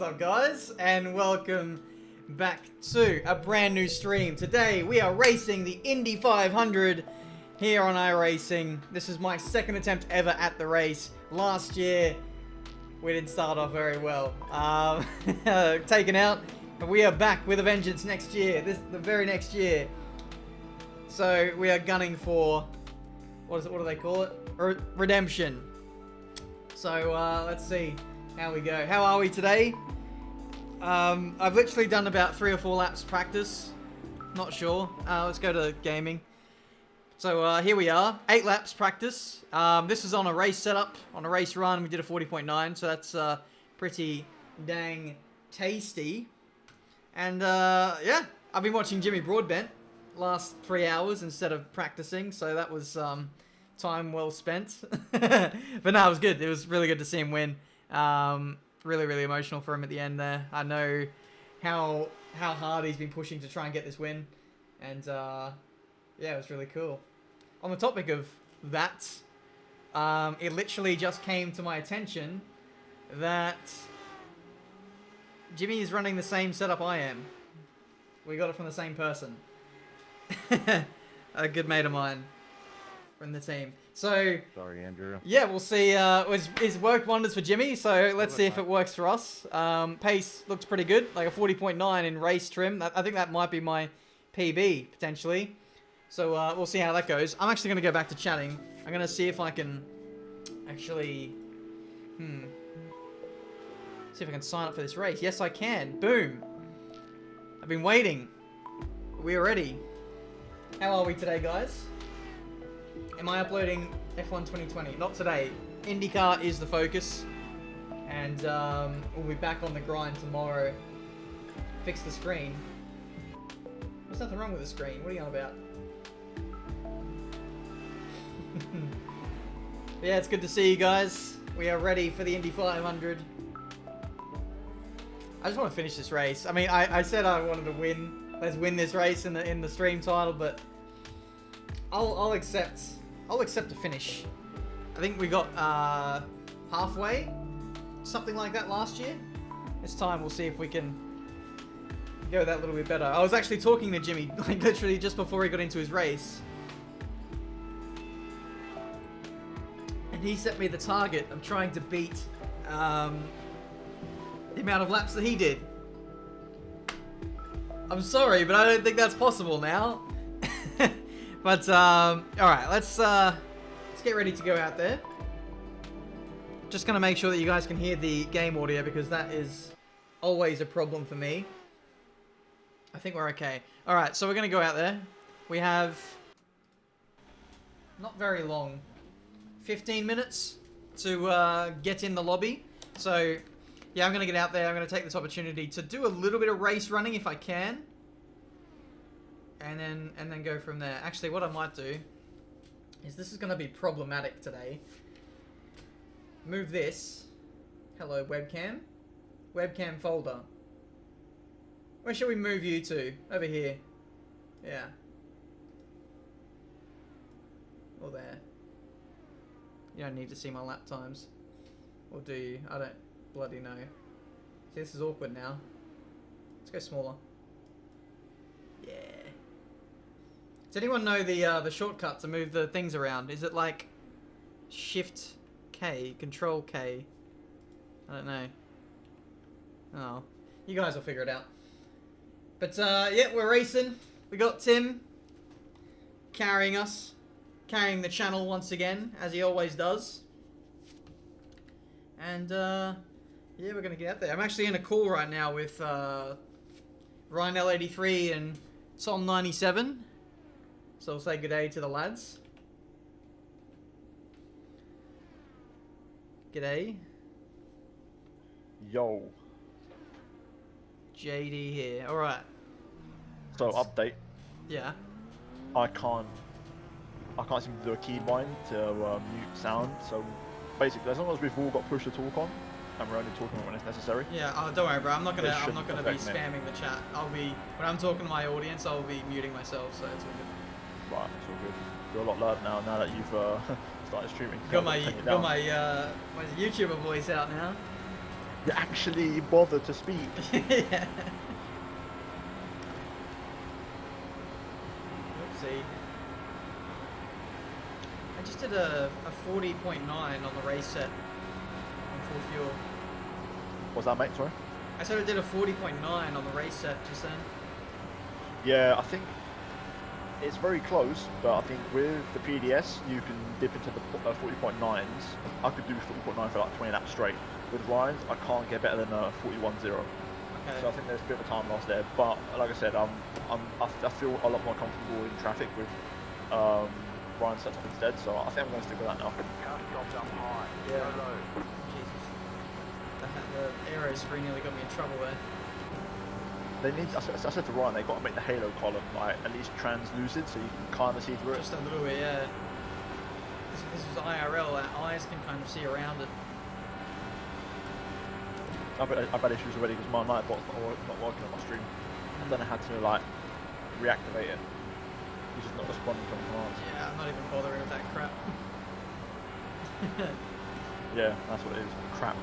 What's up, guys? And welcome back to a brand new stream. Today we are racing the Indy 500 here on iRacing. This is my second attempt ever at the race. Last year we didn't start off very well. Taken out, but we are back with a vengeance next year. The very next year. So we are gunning for, what do they call it? Redemption. So let's see how we go. How are we today? I've literally done about 3 or 4 laps practice. Not sure. Let's go to gaming. So here we are. 8 laps practice. This is on a race setup, on a race run. We did a 40.9, so that's pretty dang tasty. And yeah, I've been watching Jimmy Broadbent last 3 hours instead of practicing, so that was time well spent. But no, it was good. It was really good to see him win. Really, really emotional for him at the end there. I know how hard he's been pushing to try and get this win. And yeah, it was really cool. On the topic of that, it literally just came to my attention that Jimmy is running the same setup I am. We got it from the same person. A good mate of mine from the team. So, sorry, Andrew. Yeah, we'll see. It's worked wonders for Jimmy, so let's see if it works for us. Pace looks pretty good, like a 40.9 in race trim. I think that might be my PB, potentially. So we'll see how that goes. I'm actually going to go back to chatting. I'm going to see if I can actually... See if I can sign up for this race. Yes, I can. Boom. I've been waiting. We're ready. How are we today, guys? Am I uploading F1 2020? Not today. IndyCar is the focus. And we'll be back on the grind tomorrow. Fix the screen. There's nothing wrong with the screen. What are you on about? Yeah, it's good to see you guys. We are ready for the Indy 500. I just want to finish this race. I mean, I said I wanted to win. Let's win this race in the stream title, but I'll accept a finish. I think we got halfway, something like that last year. This time we'll see if we can go that little bit better. I was actually talking to Jimmy, like literally just before he got into his race. And he set me the target of trying to beat the amount of laps that he did. I'm sorry, but I don't think that's possible now. But, alright, let's get ready to go out there. Just gonna make sure that you guys can hear the game audio, because that is always a problem for me. I think we're okay. Alright, so we're gonna go out there. We have not very long. 15 minutes to get in the lobby. So, yeah, I'm gonna get out there. I'm gonna take this opportunity to do a little bit of race running if I can. And then go from there. Actually, what I might do is, this is going to be problematic today. Move this. Hello, webcam. Webcam folder. Where should we move you to? Over here. Yeah. Or there. You don't need to see my lap times. Or do you? I don't bloody know. See, this is awkward now. Let's go smaller. Yeah. Does anyone know the shortcut to move the things around? Is it like Shift K, Control K? I don't know. Oh, you guys will figure it out. But yeah, we're racing. We got Tim carrying us, carrying the channel once again, as he always does. And yeah, we're gonna get out there. I'm actually in a call right now with Ryan L83 and Tom 97. So we'll say good day to the lads. G'day. Yo. JD here. Alright. So update. Yeah. I can't seem to do a keybind to mute sound. So basically, as long as we've all got push to talk on, and we're only talking when it's necessary. Yeah. Oh, don't worry, bro. I'm not gonna be affect me. spamming the chat. When I'm talking to my audience, I'll be muting myself. So it's all good. Right, it's all good. You're a lot loud now that you've started streaming. Got my YouTuber voice out now. You actually bother to speak. Yeah. Oopsie. I just did a 40.9 on the race set on full fuel. What's that, mate? Sorry. I said I did a 40.9 on the race set just then. Yeah, I think it's very close, but I think with the PDS you can dip into the 40.9s. I could do 40.9 for like 20 laps straight. With Ryan's, I can't get better than 41.0. Okay. So I think there's a bit of a time loss there. But like I said, I feel a lot more comfortable in traffic with Ryan's setup instead. So I think I'm going to stick with that now. Yeah. Jesus. The aero screen nearly got me in trouble there. They need. I said to Ryan, they got to make the halo column like at least translucid, so you can kind of see through it. Just a little bit, yeah. This was IRL. Our eyes can kind of see around it. I've had issues already because my nightbot's not working on my stream. I don't know how to like reactivate it. It's just not responding to my commands. Yeah, I'm not even bothering with that crap. Yeah, that's what it is. Crap.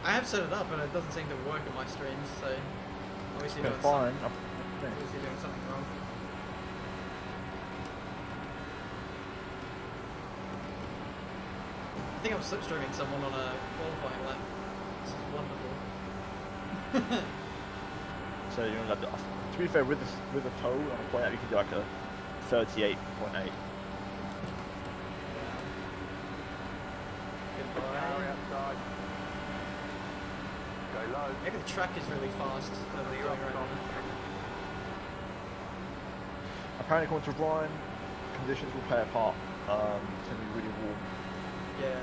I have set it up, but it doesn't seem to work in my streams, so obviously Okay, doing fine. obviously doing something wrong. I think I'm slipstreaming someone on a qualifying lap. This is wonderful. So you know, to be fair, with the toe on a point out, you can do like a 38.8. Goodbye. Maybe the track is really fast. Apparently, according to Ryan, conditions will play a part. It's going to be really warm. Yeah.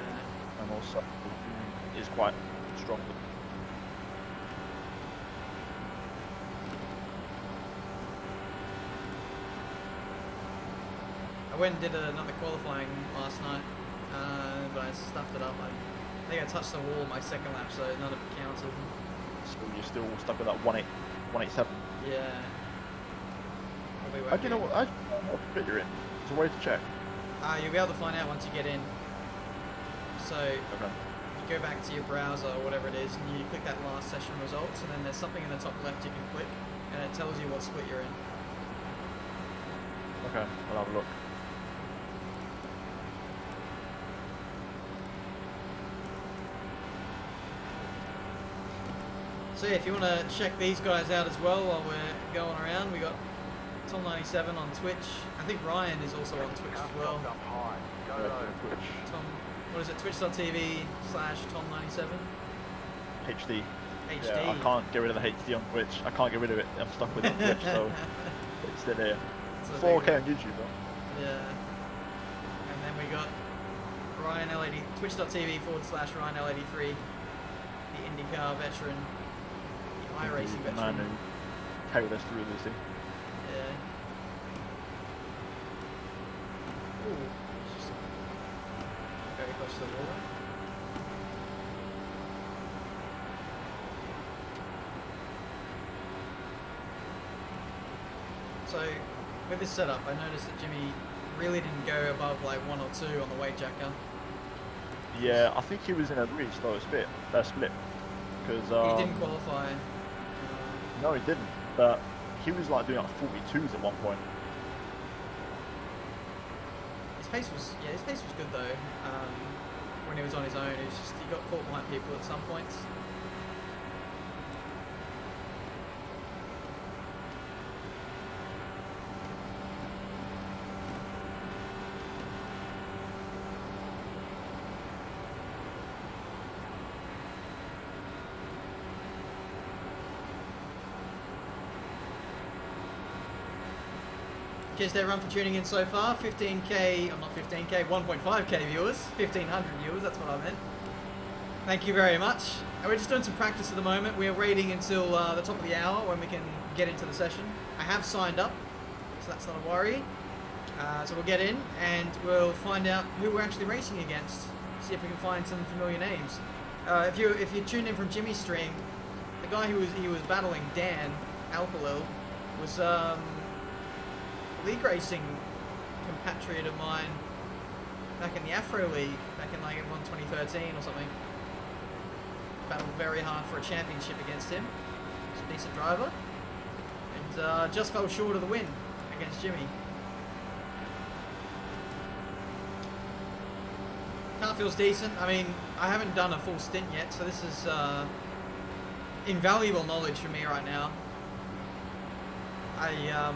And also, the wind is quite strong. I went and did another qualifying last night, but I stuffed it up. I think I touched the wall my second lap, so none of it counted. So you're still stuck with that 187. Yeah. I do you know what bit you're in. There's a way to check. You'll be able to find out once you get in. So Okay. you go back to your browser or whatever it is, and you click that last session results, and then there's something in the top left you can click, and it tells you what split you're in. Okay, I'll have a look. So yeah, if you want to check these guys out as well while we're going around, we got Tom97 on Twitch. I think Ryan is also on Twitch as well. Twitch. Tom, what is it? Twitch.tv/Tom97. HD. HD. Yeah, I can't get rid of the HD on Twitch. I can't get rid of it. I'm stuck with it on Twitch, so it's still here. 4K on YouTube though. Yeah. And then we got Ryan L80, Twitch.tv/RyanL83, the IndyCar veteran, the iRacing The man veteran. who carried us through this thing. Yeah. Ooh, it's just very close to the water. So, with this setup, I noticed that Jimmy really didn't go above like 1 or 2 on the weight jacker. Yeah, I think he was in a really slow split, because He didn't qualify. no, he didn't. But he was like doing like 42s at one point. His pace was good though. When he was on his own, he got caught behind people at some points. Cheers to everyone for tuning in so far. 15k, I'm not 15k, 1.5k viewers, 1500 viewers, that's what I meant. Thank you very much. And we're just doing some practice at the moment. We're waiting until the top of the hour when we can get into the session. I have signed up, so that's not a worry. So we'll get in and we'll find out who we're actually racing against. See if we can find some familiar names. If you tuned in from Jimmy's stream, the guy who was battling Dan Alkalil was League Racing compatriot of mine back in the Afro League, back in like 2013 or something. battled very hard for a championship against him. He's a decent driver. And just fell short of the win against Jimmy. Car feels decent. I mean, I haven't done a full stint yet, so this is invaluable knowledge for me right now. I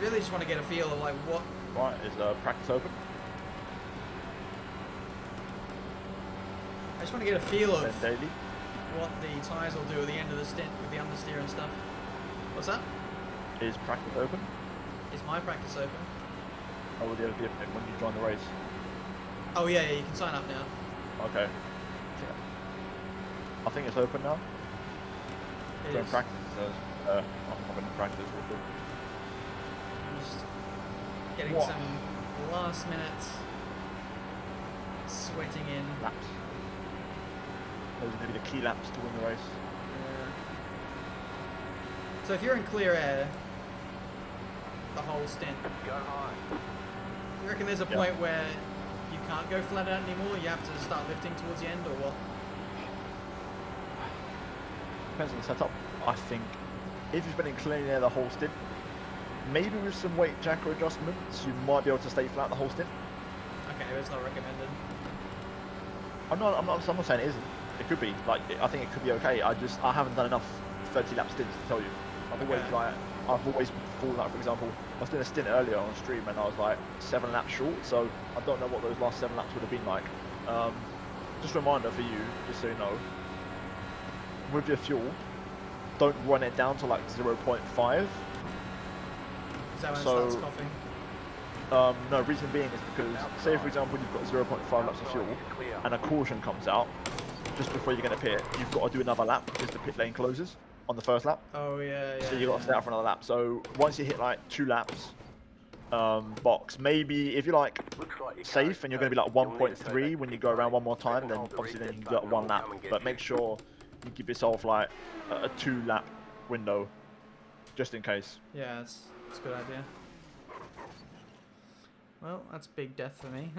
really just want to get a feel of like what. Right, is practice open? I just want to get a feel of daily. what the tyres will do at the end of the stint with the understeer and stuff. What's that? Is practice open? Is my practice open? Oh, will the when you join the race? Oh yeah, you can sign up now. Okay. Yeah. I think it's open now. It Join is. practice, it says. I'm going to practice real quick. I'm just getting What? some last minute sweating in. Laps. Those are going to be the key laps to win the race. So if you're in clear air the whole stint, Go high. you reckon there's a point where you can't go flat out anymore? You have to start lifting towards the end, or what? Depends on the setup. I think if you've been in clear air the whole stint, maybe with some weight jacker adjustments, you might be able to stay flat the whole stint. Okay, it's not recommended. I'm not saying it isn't. It could be. Like, I think it could be okay. I haven't done enough 30 lap stints to tell you. I've always fallen out. For example, I was doing a stint earlier on stream and I was like 7 laps short. So I don't know what those last 7 laps would have been like. Just a reminder for you, just so you know, with your fuel, don't run it down to like 0.5. Is that when it starts coughing? No, reason being is because, say for example you've got 0.5 laps of fuel and a caution comes out just before you're going to pit, you've got to do another lap because the pit lane closes on the first lap. Oh yeah, yeah. So you've got to stay out for another lap. So once you hit like 2 laps, box, maybe if you're like safe and you're going to be like 1.3 when you go around one more time, then obviously then you can do like 1 lap. But make sure you give yourself like a 2 lap window just in case. Yeah, that's a good idea. Well, that's big death for me.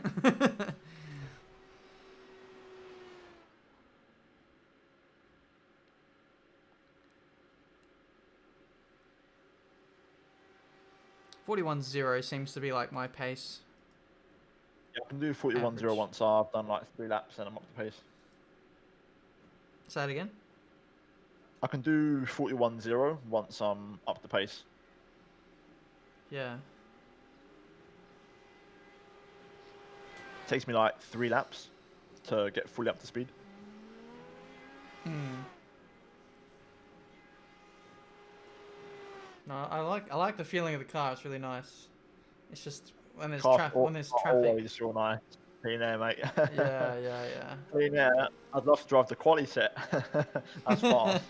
41.0 seems to be like my pace. Yeah, I can do 41.0 once I've done like 3 laps and I'm up to pace. Say that again? I can do 41.0 once I'm up to pace. Yeah. It takes me like 3 laps to get fully up to speed. No, I like the feeling of the car. It's really nice. It's just when there's traffic. Always real nice. Clean air, mate. Yeah. Clean air. I'd love to drive the quali set. That's fast.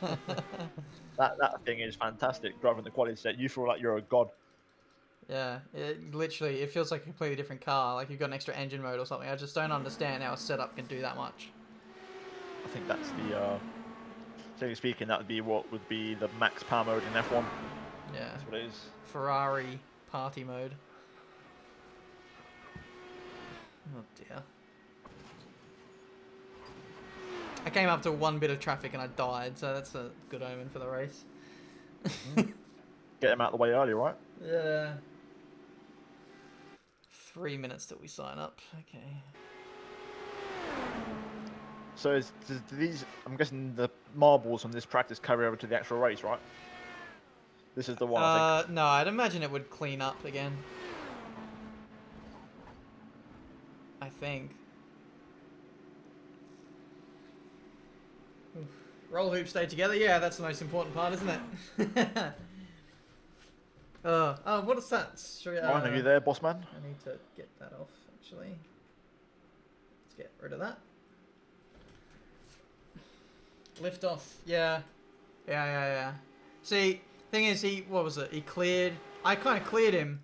that thing is fantastic. Driving the quali set, you feel like you're a god. Yeah, it feels like a completely different car. Like you've got an extra engine mode or something. I just don't understand how a setup can do that much. I think that's the. Generally speaking, that would be what would be the max power mode in F1. Yeah. That's what it is. Ferrari party mode. Oh dear. I came up to 1 bit of traffic and I died, so that's a good omen for the race. Get them out of the way early, right? Yeah. 3 minutes till we sign up. Okay. So do these, I'm guessing the marbles from this practice carry over to the actual race, right? This is the one, I think. No, I'd imagine it would clean up again. I think. Roll hoop stay together. Yeah, that's the most important part, isn't it? What is that? Ryan, are you there, boss man? I need to get that off, actually. Let's get rid of that. Lift off. Yeah. See, thing is, what was it? He cleared. I kind of cleared him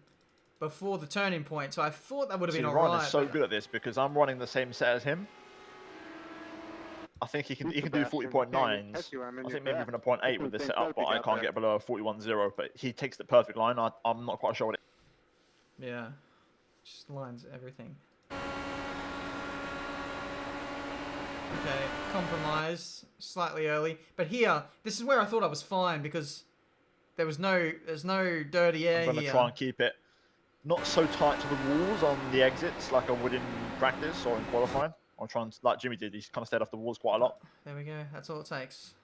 before the turning point, so I thought that would have been alright. Ryan is so good at this because I'm running the same set as him. I think he can do 40.9s. I think maybe even a 0.8 with this setup, but I can't get below a 41.0. But he takes the perfect line. I'm not quite sure what it. Yeah, just lines everything. Okay, compromise slightly early, but here, this is where I thought I was fine because there's no dirty air I'm gonna here. try and keep it not so tight to the walls on the exits like I would in practice or in qualifying. I'm trying to, like Jimmy did, he's kind of stayed off the walls quite a lot. There we go. That's all it takes.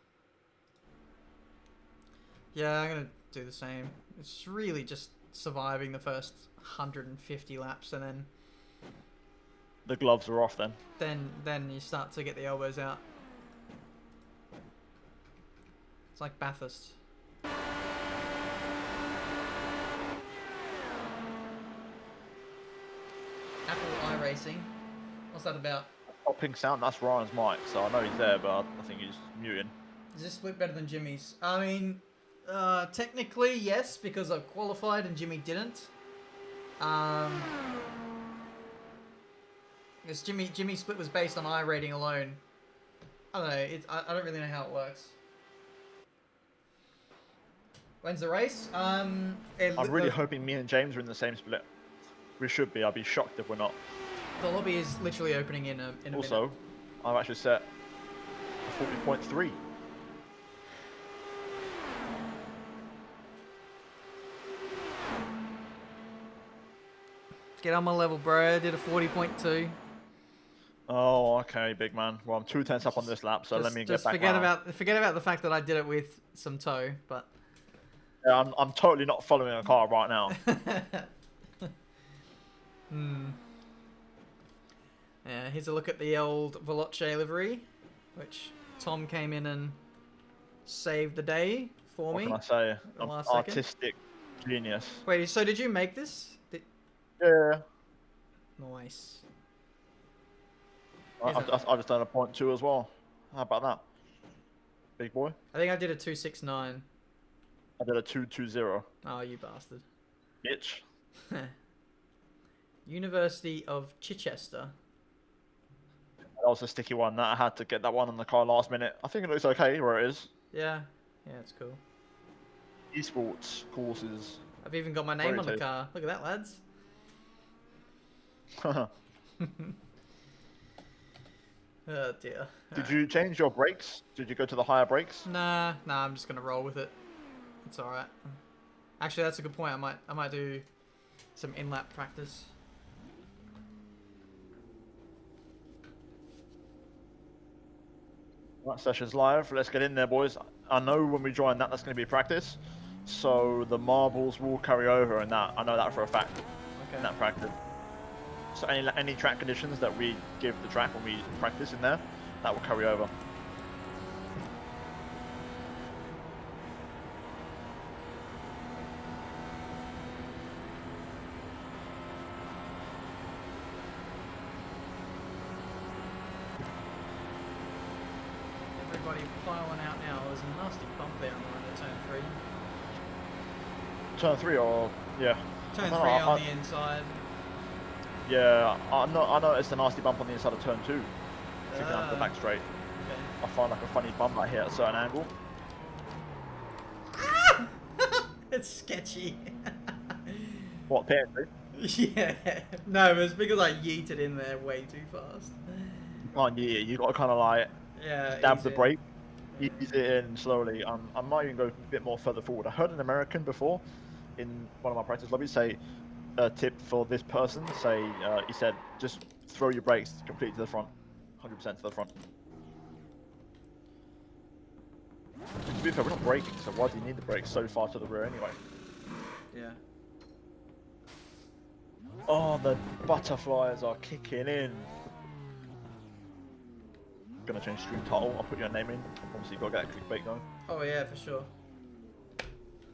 Yeah, I'm gonna do the same. It's really just surviving the first 150 laps, and The gloves are off then. then you start to get the elbows out. It's like Bathurst. Apple iRacing. What's that about? Popping sound, that's Ryan's mic, so I know he's there, but I think he's muting. Is this split better than Jimmy's? I mean, technically yes, because I've qualified and Jimmy didn't. Because Jimmy's split was based on iRating alone. I don't know. I don't really know how it works. When's the race? I'm really hoping me and James are in the same split. We should be. I'd be shocked if we're not. The lobby is literally opening in a Also, minute. I've actually set a 40.3. Get on my level, bro. I did a 40.2. Oh, okay, big man. Well, I'm 2 tenths up on this lap, so let me get back. Forget about the fact that I did it with some tow, but. Yeah, I'm totally not following a car right now. Yeah, here's a look at the old Veloce livery, which Tom came in and saved the day for me. What can I say? I'm artistic genius. Wait, so did you make this? Yeah. Nice. I've just done a 0.2 as well. How about that? Big boy? I think I did a 269. I did a 220. Oh, you bastard. Bitch. University of Chichester. That was a sticky one. That I had to get that one on the car last minute. I think it looks okay where it is. Yeah, it's cool. Esports courses. I've even got my name on the car. Look at that, lads. Oh dear. Did you change your brakes? Did you go to the higher brakes? Nah, I'm just gonna roll with it. It's alright. Actually, that's a good point. I might do some in-lap practice. That session's live. Let's get in there, boys. I know when we join that's going to be practice, so the marbles will carry over, and that I know that for a fact. Okay. In that practice. So any track conditions that we give the track when we practice in there, that will carry over. Everybody piling out now. There's a nasty bump there on the turn 3. Turn 3 or yeah. Turn 3 on the inside. Yeah, I noticed a nasty bump on the inside of turn 2. Sticking out the back straight. Okay. I find like a funny bump I hit at a certain angle. It's sketchy. What, PNC? Yeah. No, it was because I yeeted in there way too fast. Oh yeah, you got to kind of like dab the brake, ease it in slowly. I might even go a bit more further forward. I heard an American before in one of my practice lobbies say a tip for this person. Say he said just throw your brakes completely to the front, 100% to the front. To be fair, we're not braking, so why do you need the brakes so far to the rear anyway? Yeah. Oh, the butterflies are kicking in. Gonna change stream title. I'll put your name in. Obviously, you've got to get a clickbait going. Oh yeah, for sure.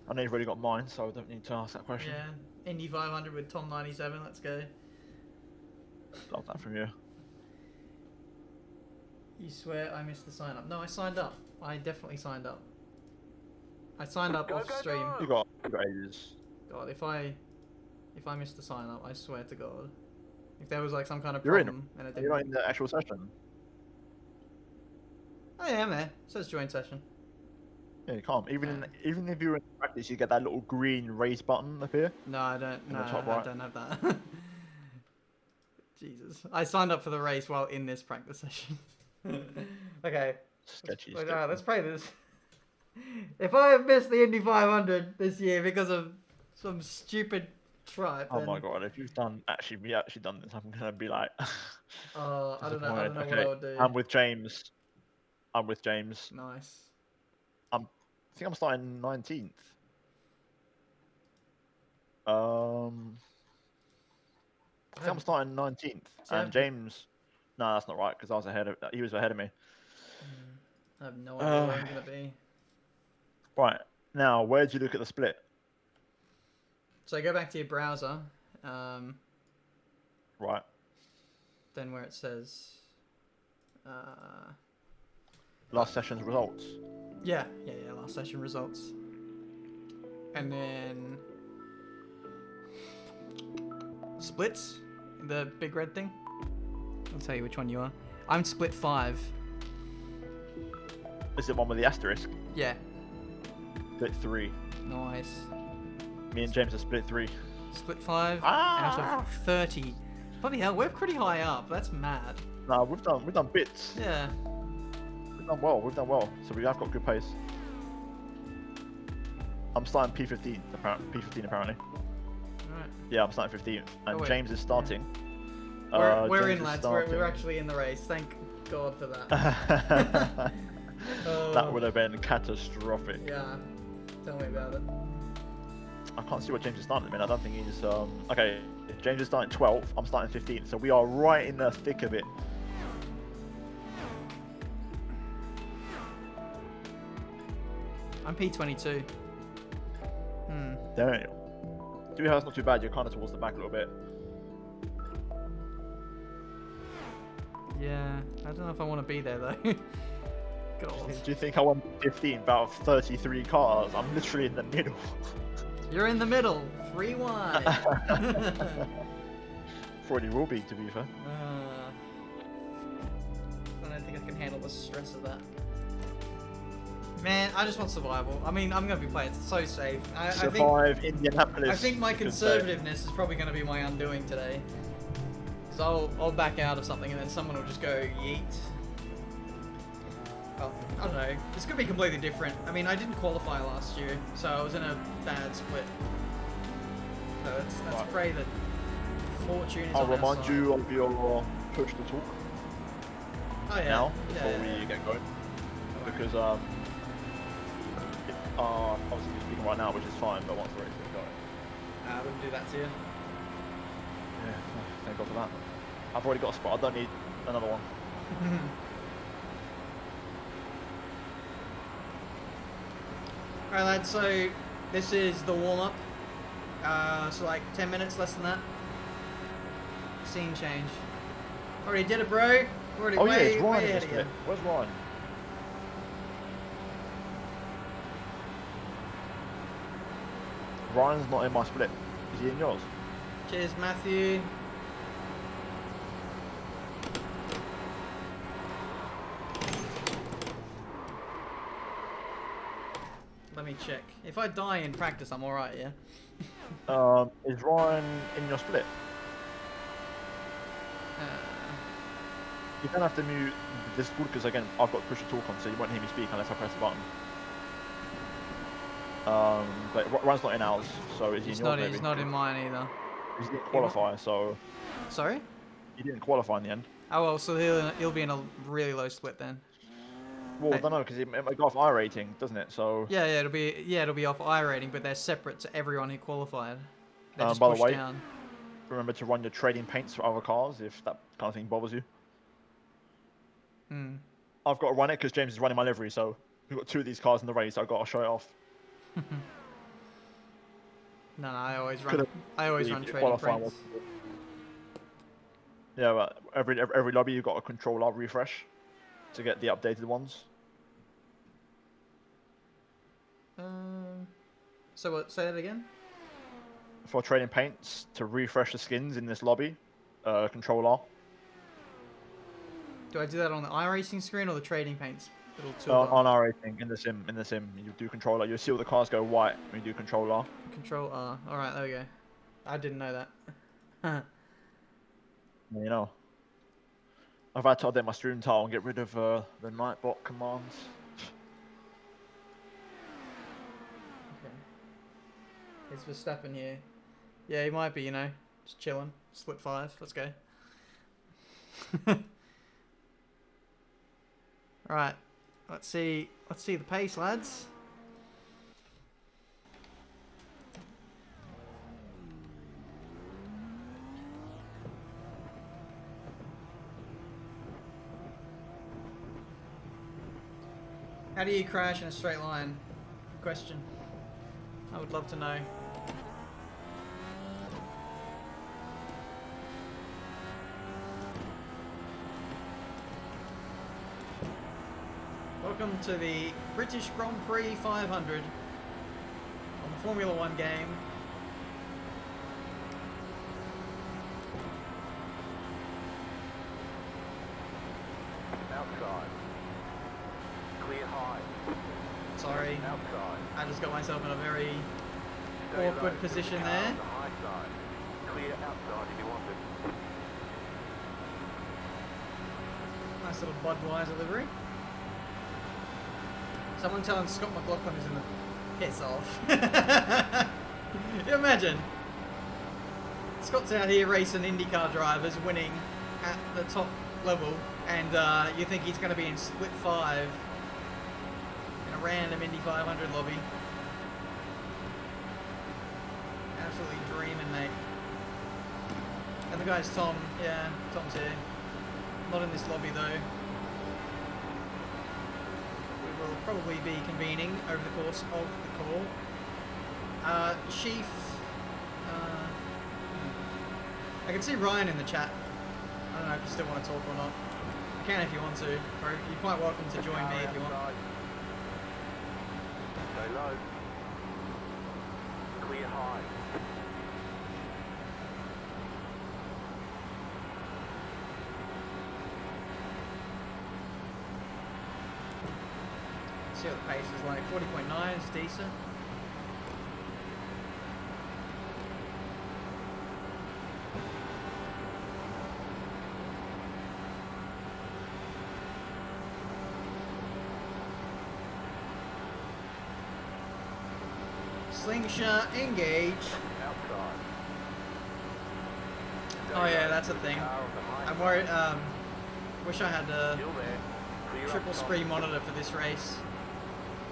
I know you've already got mine, so I don't need to ask that question. Yeah. Indy 500 with Tom 97. Let's go. Love that from you. You swear I missed the sign up? No, I signed up. I definitely signed up. I signed up off stream. You got ages. God, if I missed the sign up, I swear to God. If there was like some kind of You're problem and it didn't. You're not in the actual session. Oh yeah, I'm there. It says join session. Yeah, you can't. Even if you're in practice, you get that little green race button up here. No, I don't. No, top I right. don't have that. Jesus, I signed up for the race while in this practice session. Okay. Sketchy, Alright, sketchy. let's play this. If I have missed the Indy 500 this year because of some stupid tripe, Oh then my god, if you've done actually done this, I'm gonna be like I don't know. I disappointed. don't know what I Okay, would do. I'm with James. I'm with James. Nice. I think I'm starting 19th. I think I'm starting 19th, See, and James. No, that's not right because I was ahead of. He was ahead of me. I have no idea Uh, where I'm gonna be. right now, where do you look at the split? So go back to your browser, um, Right. then where it says, uh, Last session's results. yeah, last session results, and then splits, the big red thing. I'll tell you which one you are. I'm split 5. Is it one with the asterisk? Yeah. Split 3. Nice. Me and James are split 3. Split 5 out of 30. Bloody hell, we're pretty high up. That's mad. Nah, we've done bits. Yeah. We've done well. So we have got good pace. I'm starting P15 apparently. Alright. Yeah, I'm starting 15th, and James is starting. We're James in, is lads. starting. We're actually in the race. Thank God for that. That would have been catastrophic. Yeah. Tell me about it. I can't see what James is starting at the minute. I don't think he's. Okay, James is starting 12th. I'm starting 15th. So we are right in the thick of it. I'm P22. Damn. To be honest, not too bad. You're kind of towards the back a little bit. Yeah. I don't know if I want to be there though. God. Do you think I won 15 out of 33 cars? I'm literally in the middle. You're in the middle. 3 wide. Probably will be, to be fair. I don't think I can handle the stress of that. Man, I just want survival. I mean, I'm going to be playing it so safe. Survive Indianapolis. I think my conservativeness is probably going to be my undoing today. So I'll back out of something and then someone will just go yeet. Well, I don't know. This could be completely different. I mean, I didn't qualify last year, so I was in a bad split. So let's Right. pray that fortune is I'll on our remind side. you of your push to talk Oh, yeah. now Yeah, before we get going, because obviously you're speaking right now, which is fine, but once the race is going, I wouldn't do that to you. yeah, thank God for that. I've already got a spot. I don't need another one. Alright lads, so this is the warm-up. So like 10 minutes, less than that. Scene change. Already did it, bro. Already Oh yeah, way, it's Ryan way in ahead this of you. bit. Where's Ryan? Ryan's not in my split. Is he in yours? Cheers, Matthew. Let me check. If I die in practice, I'm alright, yeah? Is Ryan in your split? You don't have to mute this because again, I've got push to talk on, so you won't hear me speak unless I press the button. But Ryan's not in ours, so is he in yours? Maybe? He's not in mine either. He didn't qualify, so Sorry? he didn't qualify in the end. Oh well, so he'll be in a really low split then. Well, I don't know because it might go off iRating, doesn't it? So Yeah, it'll be off iRating, but they're separate to everyone who qualified. They're just by the pushed way, down. remember to run your trading paints for other cars if that kind of thing bothers you. I've got to run it because James is running my livery, so we've got 2 of these cars in the race. I've got to show it off. No, I always run trading qualifying paints. Yeah, but every lobby you've got a controller refresh to get the updated ones. So what? Say that again. For trading paints to refresh the skins in this lobby, controller. Do I do that on the iRacing screen or the trading paints? Little toolbar. On iRacing in the sim, you do controller. You see all the cars go white when you do controller. Control R. All right, there we go. I didn't know that. You know. I've had to update my stream title and get rid of the Nightbot commands. Okay. Is Verstappen here? Yeah, he might be, you know. Just chilling. Split 5. Let's go. Alright. Let's see the pace, lads. How do you crash in a straight line? Good question. I would love to know. Welcome to the British Grand Prix 500 on the Formula 1 game. Outside. Clear high. Sorry, Outside. I just got myself in a very Stay awkward low. position Car there. on the high side. Clear outside if you want it. Nice little Budweiser livery. Someone telling Scott McLaughlin is in the piss off. You imagine. Scott's out here racing IndyCar drivers, winning at the top level, and you think he's going to be in split 5 in a random Indy 500 lobby. Absolutely dreaming, mate. And the guy's Tom. Yeah, Tom's here. Not in this lobby, though. We will probably be convening over the course of the call. Chief... I can see Ryan in the chat. I don't know if you still want to talk or not. You can if you want to, or you're quite welcome to join me if you want. Stay low. Clear high. See what the pace is like. 40.9 is decent. Slingshot engage. Outside. Oh yeah, that's a thing. Car on the high I'm side. worried. Wish I had a Still there. Clear triple up top. screen monitor for this race.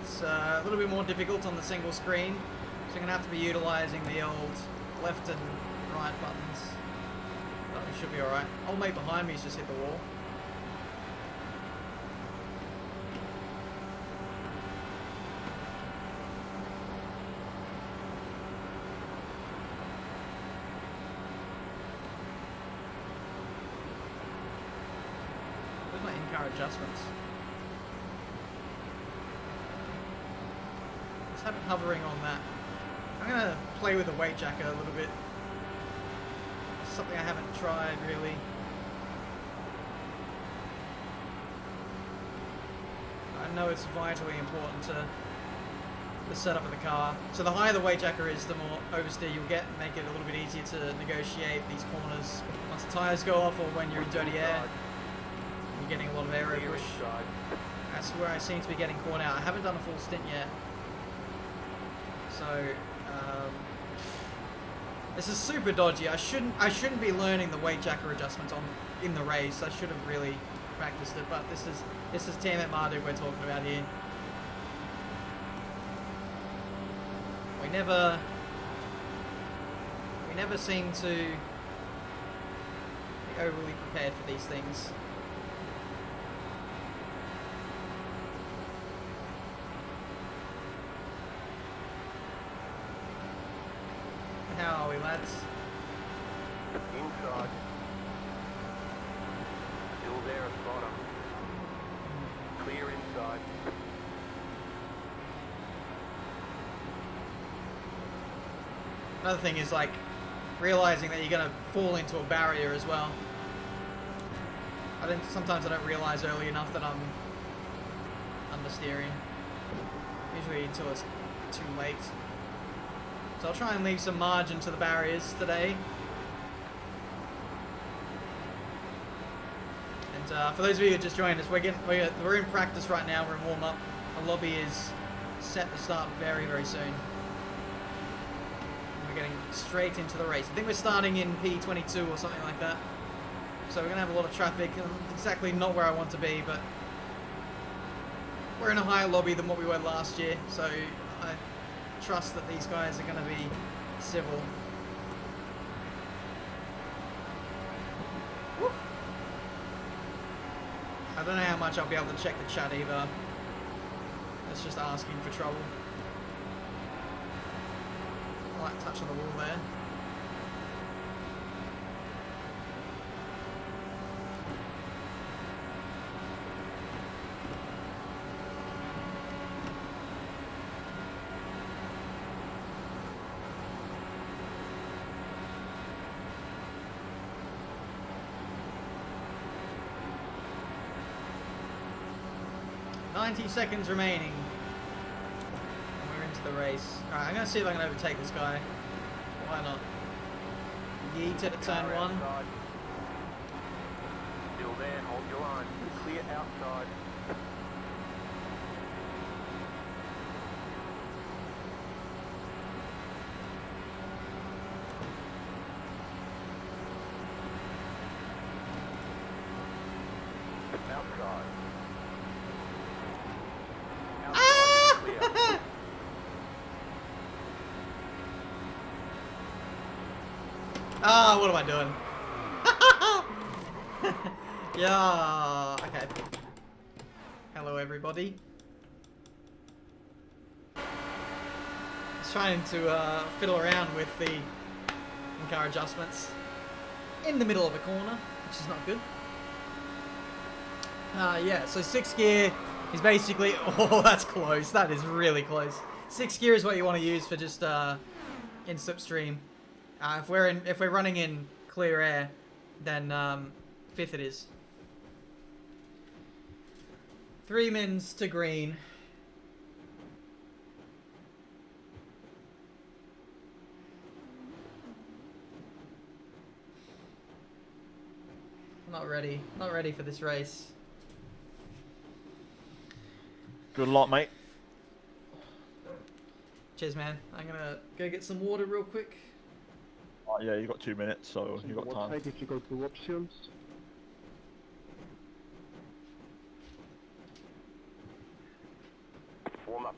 It's a little bit more difficult on the single screen, so I'm gonna have to be utilising the old left and right buttons. But it should be alright. Old mate behind me's just hit the wall. Where's my in-car adjustments? Just have it hovering on that. I'm gonna play with the weight jacker a little bit. Something I haven't tried really. I know it's vitally important to the setup of the car. So the higher the weight jacker is, the more oversteer you'll get, and make it a little bit easier to negotiate these corners. Once the tyres go off or when you're in dirty air, you're getting a lot of aero Clear push. inside. That's where I seem to be getting caught out. I haven't done a full stint yet. So, this is super dodgy. I shouldn't be learning the weight jacker adjustments in the race. I should have really practiced it. But this is Tiametmarduk we're talking about here. We never seem to be overly prepared for these things. How are we, lads? Inside. Still there at bottom. Clear inside. Another thing is like realizing that you're gonna fall into a barrier as well. Sometimes I don't realize early enough that I'm understeering. Usually until it's too late. So I'll try and leave some margin to the barriers today. And And for those of you who just joined us, we're in practice right now. We're in warm up. Our lobby is set to start very, very soon. And we're getting straight into the race. I think we're starting in P22 or something like that. So we're gonna have a lot of traffic. Exactly not where I want to be, but we're in a higher lobby than what we were last year. So I trust that these guys are gonna be civil. Woo. I don't know how much I'll be able to check the chat either. That's just asking for trouble. Light touch on the wall there. Seconds remaining. And we're into the race. Alright, I'm going to see if I can overtake this guy. Why not? Yeet it at turn 1. Still there, hold your line. Clear outside. Outside. Ah, what am I doing? Yeah, okay. Hello, everybody. I was trying to fiddle around with the in-car adjustments in the middle of a corner, which is not good. Yeah, so 6th gear is basically... Oh, that's close. That is really close. 6th gear is what you want to use for just in slipstream. If we're running in clear air, then 5th it is. 3 mins to green. Not ready. Not ready for this race. Good luck, mate. Cheers, man. I'm gonna go get some water real quick. Yeah, you got 2 minutes, so you got what time. side if you go to options? Warm up.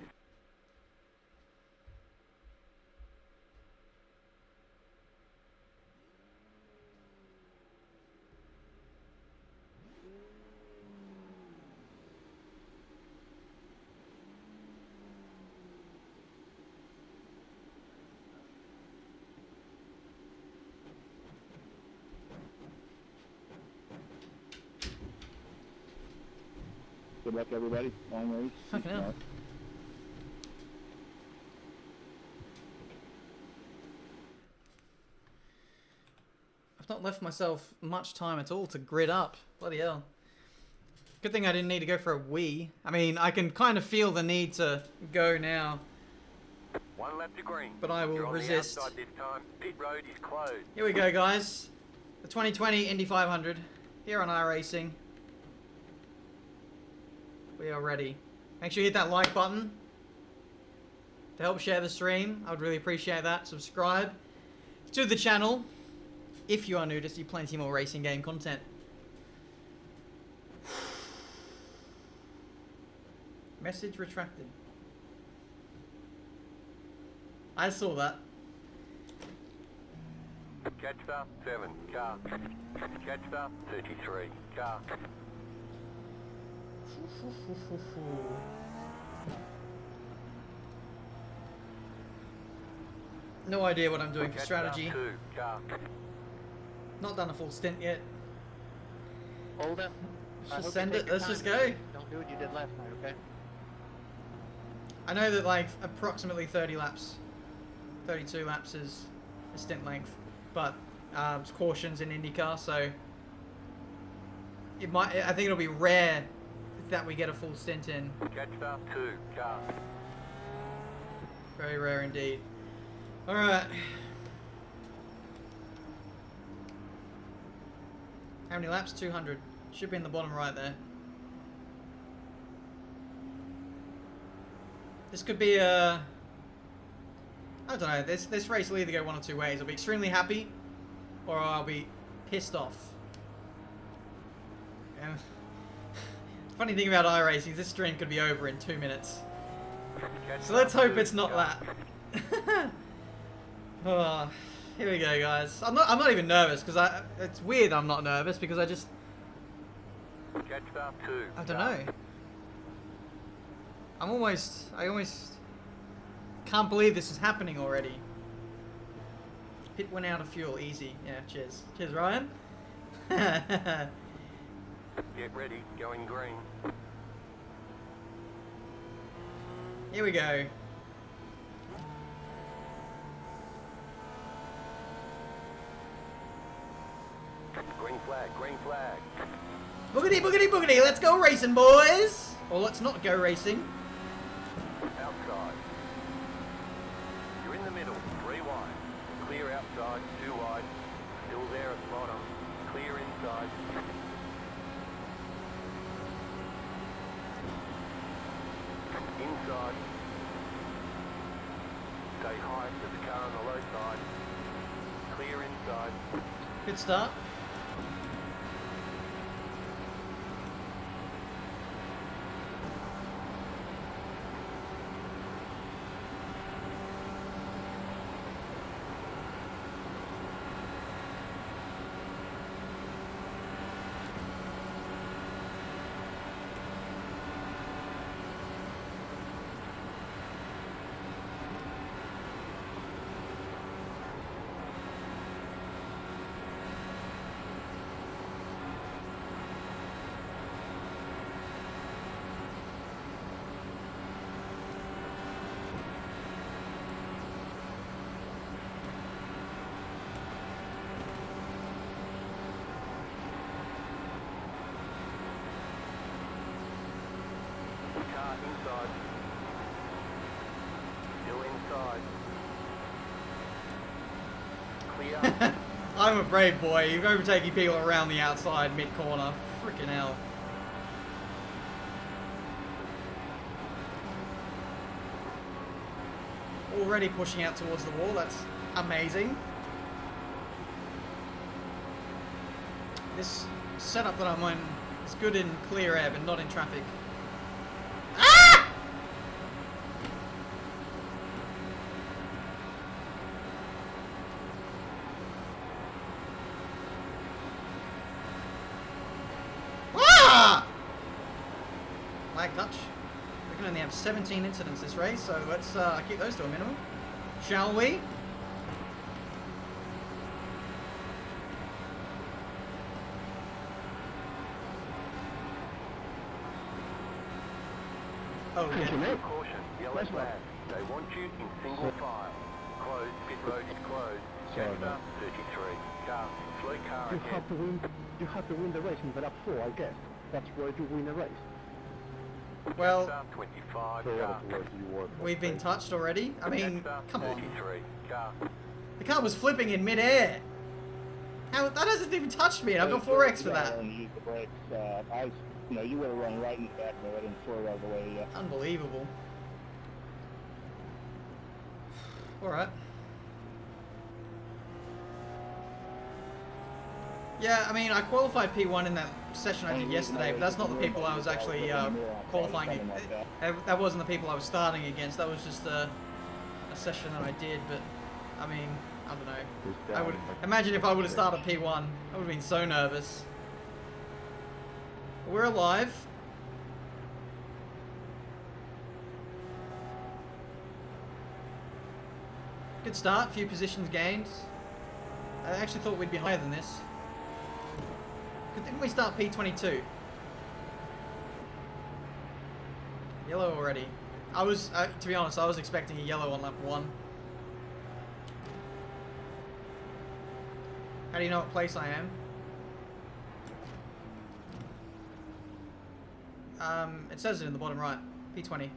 Good luck, everybody. Long race. Fucking hell. I've not left myself much time at all to grid up. Bloody hell. Good thing I didn't need to go for a wee. I mean, I can kind of feel the need to go now. 1 lap to green. But I will You're on resist. The outside this time. Pit road is closed. Here we go, guys. The 2020 Indy 500 here on iRacing. We are ready. Make sure you hit that like button to help share the stream. I would really appreciate that. Subscribe to the channel if you are new to see plenty more racing game content. Message retracted. I saw that. Catch star 7, car. Catch star 33, car. No idea what I'm doing for Catch star strategy. 2, car. Not done a full stint yet. Hold up. Let's just send it. Let's just go. Don't do what you did last night, okay? I know that like approximately 30 laps, 32 laps is a stint length, but it's cautions in IndyCar, so it might. I think it'll be rare that we get a full stint in. Catch star 2, car. Very rare indeed. All right. How many laps? 200. Should be in the bottom right there. This could be a... I don't know. This race will either go one or two ways. I'll be extremely happy, or I'll be pissed off. And funny thing about iRacing is this stream could be over in 2 minutes. So let's hope it's not that. Oh, here we go, guys. I'm not even nervous because it's weird I'm not nervous because I don't know. I almost can't believe this is happening already. Pit went out of fuel, easy. Yeah, cheers. Cheers, Ryan. Get ready, going green. Here we go. Green flag, green flag. Boogity, boogity, boogity. Let's go racing, boys. Or let's not go racing. Outside. You're in the middle, 3 wide. Clear outside, 2 wide. Still there at the bottom. Clear inside. Inside. Stay high to the car on the low side. Clear inside. Good start. Car inside. Still inside. Clear. I'm a brave boy. You're overtaking people around the outside mid-corner. Freaking hell. Already pushing out towards the wall. That's amazing. This setup that I'm on is good in clear air, but not in traffic. Ah! Ah! Lag touch. We can only have 17 incidents this race, so let's keep those to a minimum. Shall we? Oh, yeah. Caution, yellow flag. They want you in single file. Closed, pit road is closed. Jester, 33. Car, slow car You ahead. have to win. You have to win the race in the lap 4, I guess. That's where you win a race. Well, Jester, 25. So Car, we've been touched already. I mean, Jester, come on. 33. Car, The car was flipping in mid-air. How that hasn't even touched me. I've got 4x for that. Use the brakes. You would have run right in the back there. I didn't throw it out of the way. Unbelievable. Alright. Yeah, I mean, I qualified P1 in that session I did yesterday, but that's not the people I was actually qualifying. That wasn't the people I was starting against. That was just a session that I did, but, I mean, I don't know. I would imagine if I would have started P1, I would have been so nervous. We're alive. Good start, few positions gained. I actually thought we'd be higher than this. Didn't we start P22? Yellow already. I was, to be honest, I was expecting a yellow on lap 1. How do you know what place I am? It says it in the bottom right. P20.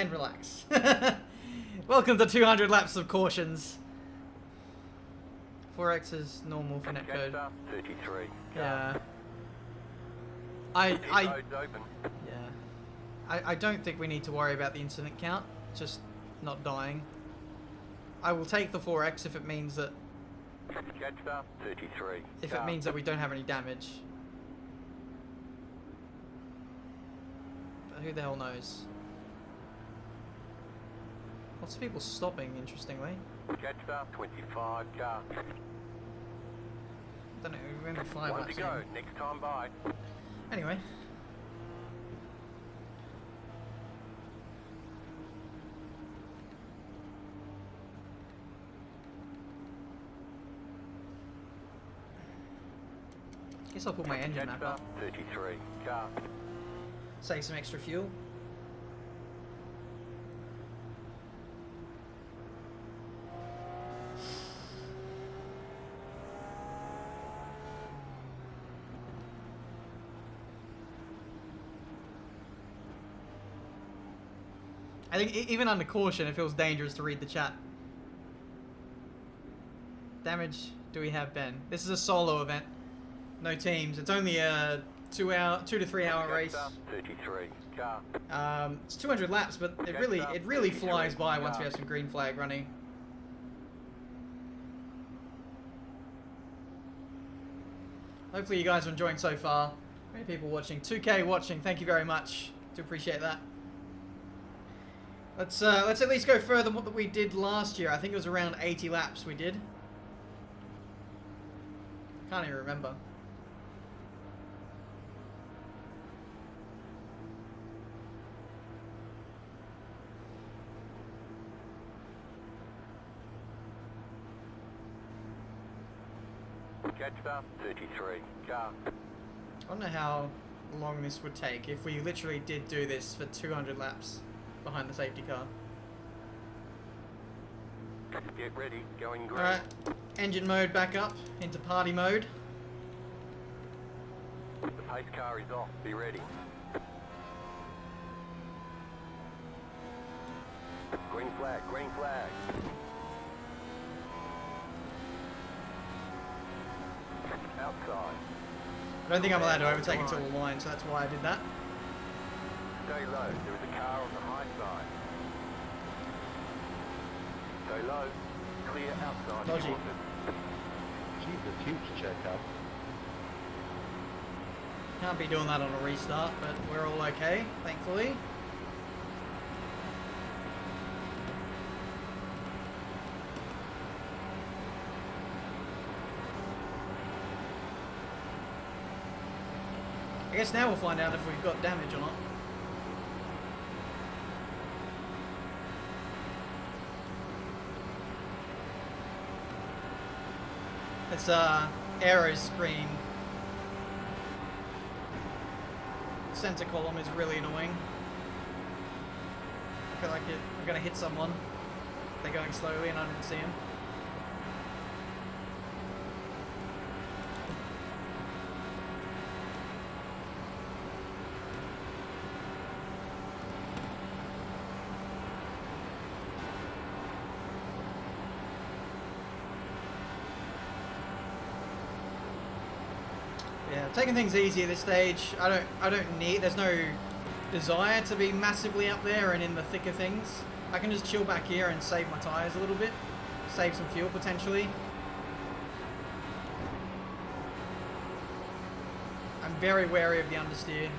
And relax. Welcome to 200 laps of cautions. 4X is normal for netcode. 33. Yeah. Road's open. I don't think we need to worry about the incident count. Just not dying. I will take the 4X if it means that Jetstar 33. if it means that we don't have any damage. But who the hell knows? Lots of people stopping, interestingly. Jetstar 25. Car. Don't know, we're only 5 One laps to go. in. Next time by. Anyway. Guess I'll put my engine map Jetstar up. 33. Car. Save some extra fuel. I think even under caution, it feels dangerous to read the chat. Damage do we have, Ben? This is a solo event. No teams. It's only a 2 to 3 hour race. Jetstar 33. Car. It's 200 laps, but it really flies by once we have some green flag running. Hopefully you guys are enjoying so far. Many people watching. 2K watching. Thank you very much. Do appreciate that. Let's at least go further than what we did last year. I think it was around 80 laps we did. Can't even remember. Jetstar 33. Car. I don't know how long this would take if we literally did do this for 200 laps behind the safety car. Get ready. Going green. Alright, engine mode back up into party mode. The pace car is off. Be ready. Green flag. Green flag. Outside. I don't think I'm allowed to overtake until the line, so that's why I did that. Stay low. There is a car on the high side. Stay low. Clear outside. Dodgy. Jesus, huge checkup. Can't be doing that on a restart, but we're all okay, thankfully. I guess now we'll find out if we've got damage or not. It's aero screen. Center column is really annoying. I feel like I'm gonna hit someone. They're going slowly and I didn't see him. Yeah, taking things easy at this stage. I don't need. There's no desire to be massively up there and in the thick of things. I can just chill back here and save my tires a little bit, save some fuel potentially. I'm very wary of the understeer.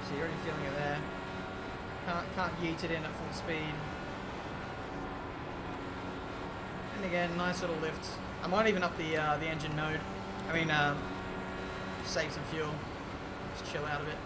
So you're already feeling it there. Can't yeet it in at full speed. And again, nice little lift. I might even up the engine mode. I mean, save some fuel. Just chill out a bit.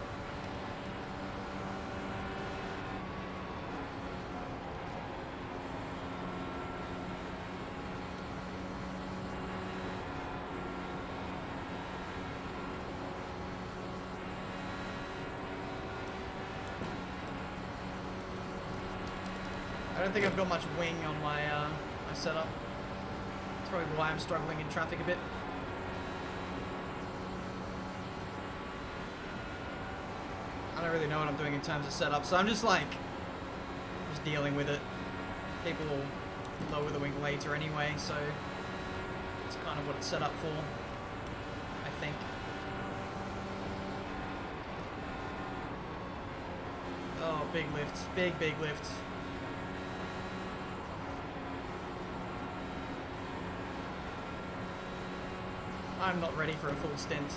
I don't think I've got much wing on my my setup. That's probably why I'm struggling in traffic a bit. I don't really know what I'm doing in terms of setup, so I'm just like, just dealing with it. People will lower the wing later anyway, so it's kind of what it's set up for, I think. Oh, big lifts, big lifts. I'm not ready for a full stint.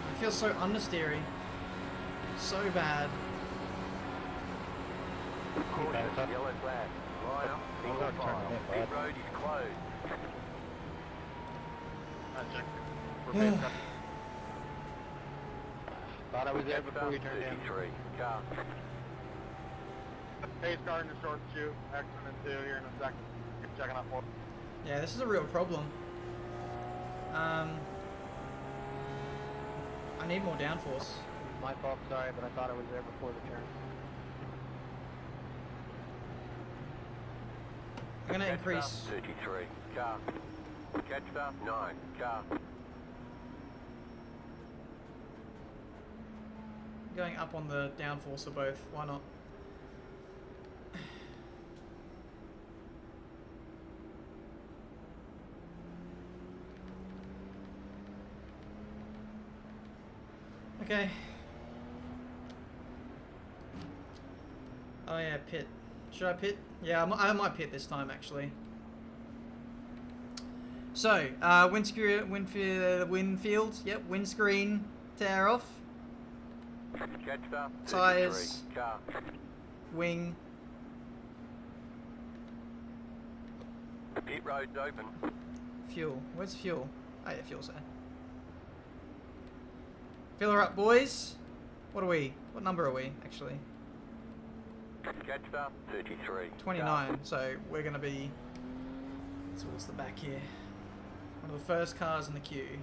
I feel so understeery. So bad. Caution, yellow flag. Line up, single file. Pit road is closed. Thought I was there before you turned in. 33, car. Pace car in the short queue, excellent and 2 here in a second. Checking up for. Yeah, this is a real problem. I need more downforce. My fault, sorry, but I thought I was there before the turn. I'm gonna increase. 33, car. Catch up, 9, car. Going up on the downforce of both. Why not? Okay. Oh yeah, pit. Should I pit? Yeah, I might pit this time actually. So, windshield, yep, windscreen tear off. Catch up, Tires. 33, car. Wing. Pit road's open. Fuel. Where's fuel? Oh yeah, fuel's there. Fill her up, boys. What are we? What number are we, actually? Catch up, 33. 29, so we're going to be towards the back here. One of the first cars in the queue.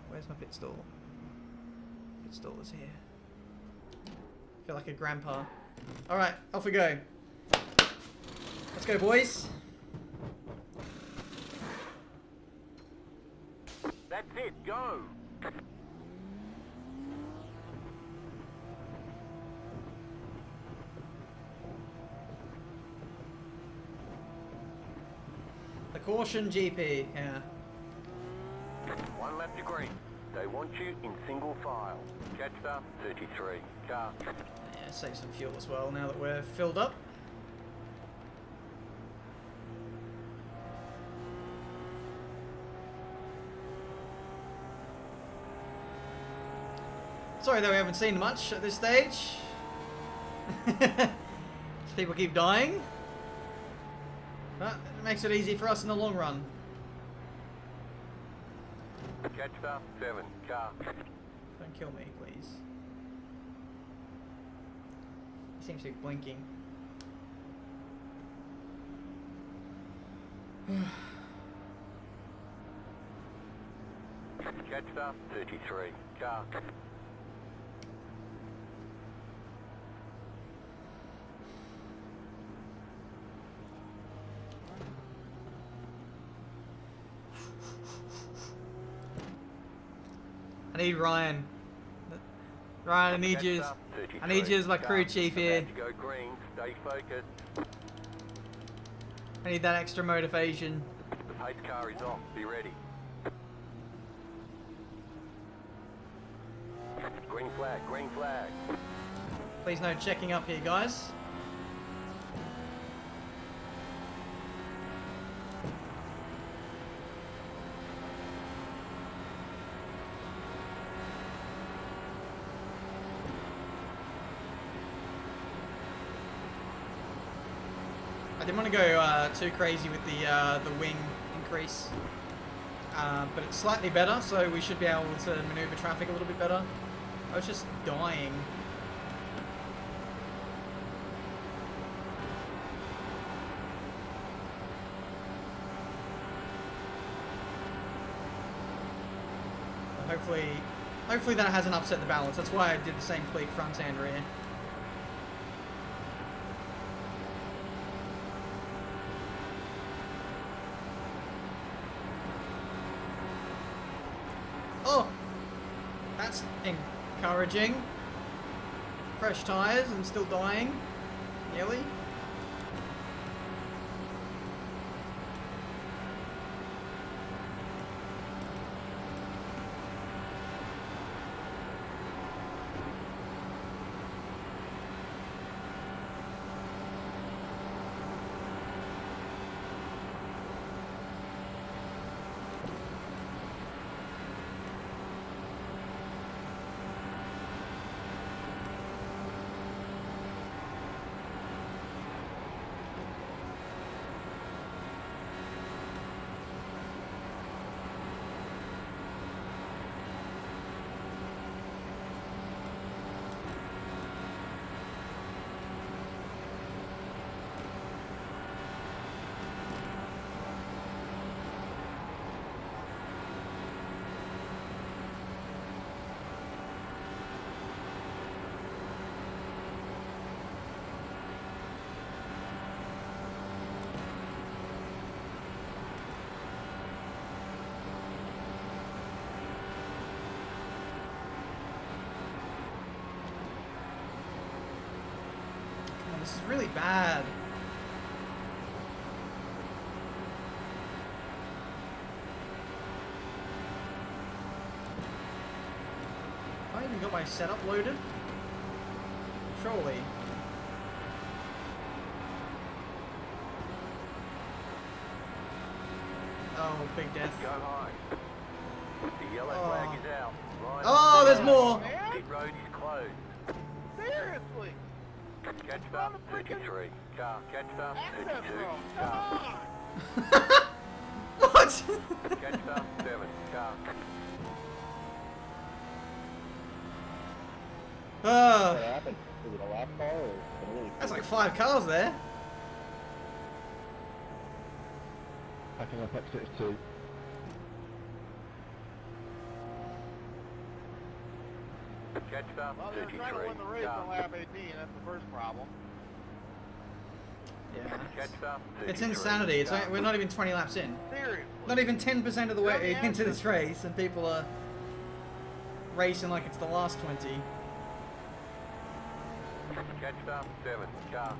Where's my pit stall? Pit stall is here. I feel like a grandpa. Alright, off we go. Let's go, boys. That's it, go! The caution GP, yeah. One lap to green. They want you in single file. Catch up, 33, car. Yeah, save some fuel as well now that we're filled up. Sorry that we haven't seen much at this stage. People keep dying. But it makes it easy for us in the long run. Catch up, 7, car. Don't kill me, please. He seems to be blinking. Catch up, 33, car. I need Ryan. Right, I need you. I need you as my crew chief here. Go green. Stay focused. I need that extra motivation. The pace car is off. Be ready. Green flag. Green flag. Please no checking up here, guys. I didn't want to go too crazy with the wing increase, but it's slightly better, so we should be able to maneuver traffic a little bit better. I was just dying. Hopefully that hasn't upset the balance. That's why I did the same click front and rear. Oh, that's encouraging. Fresh tyres and still dying. Nearly. This is really bad. Have I even got my setup loaded? Surely. Oh, big death. Go high. The yellow flag is out. Right. Oh, there's more. Pit road is closed. Seriously? Catch up 33. Car. Catch up 32. Come Car. on! What? Catch up 7. Car. Ah, What happened? Was it a lap car or a really that's quick- like 5 cars there. I think I texted it too. Catch up Well, they're 33. trying to win the race on Car. lap 18, that's the first problem. Yeah. Catch up 33. It's insanity. It's Car. like, we're not even 20 laps in. Seriously? Not even 10% of the way into this race, and people are racing like it's the last 20. Catch up 7. Car.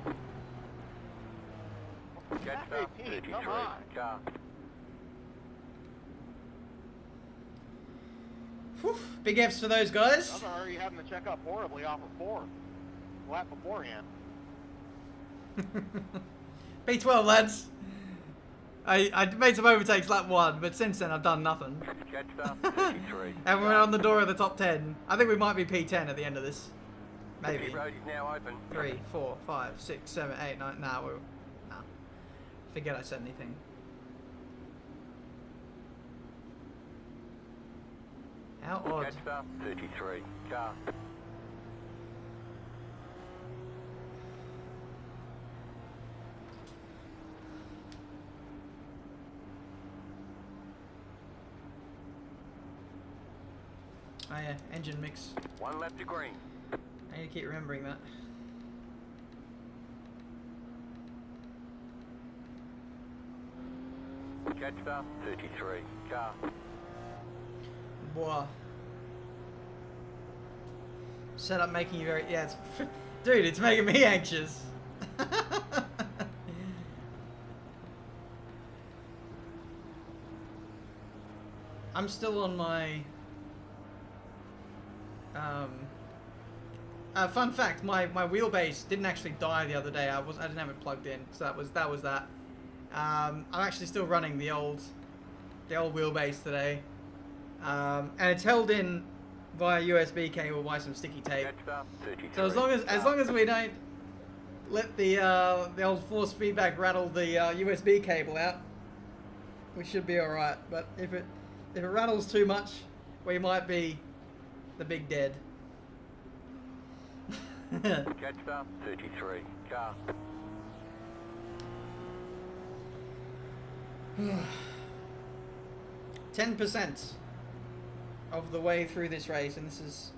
Catch Lap up 18, 33. come on. Car. Whew, big F's for those guys. I'm already having to check up horribly off of 4. Lap beforehand. B12, lads. I made some overtakes lap 1, but since then I've done nothing. Catch up 33. And we're on the door of the top 10. I think we might be P10 at the end of this. Maybe. Pit road is now open. 3, 4, 5, 6, 7, 8, 9. Nah, we're. Nah. Forget I said anything. How odd. Catch up 33. Car. Oh yeah, engine mix. 1 lap to green. I need to keep remembering that. Catch up 33. Car. Boah. Setup making you very... Yeah, it's... Dude, it's making me anxious. I'm still on my... fun fact, my wheelbase didn't actually die the other day. I didn't have it plugged in, so that was that. I'm actually still running the old wheelbase today, and it's held in via USB cable by some sticky tape. So as long as we don't let the old force feedback rattle the USB cable out, we should be all right. But if it rattles too much, we might be the big dead. Catch 33, car. 10% of the way through this race, and this is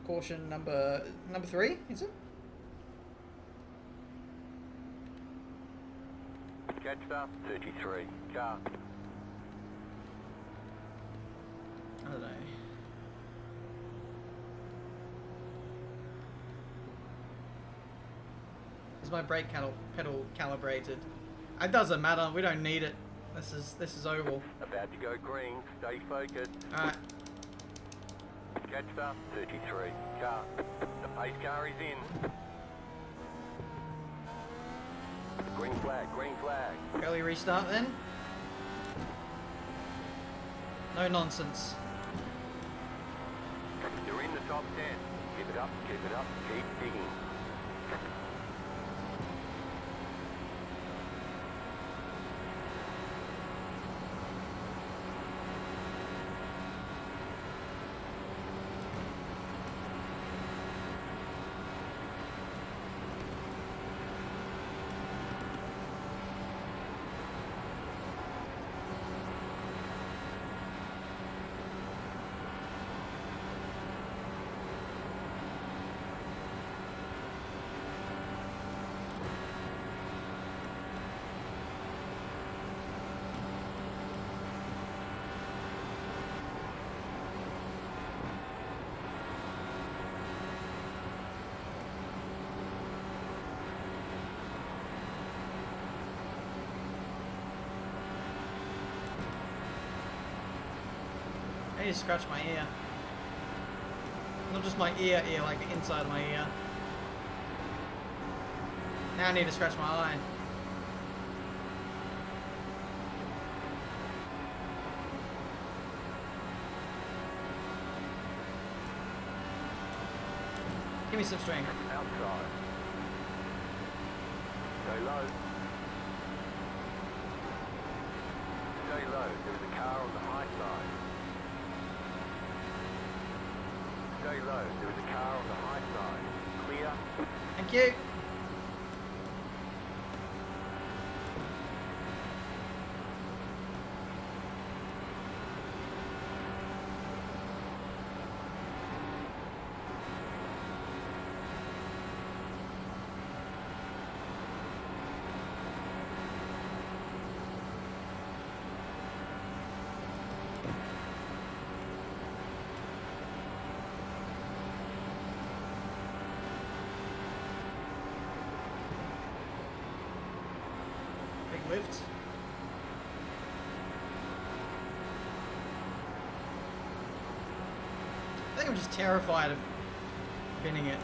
caution number 3, is it? Catch 33, car. I don't know. Is my brake pedal calibrated? It doesn't matter. We don't need it. This is oval. About to go green. Stay focused. All right. Catch 33, car. The pace car is in. Green flag, green flag. Early restart then. No nonsense. You're in the top 10. Keep it up, keep digging. I need to scratch my ear. Not just my ear, like the inside of my ear. Now I need to scratch my eye. Give me some string. Outside. Stay low. Stay low. There's a car on the high side. Stay low. There is a car on the high side. Clear. Thank you. Lift. I think I'm just terrified of pinning it.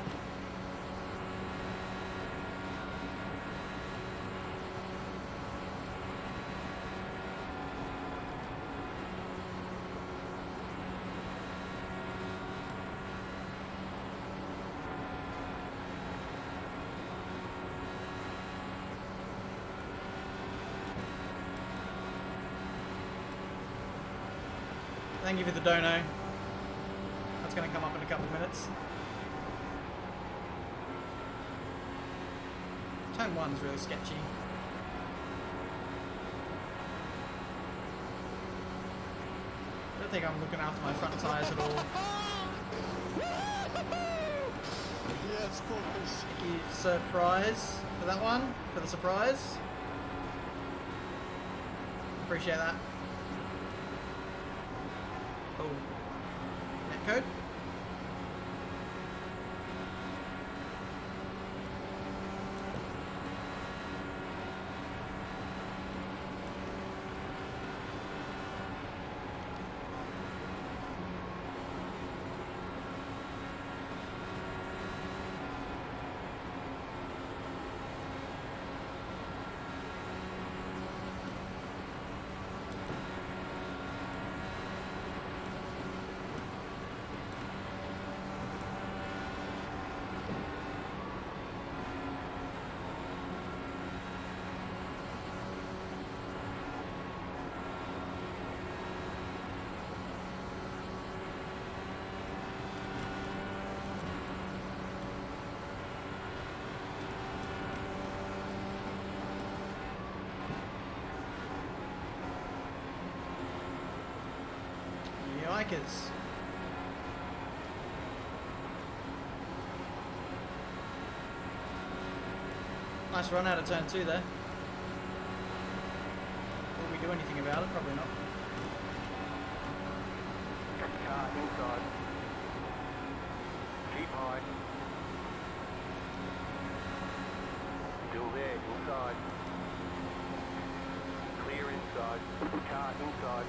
Thank you for the dono. That's going to come up in a couple of minutes. Turn 1's really sketchy. I don't think I'm looking after my front tyres at all. Yes, focus. Thank you, surprise, for that one, for the surprise. Appreciate that. Oh. Netcode? Yikers. Nice run out of turn 2 there. Will we do anything about it? Probably not. Car inside. Keep high. Still there, inside. Clear inside. Car inside.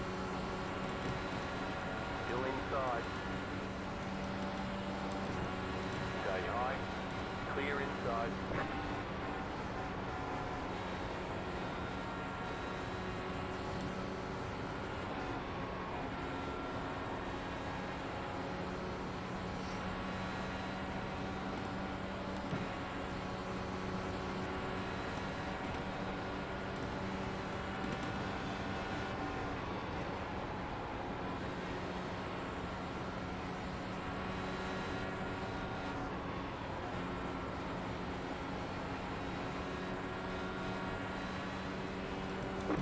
Still inside. Stay high. Clear inside.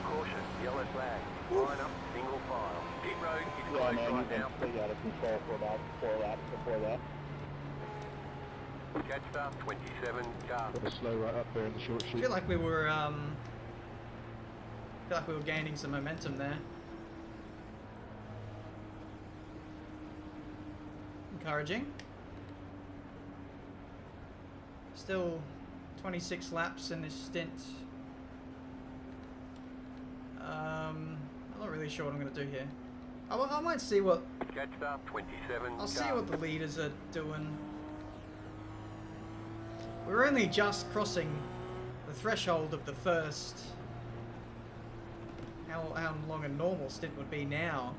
Caution, yellow flag. Line up, single file. Pit road is Yeah, closed man, you right can now. stay out of control for about 4 laps before that. Catch start 27, car. Got a slow right up there in the short I sheet. feel like we were gaining some momentum there. Encouraging. Still 26 laps in this stint. I'm not really sure what I'm going to do here. I might see what... Catch start 27, I'll see what the leaders are doing. We're only just crossing the threshold of the first. How long a normal stint would be now.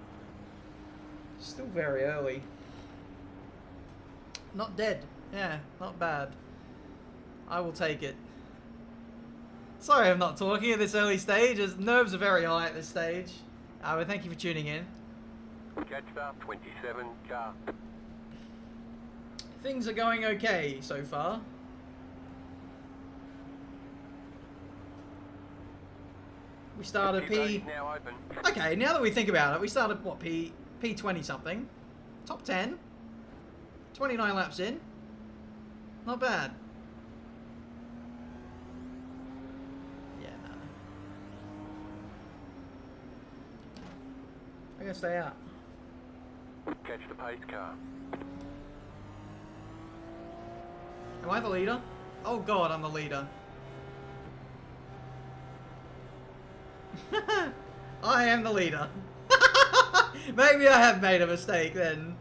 Still very early. Not dead. Yeah, not bad. I will take it. Sorry I'm not talking at this early stage, as nerves are very high at this stage. But thank you for tuning in. Catch start 27, car. Things are going okay so far. We started Pit road P... is now open. Okay, now that we think about it, we started, what, P20 something? Top 10? 29 laps in? Not bad. Yeah, no. I'm gonna stay out. Catch the pace car. Am I the leader? Oh god, I'm the leader. I am the leader. Maybe I have made a mistake then.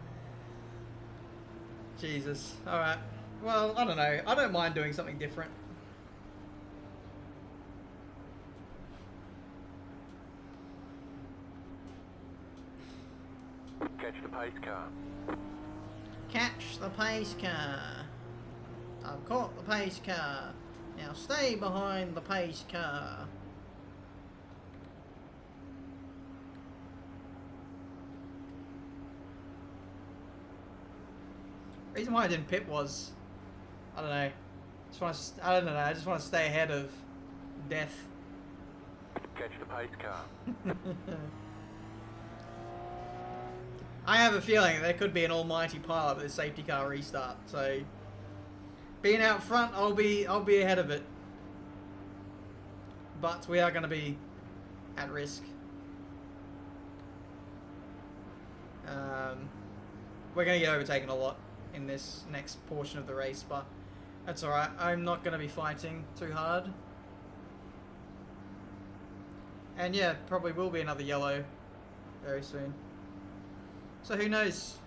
Jesus. Alright. Well, I don't know. I don't mind doing something different. Catch the pace car. Catch the pace car. I've caught the pace car. Now stay behind the pace car. Reason why I didn't pit was, I don't know. I don't know. I just want to stay ahead of death. Catch the pace car. I have a feeling there could be an almighty pile-up with the safety car restart. So, being out front, I'll be ahead of it. But we are going to be at risk. We're going to get overtaken a lot in this next portion of the race, but that's alright. I'm not going to be fighting too hard. And yeah, probably will be another yellow very soon. So who knows?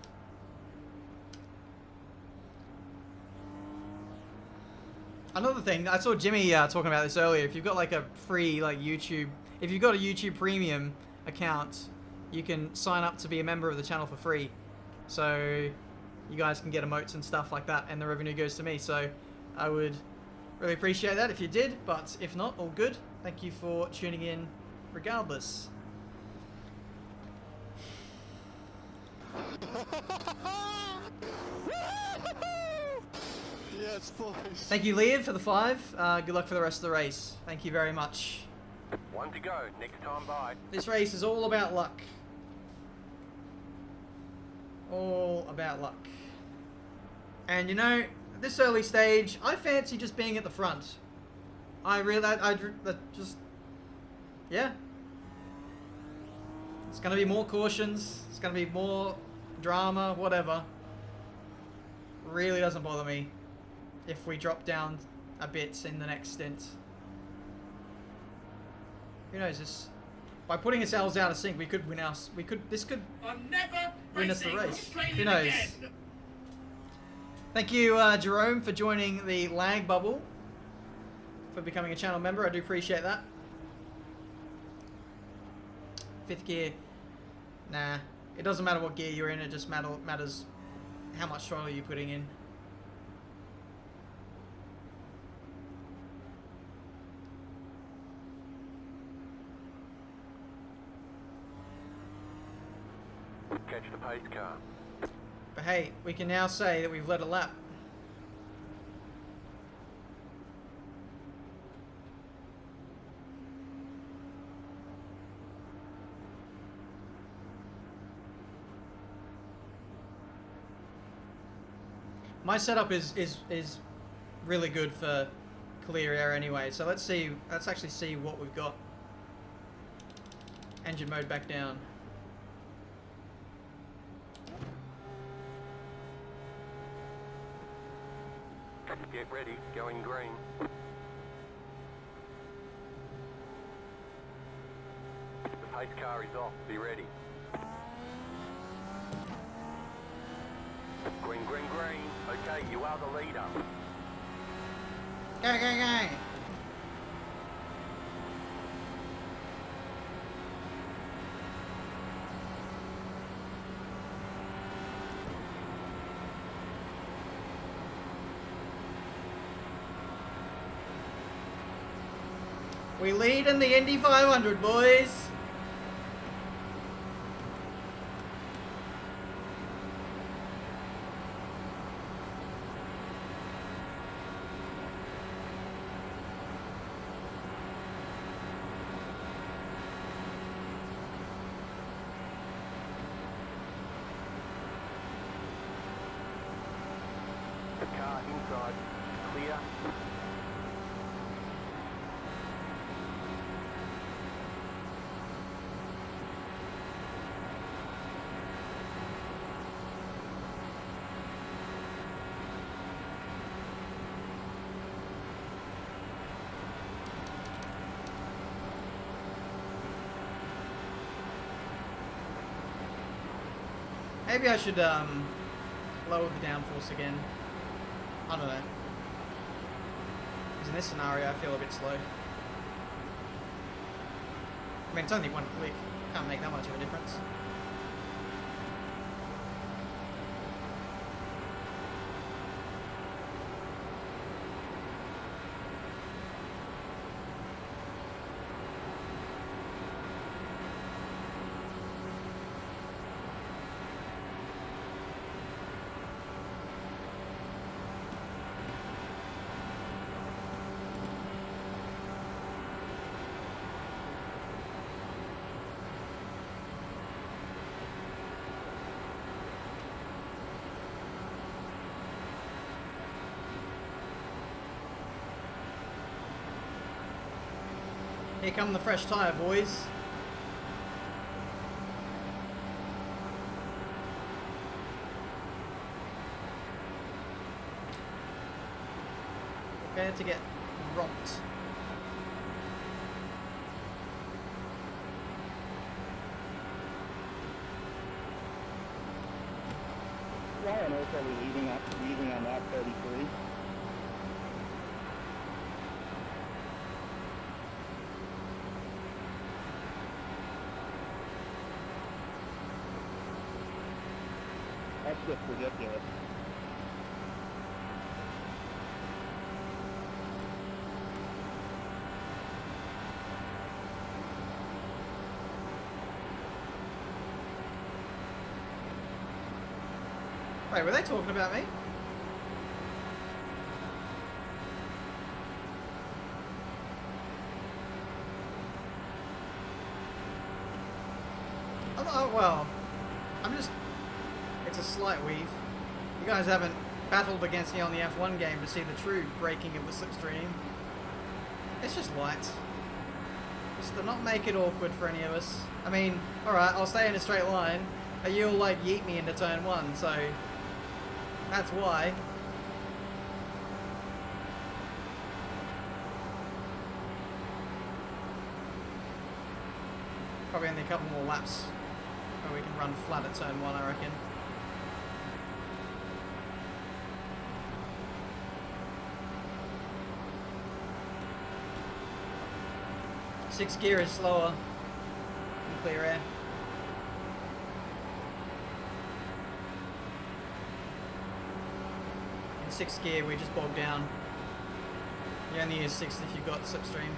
Another thing, I saw Jimmy talking about this earlier. If you've got like a free YouTube, if you've got a YouTube Premium account, you can sign up to be a member of the channel for free. So you guys can get emotes and stuff like that, and the revenue goes to me. So I would really appreciate that if you did, but if not, all good. Thank you for tuning in regardless. Yes, boys. Thank you, Liam, for the 5. Good luck for the rest of the race. Thank you very much. One to go. Next time by. This race is all about luck. all about luck. And you know, at this early stage, I fancy just being at the front. I really, just, yeah. It's gonna be more cautions. It's gonna be more drama, whatever. Really doesn't bother me if we drop down a bit in the next stint. Who knows? This, by putting ourselves out of sync, we could win us. This could win us the race. Who knows? Thank you, Jerome, for joining the lag bubble, for becoming a channel member. I do appreciate that. 5th gear. Nah, it doesn't matter what gear you're in. It just matters how much throttle you're putting in. Catch the pace car. But hey, we can now say that we've led a lap. My setup is really good for clear air anyway, so let's actually see what we've got. Engine mode back down. Get ready, going green. The pace car is off, be ready. Green, green, green. Okay, you are the leader. Go, go, go! We lead in the Indy 500, boys. The car inside, clear. Maybe I should lower the downforce again. I don't know. Because in this scenario I feel a bit slow. I mean, it's only one click. Can't make that much of a difference. Here come the fresh tyre, boys. Prepare to get rocked. Why on earth are we leaving on lap 33? That's just ridiculous. Wait, were they talking about me? Oh, well, I'm just... It's a slight weave. You guys haven't battled against me on the F1 game to see the true breaking of the slipstream. It's just light. Just to not make it awkward for any of us. I mean, alright, I'll stay in a straight line, but you'll like yeet me into turn 1, so that's why. Probably only a couple more laps where we can run flat at turn 1, I reckon. Sixth gear is slower in clear air. In sixth gear we just bog down. You only use sixth if you've got slipstream.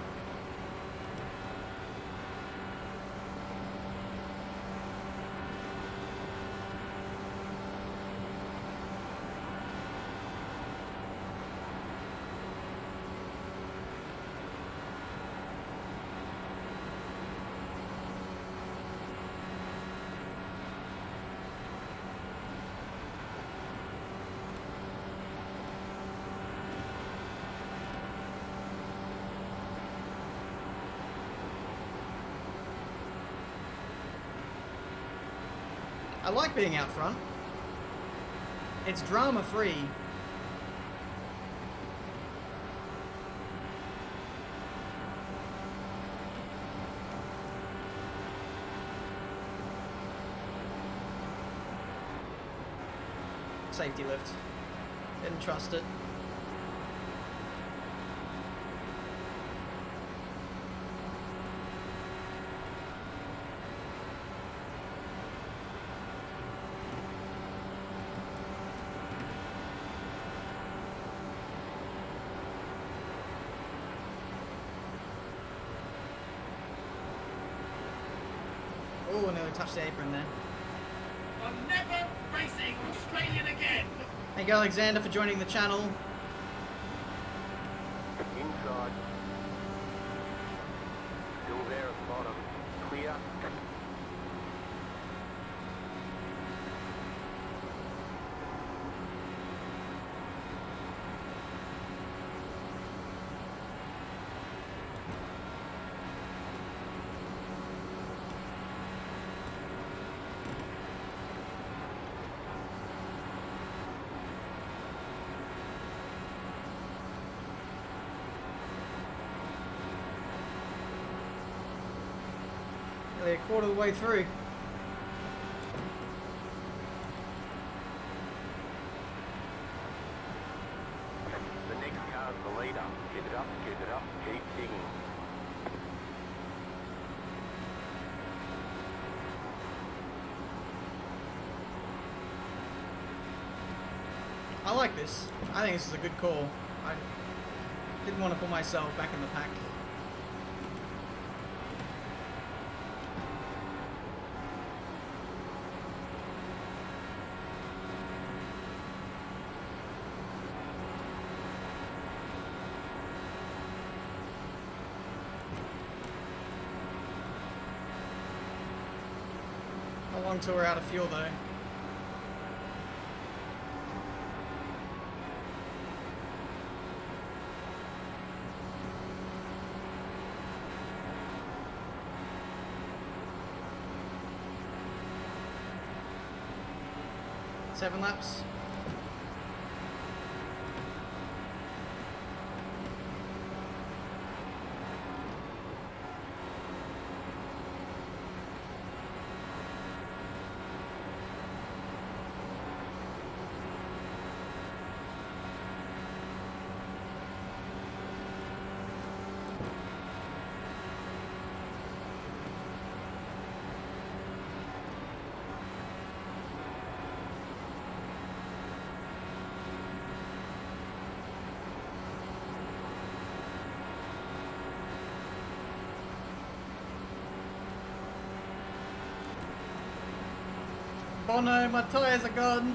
I like being out front. It's drama free. Safety lift. Didn't trust it. Oh, nearly touched the apron there. I'm never racing Australian again! Thank you, Alexander, for joining the channel. Inside. Still there at the bottom. Clear. Nearly a quarter of the way through. The next car's the leader. Keep it up, keep digging. I like this. I think this is a good call. I didn't want to put myself back in the pack. How long till we're out of fuel though? Seven laps. Oh no, my tyres are gone.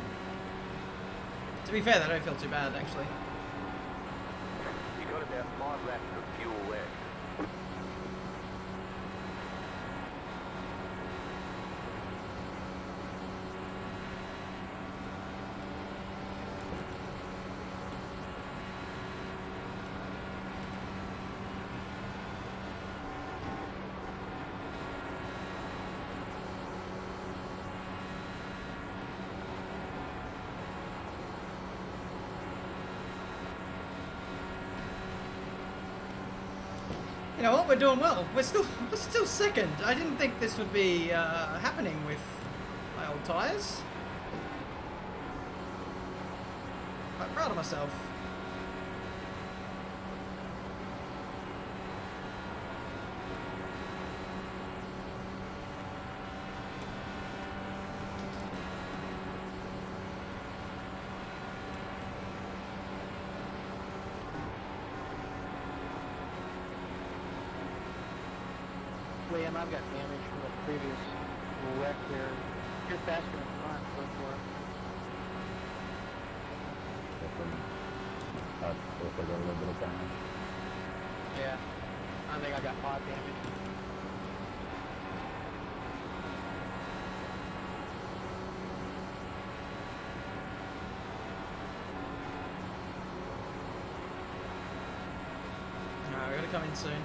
To be fair, they don't feel too bad actually. You got about 5 laps of fuel left. You know what? We're doing well. We're still second. I didn't think this would be happening with my old tyres. Quite proud of myself. Liam, I've got damage from the previous wreck there. You're faster in front, go for it. Looks like a little bit of damage. Yeah. I think I got pod damage. Alright, we're gonna come in soon.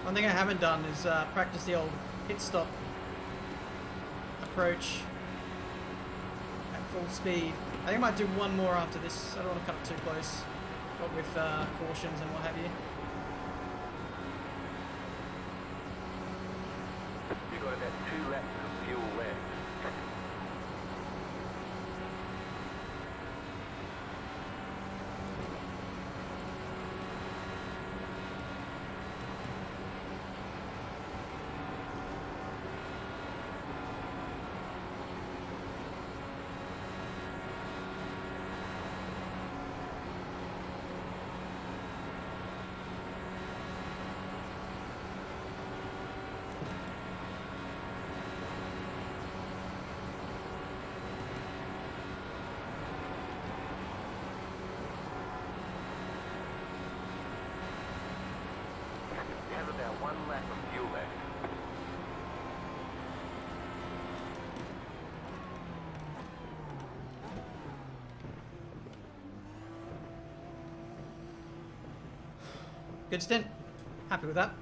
One thing I haven't done is practice the old pit stop approach at full speed. I think I might do one more after this. I don't want to cut it too close, but with cautions and what have you. You've got about 2 laps of fuel left. You have about 1 lap of fuel left. Good stint. Happy with that.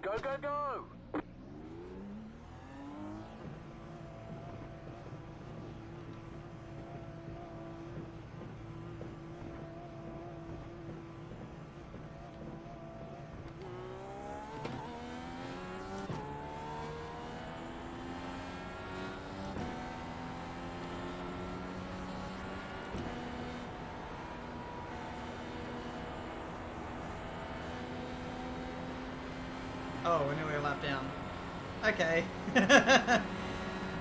Go, go, go! Oh, we're nearly a lap down. Okay.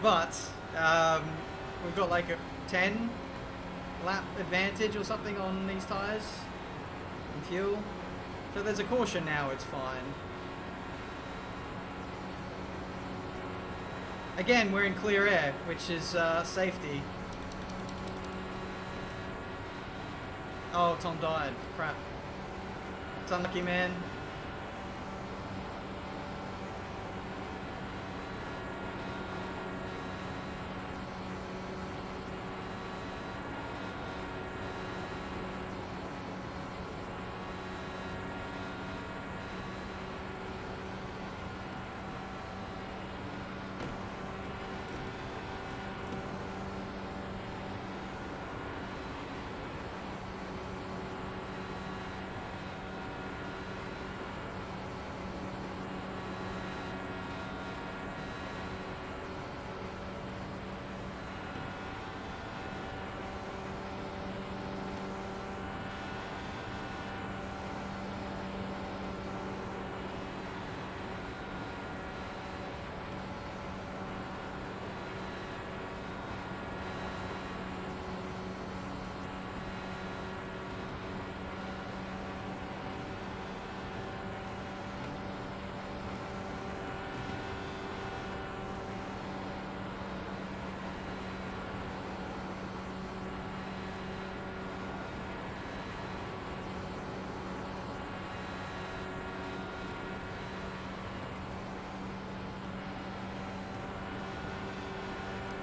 But, we've got like a 10 lap advantage or something on these tyres and fuel. So there's a caution now, it's fine. Again, we're in clear air, which is safety. Oh, Tom died. Crap. It's unlucky, man.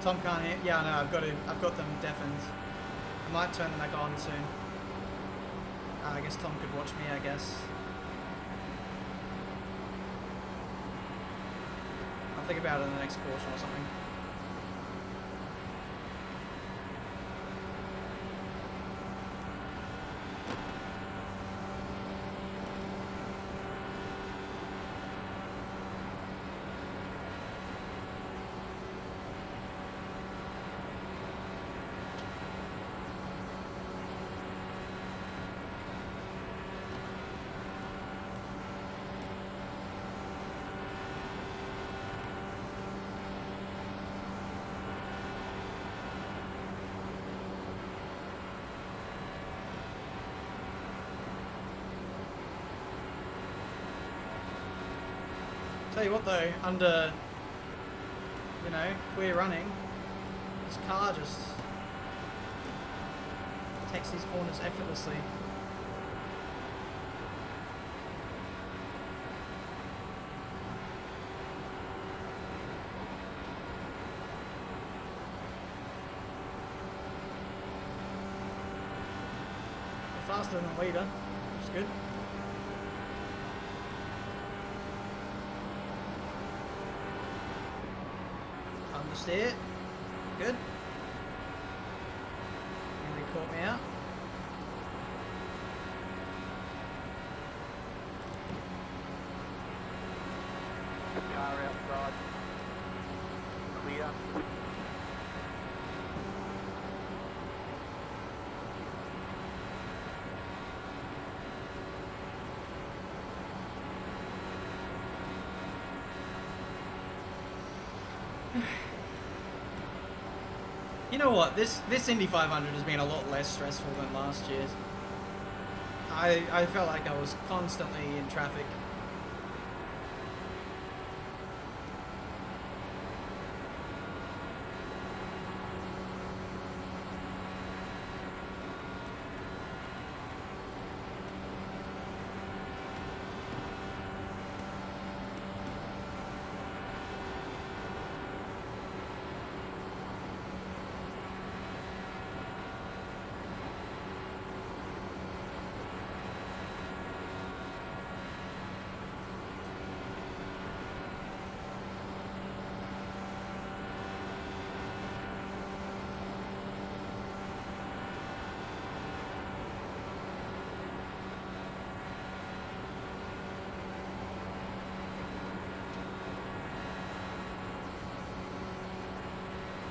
Tom can't hear. Yeah, no, I've got them deafened. I might turn them back on soon. I guess Tom could watch me, I guess. I'll think about it in the next portion or something. Tell you what though, under, you know, clear running, this car just takes these corners effortlessly. Faster than the leader, which is good. Understeer. Good. Really caught me out. Car outside. Clear. You know what? This Indy 500 has been a lot less stressful than last year's. I felt like I was constantly in traffic.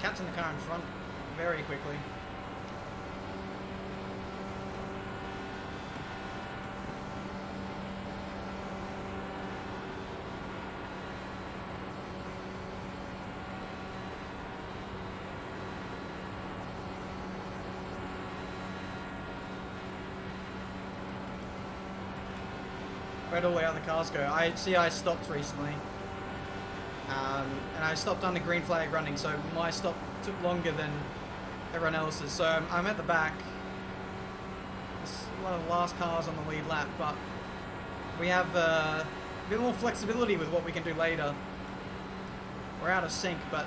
Catching the car in front very quickly. Where'd all the other cars go? I stopped recently. And I stopped under green flag running, so my stop took longer than everyone else's. So I'm at the back. It's one of the last cars on the lead lap, but we have a bit more flexibility with what we can do later. We're out of sync, but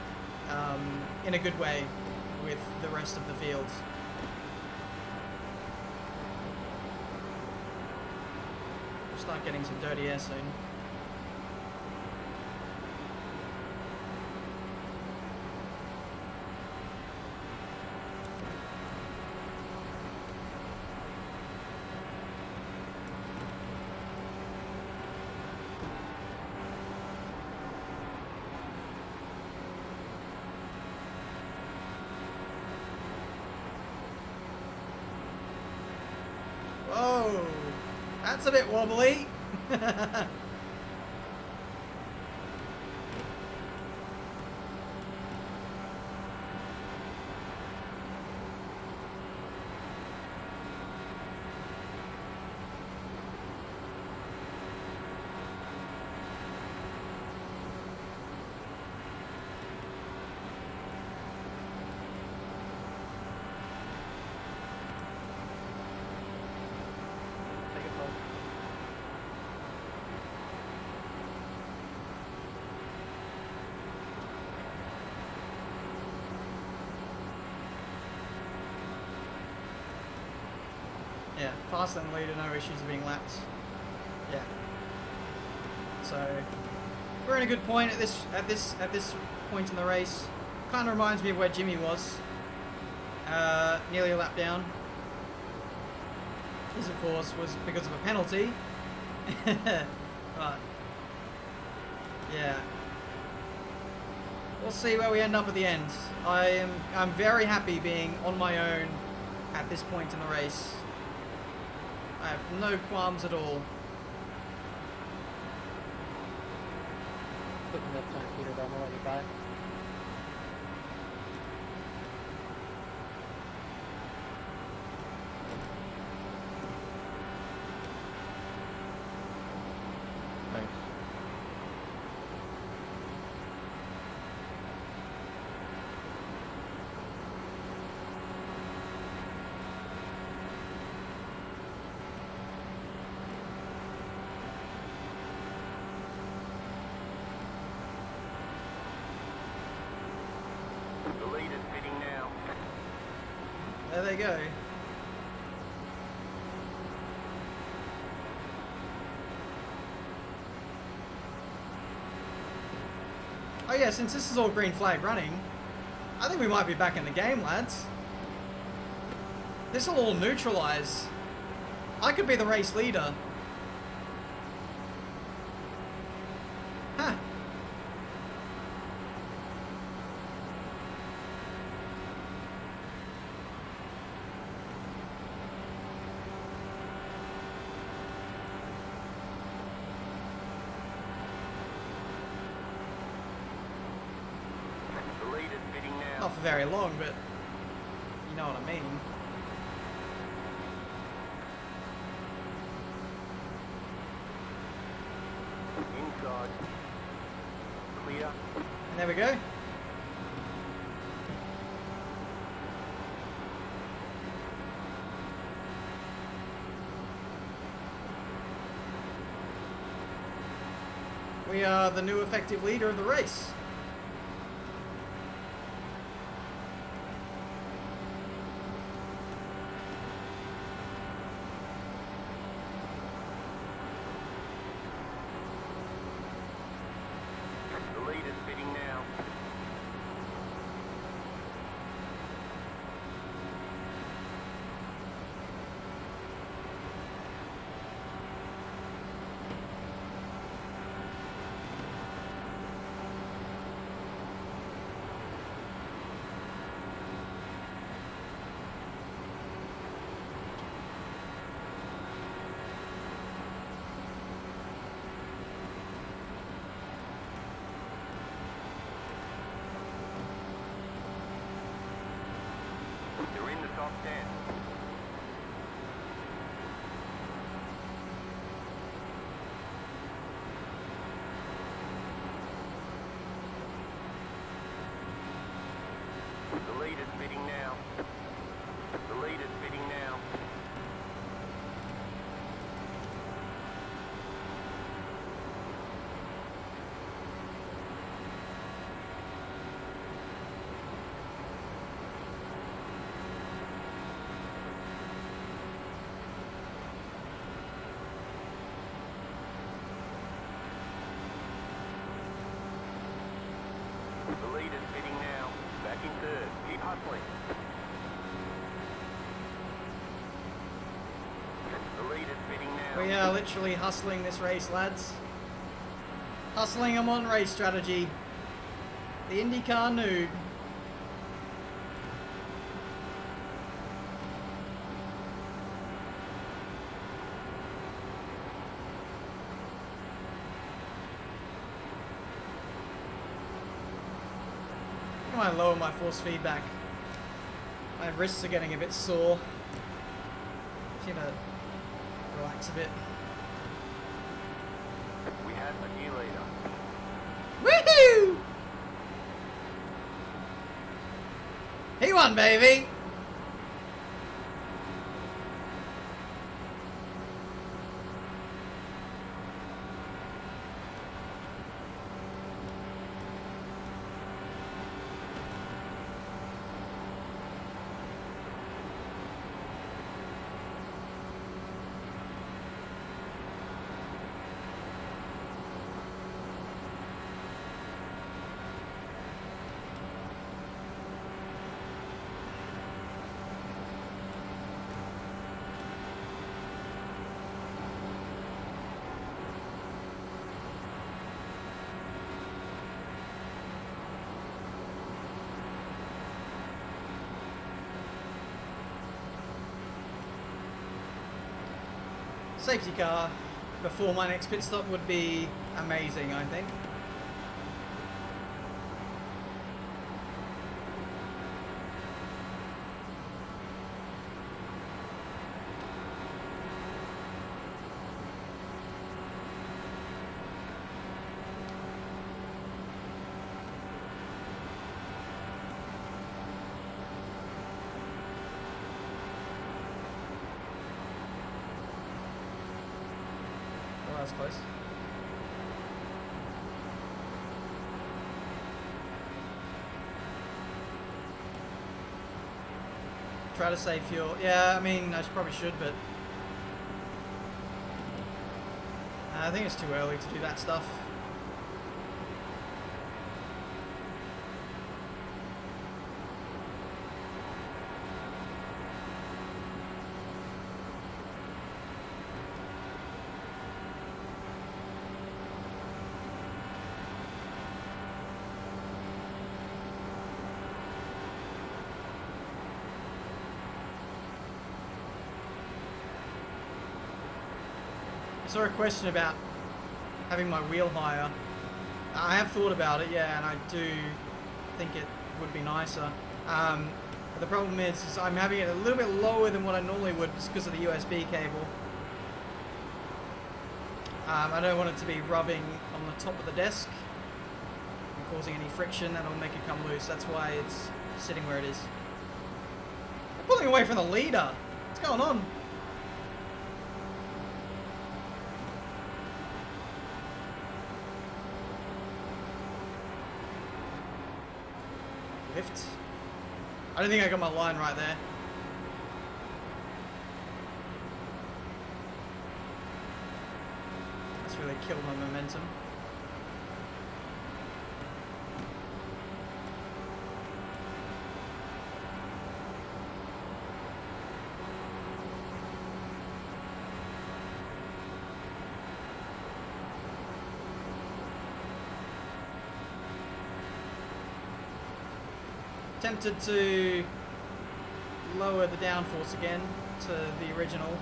in a good way with the rest of the field. We'll start getting some dirty air soon. Whoa, that's a bit wobbly. Yeah, faster than the leader, no issues of being lapped. Yeah. So we're in a good point at this point in the race. Kind of reminds me of where Jimmy was. Nearly a lap down. This, of course, was because of a penalty. But yeah, we'll see where we end up at the end. I'm very happy being on my own at this point in the race. I have no qualms at all. Putting that time, Peter, but I'm gonna let you by. Thanks. The lead is pitting now. There they go. Oh yeah, since this is all green flag running, I think we might be back in the game, lads. This will all neutralize. I could be the race leader. Huh. The lead is pitting now. Not for very long, but you know what I mean. Inside. Clear. And there we go. We are the new effective leader of the race. The lead is pitting now. You're in the top 10. The lead is pitting now. The lead is pitting now. The lead is pitting now. Back in third. Keep hustling. The lead is pitting now. We are literally hustling this race, lads. Hustling them on race strategy. The IndyCar noob. I might lower my force feedback. My wrists are getting a bit sore. Just need to relax a bit. We have a new leader. Woohoo! He won, baby! Safety car before my next pit stop would be amazing, I think. Oh, that's close. Try to save fuel. Yeah, I mean, probably should, but I think it's too early to do that stuff. I saw a question about having my wheel higher. I have thought about it, yeah, and I do think it would be nicer. But the problem is I'm having it a little bit lower than what I normally would just because of the USB cable. I don't want it to be rubbing on the top of the desk and causing any friction that'll make it come loose. That's why it's sitting where it is. I'm pulling away from the leader. What's going on? Lift. I don't think I got my line right there. That's really killed my momentum. Tempted to lower the downforce again to the original,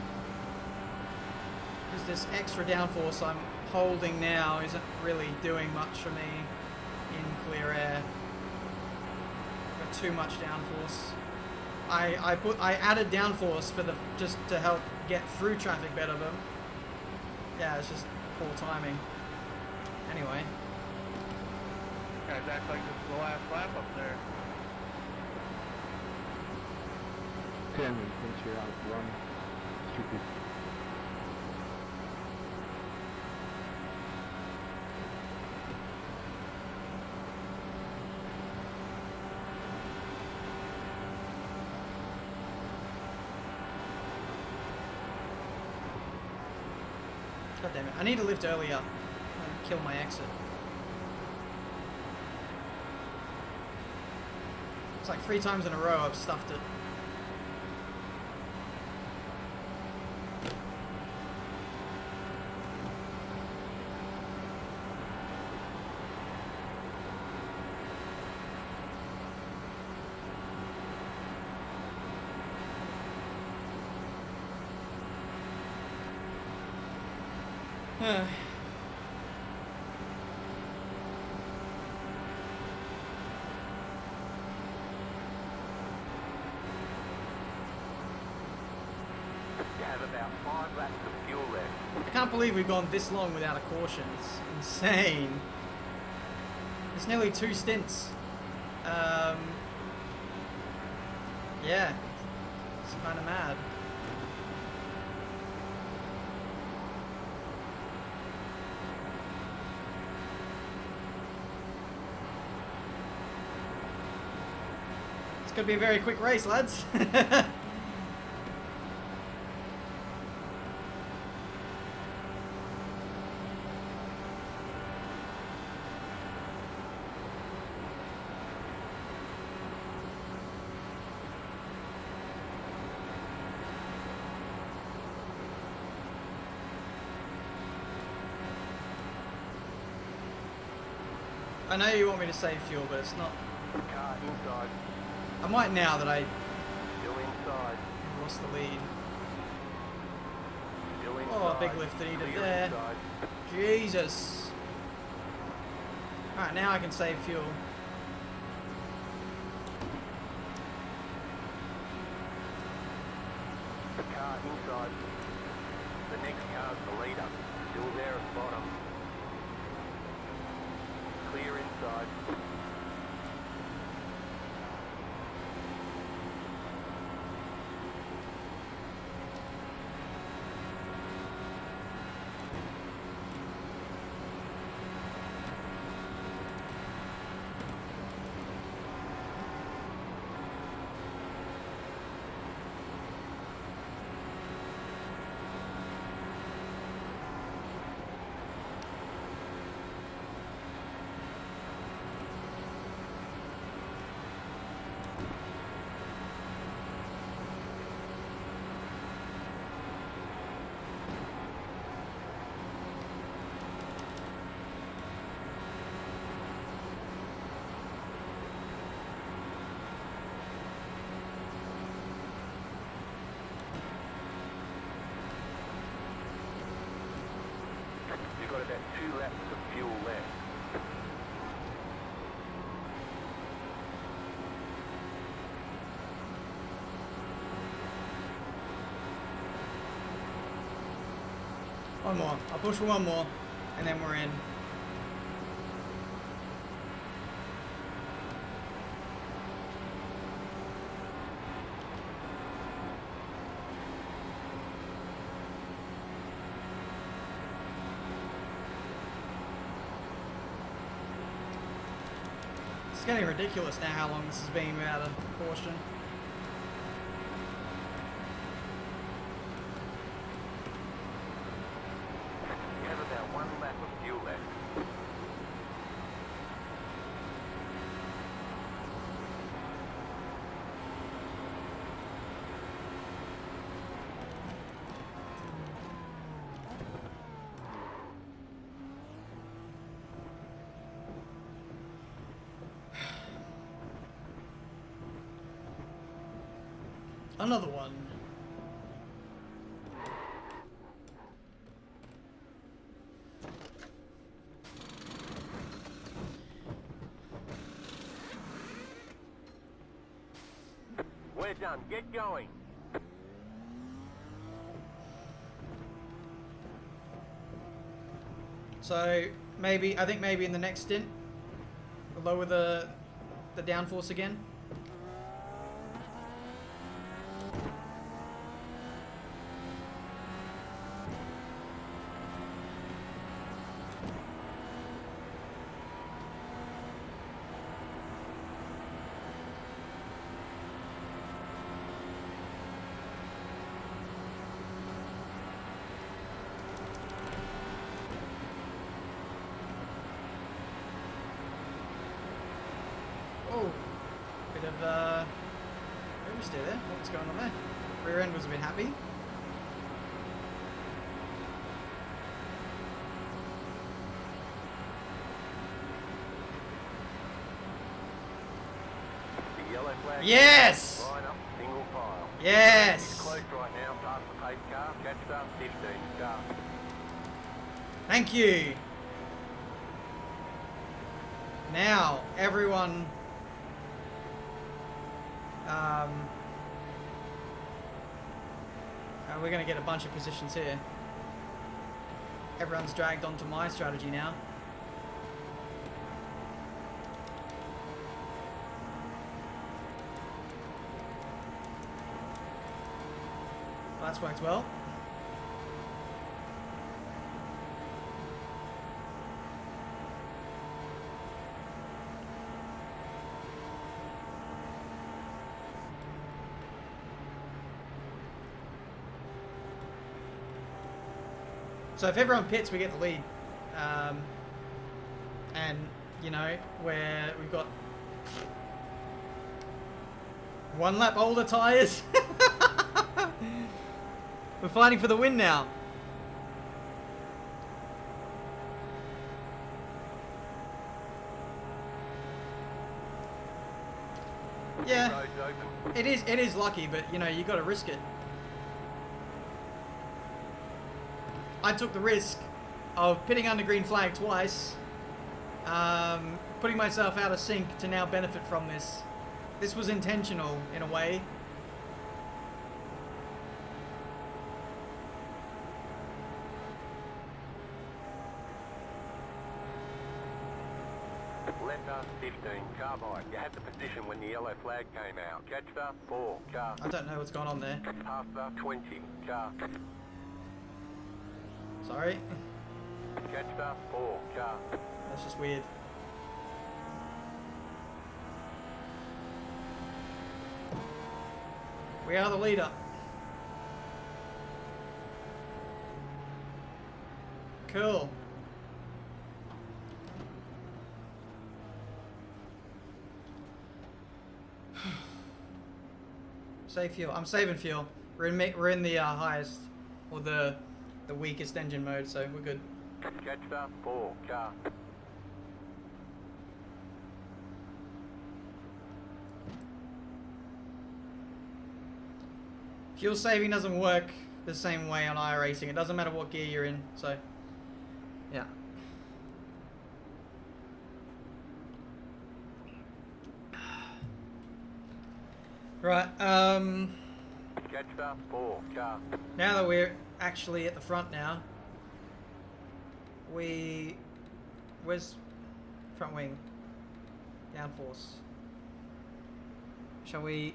because this extra downforce I'm holding now isn't really doing much for me in clear air. Got too much downforce. I added downforce for just to help get through traffic better, but yeah, it's just poor timing. Anyway. Guys act like this is the last lap up there. Cameron thinks you're out of run. Stupid. God damn it. I need to lift earlier and kill my exit. It's like 3 times in a row I've stuffed it. You have about 5 laps of fuel left. I can't believe we've gone this long without a caution. It's insane. It's nearly 2 stints. Yeah, it's kind of mad. It's gonna be a very quick race, lads. I know you want me to save fuel, but it's not. Car inside. I might now that I Still inside. lost the lead. Still inside. Oh, big lift that he did Clear there. inside. Jesus. Alright, now I can save fuel. The car inside. The next car's the leader. Still there at the bottom. Clear inside. You've got about 2 laps of fuel left. One more. I'll push for one more, and then we're in. It's getting ridiculous now how long this has been without a caution. You have about 1 lap of fuel left. Another one. We're done. Get going. So maybe, I think maybe in the next stint, we'll lower the downforce again. Oh, bit of oversteer there. What's going on there? Rear end was a bit happy. The yellow flag. Yes! Line up, single file. It's Yes! close right now, past the pace car. Catch start 15 start. Thank you. Now, everyone. We're going to get a bunch of positions here. Everyone's dragged onto my strategy now. Well, that's worked well. So if everyone pits, we get the lead. And, you know, we've got 1 lap older tyres. We're fighting for the win now. Yeah, Road's open. it is lucky, but, you know, you got to risk it. I took the risk of pitting under green flag twice, putting myself out of sync to now benefit from this. This was intentional in a way. Letter 15, carbide. You had the position when the yellow flag came out. Catch the 4, car. I don't know what's going on there. Pass the 20, car. Sorry. Catch the 4, car. That's just weird. We are the leader. Cool. Save fuel. I'm saving fuel. We're in the highest or the weakest engine mode, so we're good. Catch the 4, car. Fuel saving doesn't work the same way on iRacing. It doesn't matter what gear you're in, so yeah. Right, Catch the 4, car. now that we're actually at the front now, where's front wing? Downforce. Shall we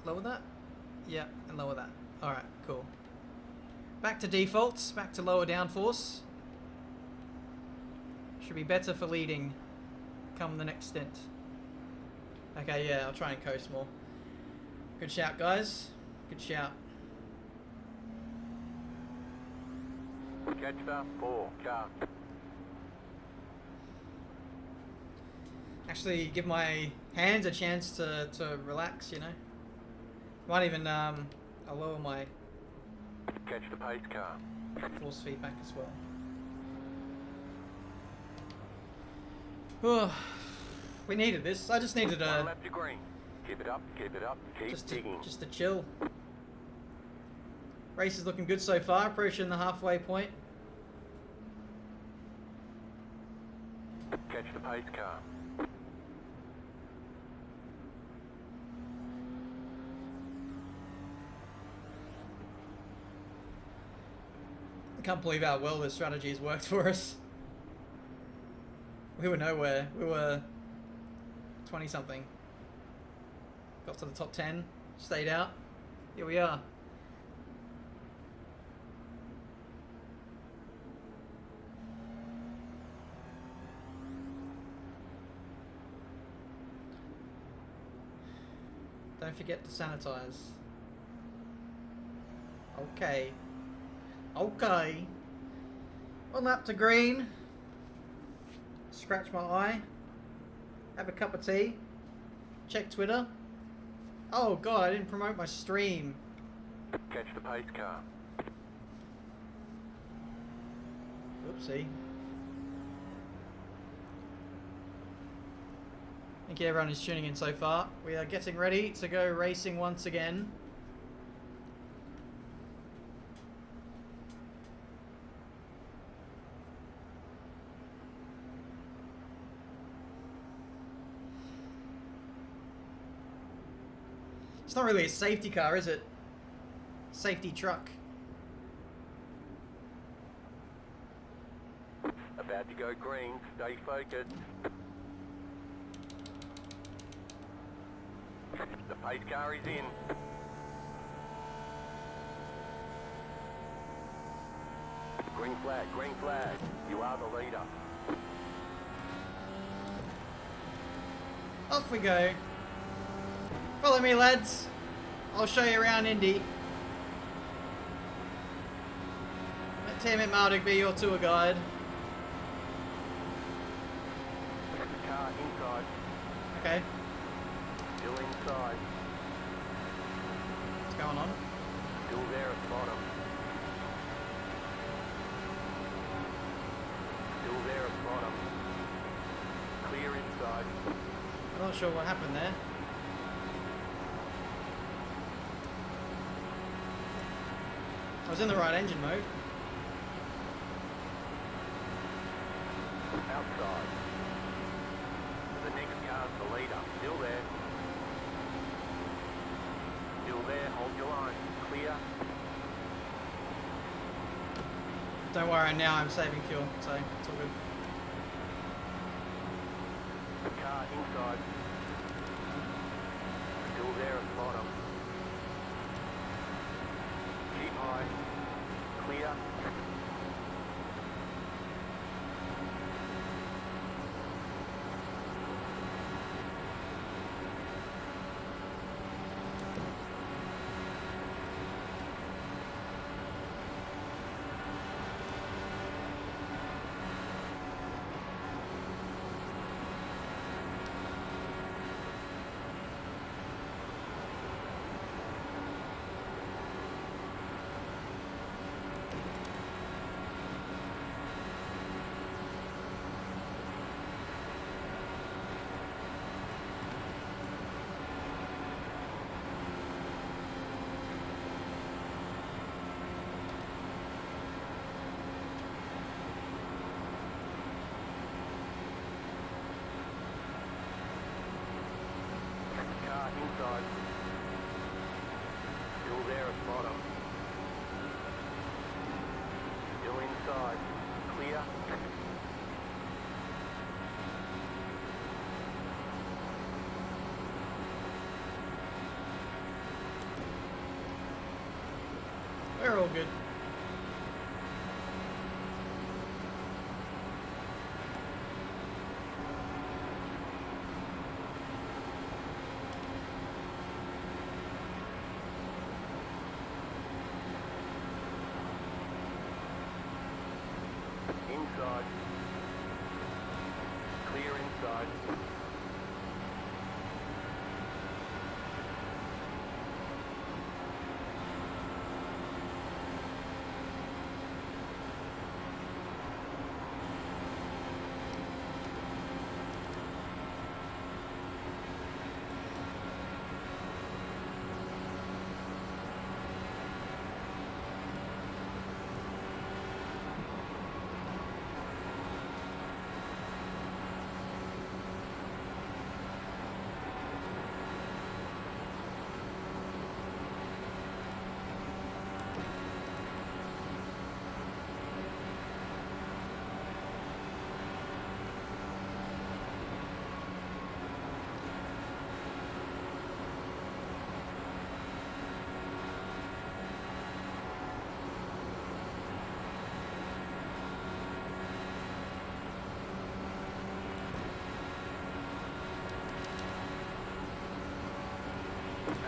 lower that? Yeah, and lower that. Alright, cool. Back to defaults, back to lower downforce. Should be better for leading come the next stint. Okay, yeah, I'll try and coast more. Good shout, guys. Good shout. Catch the 4, car. Actually, give my hands a chance to relax, you know. Might even, I'll lower my Catch the pace car. force feedback as well. We needed this. I just needed One a lap to green. Keep it up, keep digging. just to chill. Race is looking good so far, approaching the halfway point. Catch the pace car. I can't believe how well this strategy has worked for us. We were nowhere. We were 20 something. Got to the top 10, stayed out. Here we are. Don't forget to sanitize. Okay. Okay. One lap to green. Scratch my eye. Have a cup of tea. Check Twitter. Oh god, I didn't promote my stream. Catch the pace car. Oopsie. Thank you everyone who's tuning in so far. We are getting ready to go racing once again. It's not really a safety car, is it? Safety truck. About to go green. Stay focused. The pace car is in. Green flag, green flag. You are the leader. Off we go. Follow me, lads. I'll show you around Indy. Let Tiametmarduk be your tour guide. The car inside. Okay, Still inside. what's going on? Still there at the bottom. Still there at the bottom. Clear inside. I'm not sure what happened there. I was in the right engine mode. outside. The next car's the leader. Still there. Still there. Hold your line. Clear. Don't worry, now I'm saving fuel, so it's all good. Car inside. Still there at the bottom. Keep high. Clear. Inside. Still there at the bottom. Still inside. Clear. We're all good. Inside. Clear inside.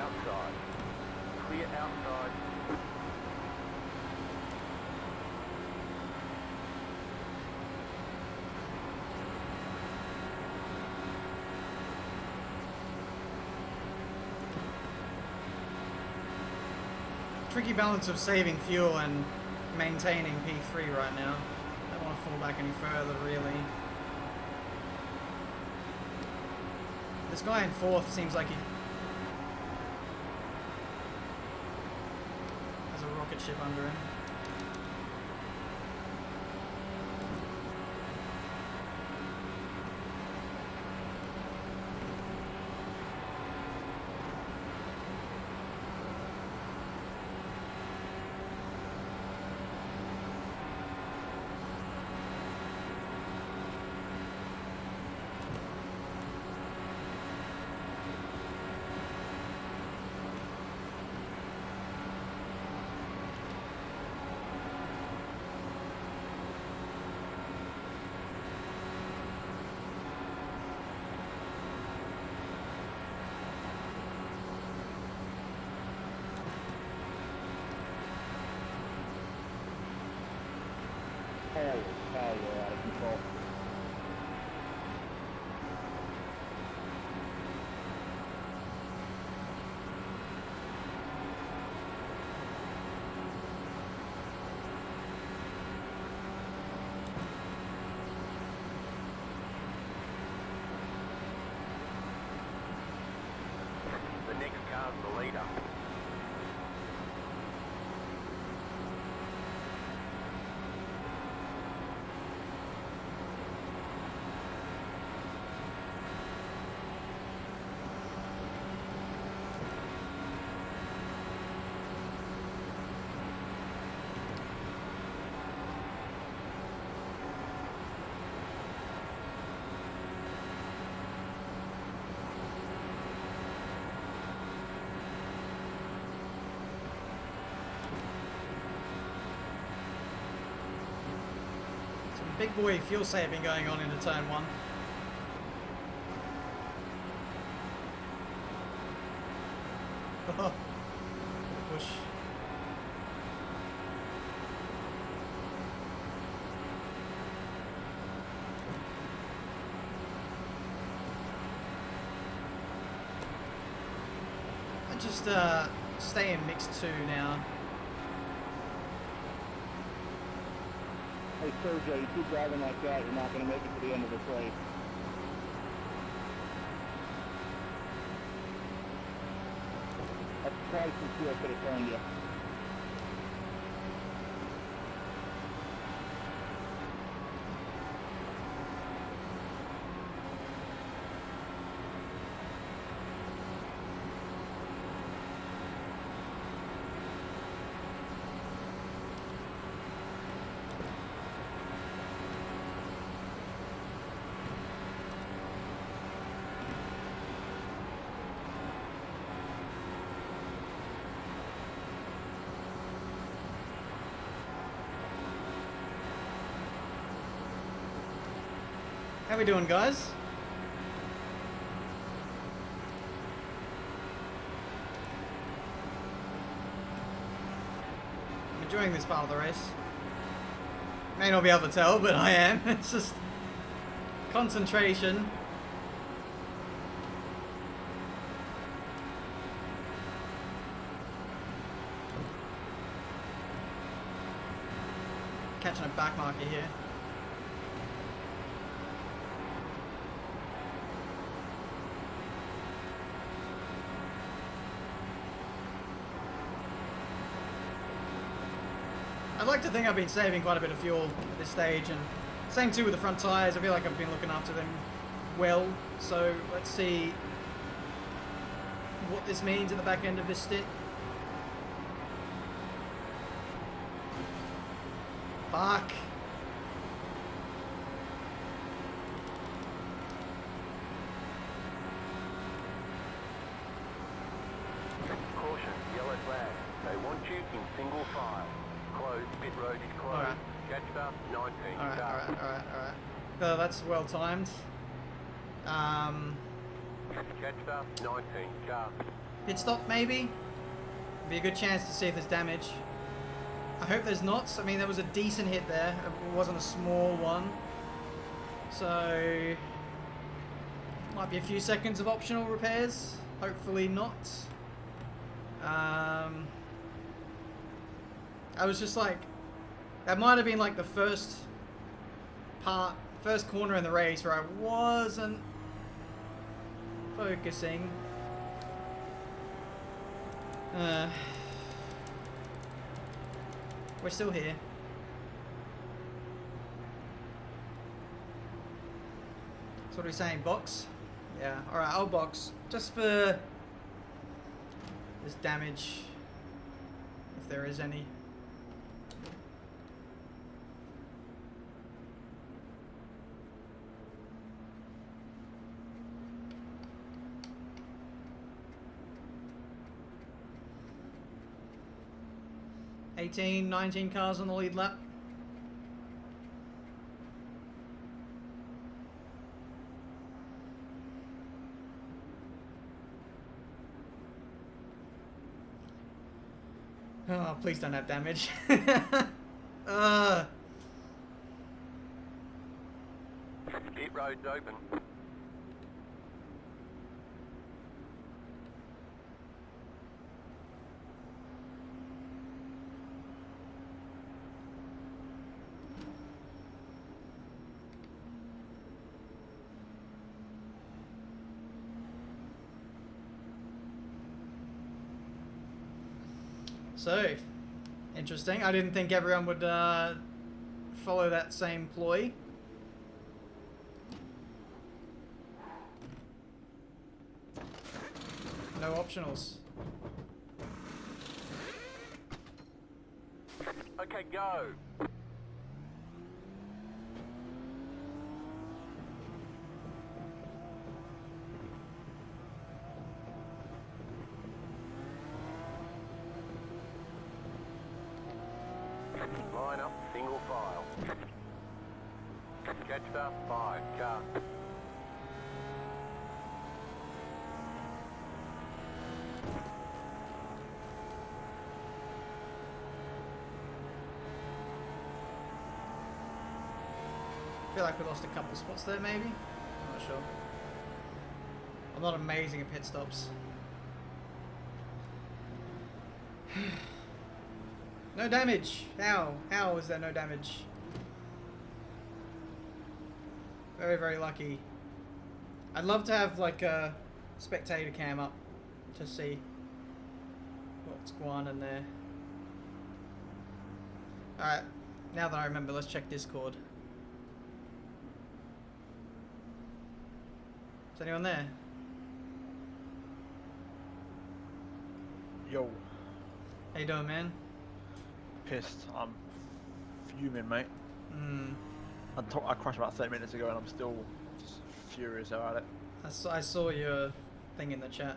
Outside. Clear outside. Tricky balance of saving fuel and maintaining P3 right now. Don't want to fall back any further, really. This guy in fourth seems like he has a rocket ship under him. Holy cow, you're out of control. The next car's the leader. Big boy fuel saving going on into turn 1. Oh, push. I just stay in mix 2 now. Hey, Sergio, you keep driving like that, you're not going to make it to the end of this race. That's twice as fuel could have turned you. How we doing, guys? I'm enjoying this part of the race. May not be able to tell, but I am. It's just concentration. Catching a back marker here. I'd like to think I've been saving quite a bit of fuel at this stage, and same too with the front tyres. I feel like I've been looking after them well, so let's see what this means at the back end of this stint. Fuck. Caution, yellow flag. They want you in single file. Closed, pit road is closed. Alright. Catch up, 19. Alright. That's well timed. Catch up, 19. Car. Pit stop, maybe? Be a good chance to see if there's damage. I hope there's not. I mean, there was a decent hit there. It wasn't a small one. So, might be a few seconds of optional repairs. Hopefully not. I was just like, that might have been like the first corner in the race where I wasn't focusing. We're still here. So what are we saying? Box? Yeah, alright, I'll box. Just for this damage, if there is any. $18, $19 cars on the lead lap. Oh, please don't have damage. Pit road's open. So, interesting. I didn't think everyone would follow that same ploy. No optionals. Okay, go. Line up, single file. Jetstar 5, car. I feel like we lost a couple spots there, maybe? I'm not sure. I'm not amazing at pit stops. No damage! How? How is there no damage? Very, very lucky. I'd love to have like a spectator cam up to see what's going on in there. Alright, now that I remember, let's check Discord. Is anyone there? Yo, How you doing, man? pissed. I'm fuming, mate. I crashed about 30 minutes ago and I'm still just furious about it. I saw your thing in the chat.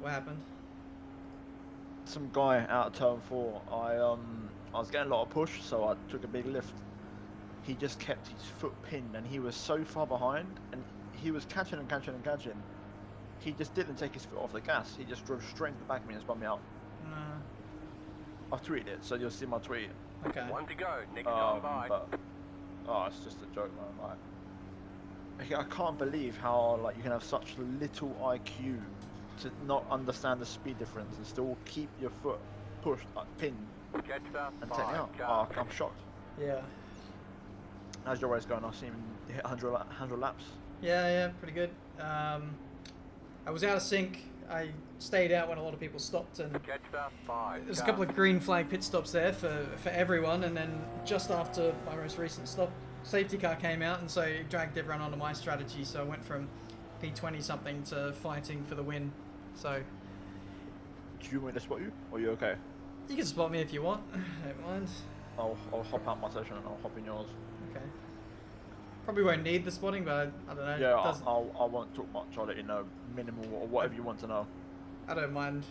What happened? Some guy out of turn 4. I was getting a lot of push, so I took a big lift. He just kept his foot pinned and he was so far behind and he was catching and catching and catching. He just didn't take his foot off the gas. He just drove straight into the back of me and spun me out. I've tweeted it, so you'll see my tweet. Okay. 1 to go, next time by. But, oh, it's just a joke, man. Like, I can't believe how like you can have such little IQ to not understand the speed difference and still keep your foot pushed, like pinned, Jetstar and take me 5, out. car. Oh, I'm shocked. Yeah. How's your race going? I've seen you hit 100 laps. Yeah, pretty good. I was out of sync. I stayed out when a lot of people stopped, and Jetstar 5, there's a car. couple of green flag pit stops there for everyone, and then just after my most recent stop, safety car came out, and so it dragged everyone onto my strategy, so I went from P20 something to fighting for the win. So Do you want me to spot you? Or are you okay? you can spot me if you want. I don't mind. I'll hop out my session and I'll hop in yours. Okay. Probably won't need the spotting, but I don't know. Yeah, It doesn't- I won't talk much. I'll let you know minimal or whatever you want to know. I don't mind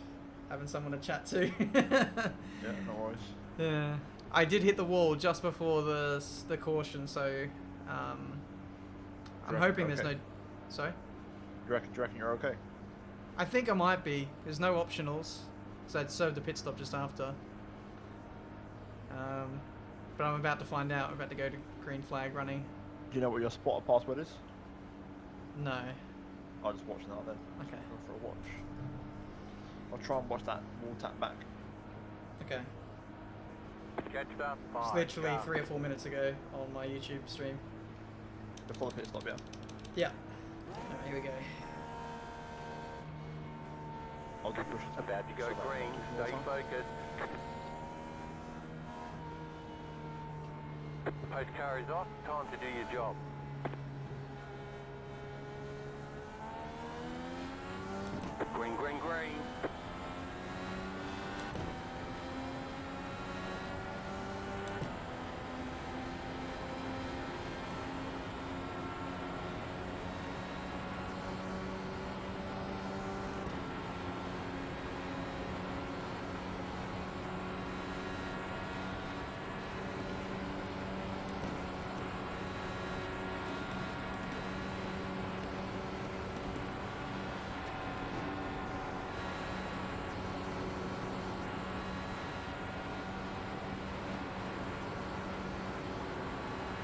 having someone to chat to. Yeah, no worries. Yeah, I did hit the wall just before the caution, so I'm reckon hoping you're there's okay? no. Sorry, Do you reckon you're okay? I think I might be. There's no optionals, so I'd served the pit stop just after. But I'm about to find out. I'm about to go to green flag running. Do you know what your spotter password is? No. I'll just watch now then. Okay. Go for a watch. I'll try and watch that wall tap back. Okay. Jetstar 5, It's literally car. 3 or 4 minutes ago on my YouTube stream. Before the pit stop, yeah. Yeah. Alright, here we go. I'll do push. About to go So that green, I'll do stay more time. focused. Post car is off, time to do your job. Green, green, green.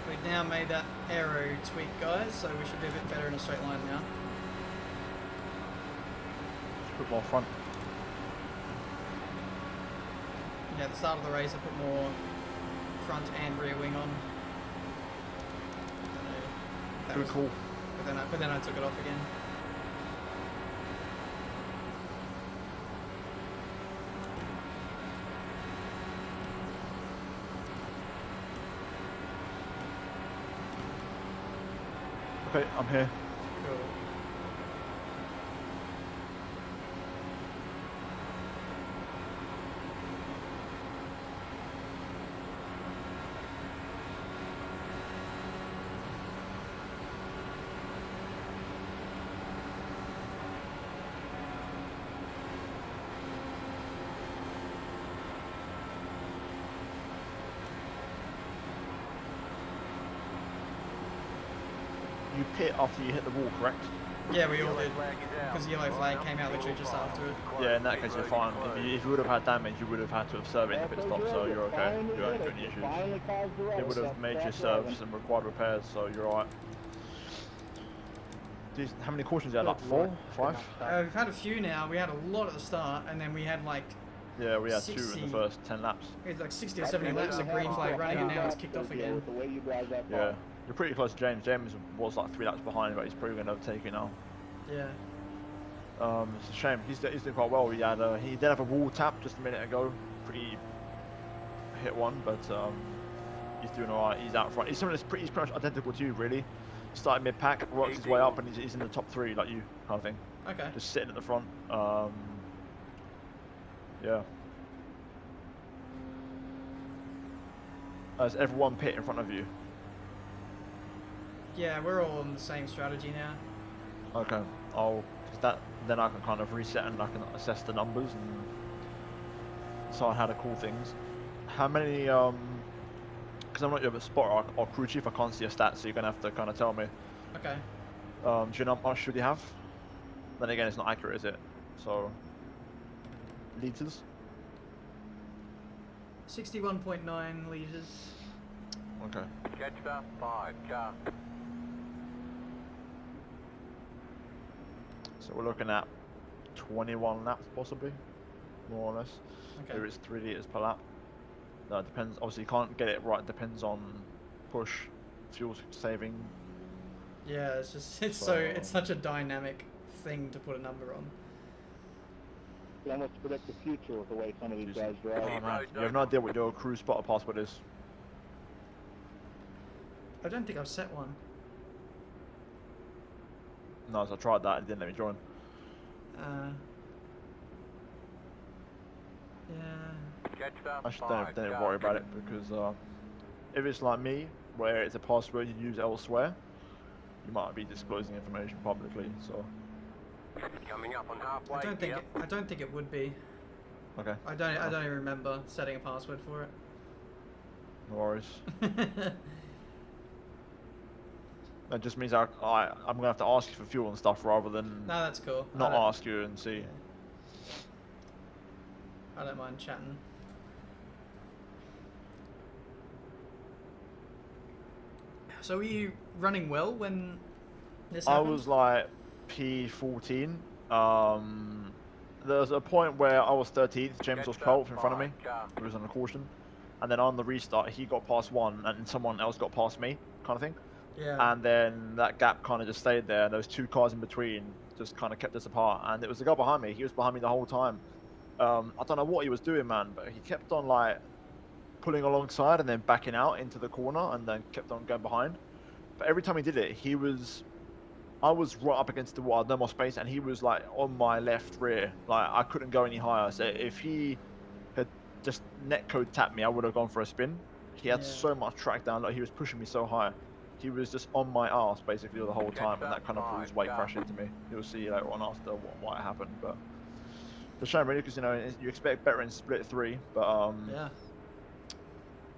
We've now made that aero tweak, guys, so we should be a bit better in a straight line now. Just put more front. Yeah, at the start of the race I put more front and rear wing on. That Good was- call. But then I took it off again. Okay, I'm here. Cool. pit after you hit the wall, correct? Yeah, we all did. Flag is out. Because the yellow flag came out literally just after it. Yeah, in that case you're fine. If you would have had damage, you would have had to have served in the pit stop, so you're okay. You haven't got any issues. It would have made you serve some required repairs, so you're alright. How many cautions you had? Like 4? 5? We've had a few now. We had a lot at the start, and then we had like Yeah, we had 2 in 60. the first 10 laps. we had like 60 or 70 laps of green flag running, and now it's kicked off again. Yeah, you're pretty close to James. James was like 3 laps behind, but he's probably going to overtake you now. Yeah. It's a shame. He's doing quite well. He did have a wall tap just a minute ago. Hit one, but he's doing alright. He's out front. He's pretty much identical to you, really. Started mid-pack, works his way up, and he's in the top 3 like you, kind of thing. Okay. Just sitting at the front. Yeah. There's everyone pit in front of you. Yeah, we're all on the same strategy now. Okay. Then I can kind of reset and I can assess the numbers and decide how to call things. How many because I'm not your spotter or crew chief, I can't see your stats, so you're gonna have to kind of tell me. Okay. Do you know how much should you have? Then again, it's not accurate, is it? So liters. 61.9 liters. Okay. Catch up, 5 car. So we're looking at 21 laps possibly, more or less. Okay. Here it's 3 liters per lap. No, it depends. Obviously, you can't get it right. Depends on push, fuel saving. Yeah, it's just it's such a dynamic thing to put a number on. You almost predict the future with the way some of these guys Oh drive. man, you have no idea what your crew spotter password is. I don't think I've set one. No, so I tried that. It didn't let me join. Yeah. Catch up, I just 5 don't car. worry about it because if it's like me, where it's a password you use elsewhere, you might be disclosing information publicly. So Coming up on halfway. I don't think it would be. okay, I don't even remember setting a password for it. no worries. That just means I'm gonna have to ask you for fuel and stuff rather than No, that's cool. not ask you and see. I don't mind chatting. So were you running well when this happened? I was like P14. There was a point where I was 13th, James was 12th in front of me. He was on a caution. And then on the restart, he got past 1 and someone else got past me, kind of thing. Yeah. And then that gap kind of just stayed there. And those 2 cars in between just kind of kept us apart. And it was the guy behind me. He was behind me the whole time. I don't know what he was doing, man, but he kept on like pulling alongside and then backing out into the corner and then kept on going behind. But every time he did it, I was right up against the wall, no more space, and he was like on my left rear. Like I couldn't go any higher. So if he had just netcode tapped me, I would have gone for a spin. He had so much track down, like he was pushing me so high. He was just on my arse basically the whole time, and that kind of brought his weight crash into me. You'll see later on after what happened, but it's a shame really because you know you expect better in split 3, but yeah.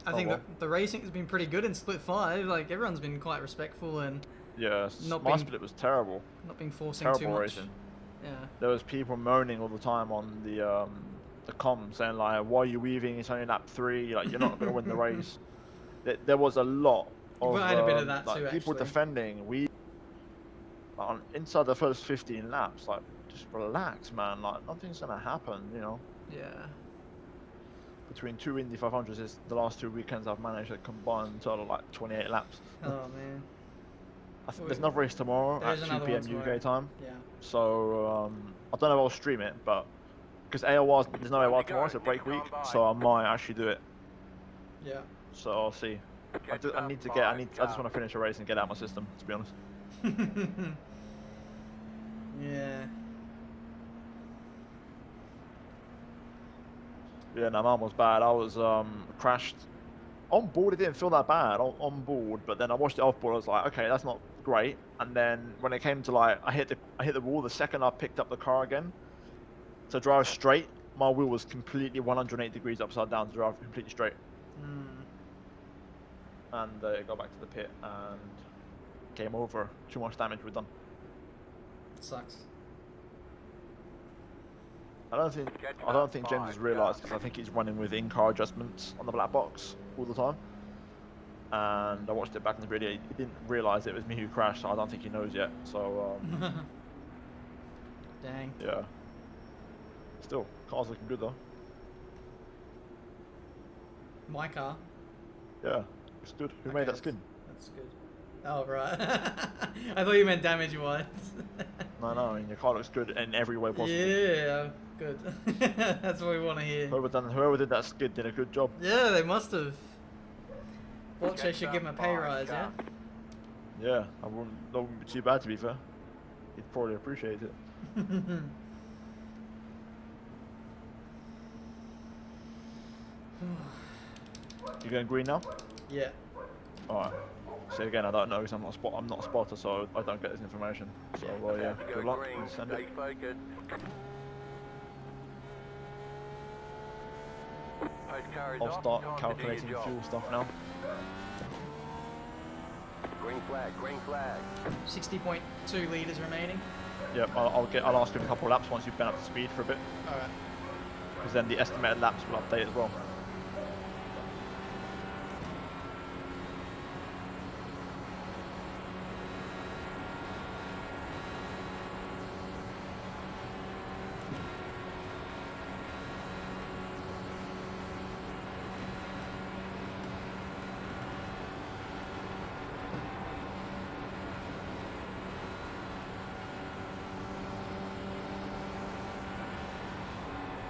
I think the racing has been pretty good in split 5. Like everyone's been quite respectful and yeah, my split was terrible. Not being forcing terrible too much. Racing. Yeah. There was people moaning all the time on the comm saying like, "Why are you weaving? It's only lap 3. Like you're not going to win the race." There was a lot of I had a bit of that like, too, people actually. defending inside the first 15 laps. Like just relax, man. Like nothing's going to happen, you know. Yeah. Between 2 Indy 500s, is the last 2 weekends I've managed to combine total like 28 laps. Oh man. There's another race tomorrow at 2 p.m. UK time. Yeah. So I don't know if I'll stream it, but because there's no AOR tomorrow, it's a break week, so I might actually do it. Yeah. So I'll see. I just want to finish a race and get out of my system, to be honest. Yeah. Yeah, no, mine was bad. I was crashed on board. It didn't feel that bad on board, but then I watched it off board. I was like, okay, that's not great. And then when it came to like, I hit the wall. The second I picked up the car again to drive straight, my wheel was completely 108 degrees upside down to drive completely straight. And got back to the pit and game over. Too much damage we've done. Sucks. I don't think James has realised, because I think he's running with in-car adjustments on the black box all the time. And I watched it back in the video. He didn't realise it was me who crashed, so I don't think he knows yet. So Dang. yeah. Still, car's looking good though. My car. Yeah, it's good. Who made that skin? That's good. Oh right. I thought you meant damage-wise. No, I mean your car looks good in every way possible. Yeah, good. That's what we want to hear. Whoever did that skid did a good job. Yeah, they must have. Forte should give him a pay rise, yeah? Yeah, that wouldn't be too bad, to be fair. He'd probably appreciate it. You going green now? Yeah. Alright. So again, I don't know because I'm not a spotter, so I don't get this information. So yeah, good luck. Send it. I'll start calculating fuel stuff now. Green flag, green flag. 60.2 litres remaining. Yep, I'll ask him a couple of laps once you've been up to speed for a bit. Alright. Because then the estimated laps will update as well.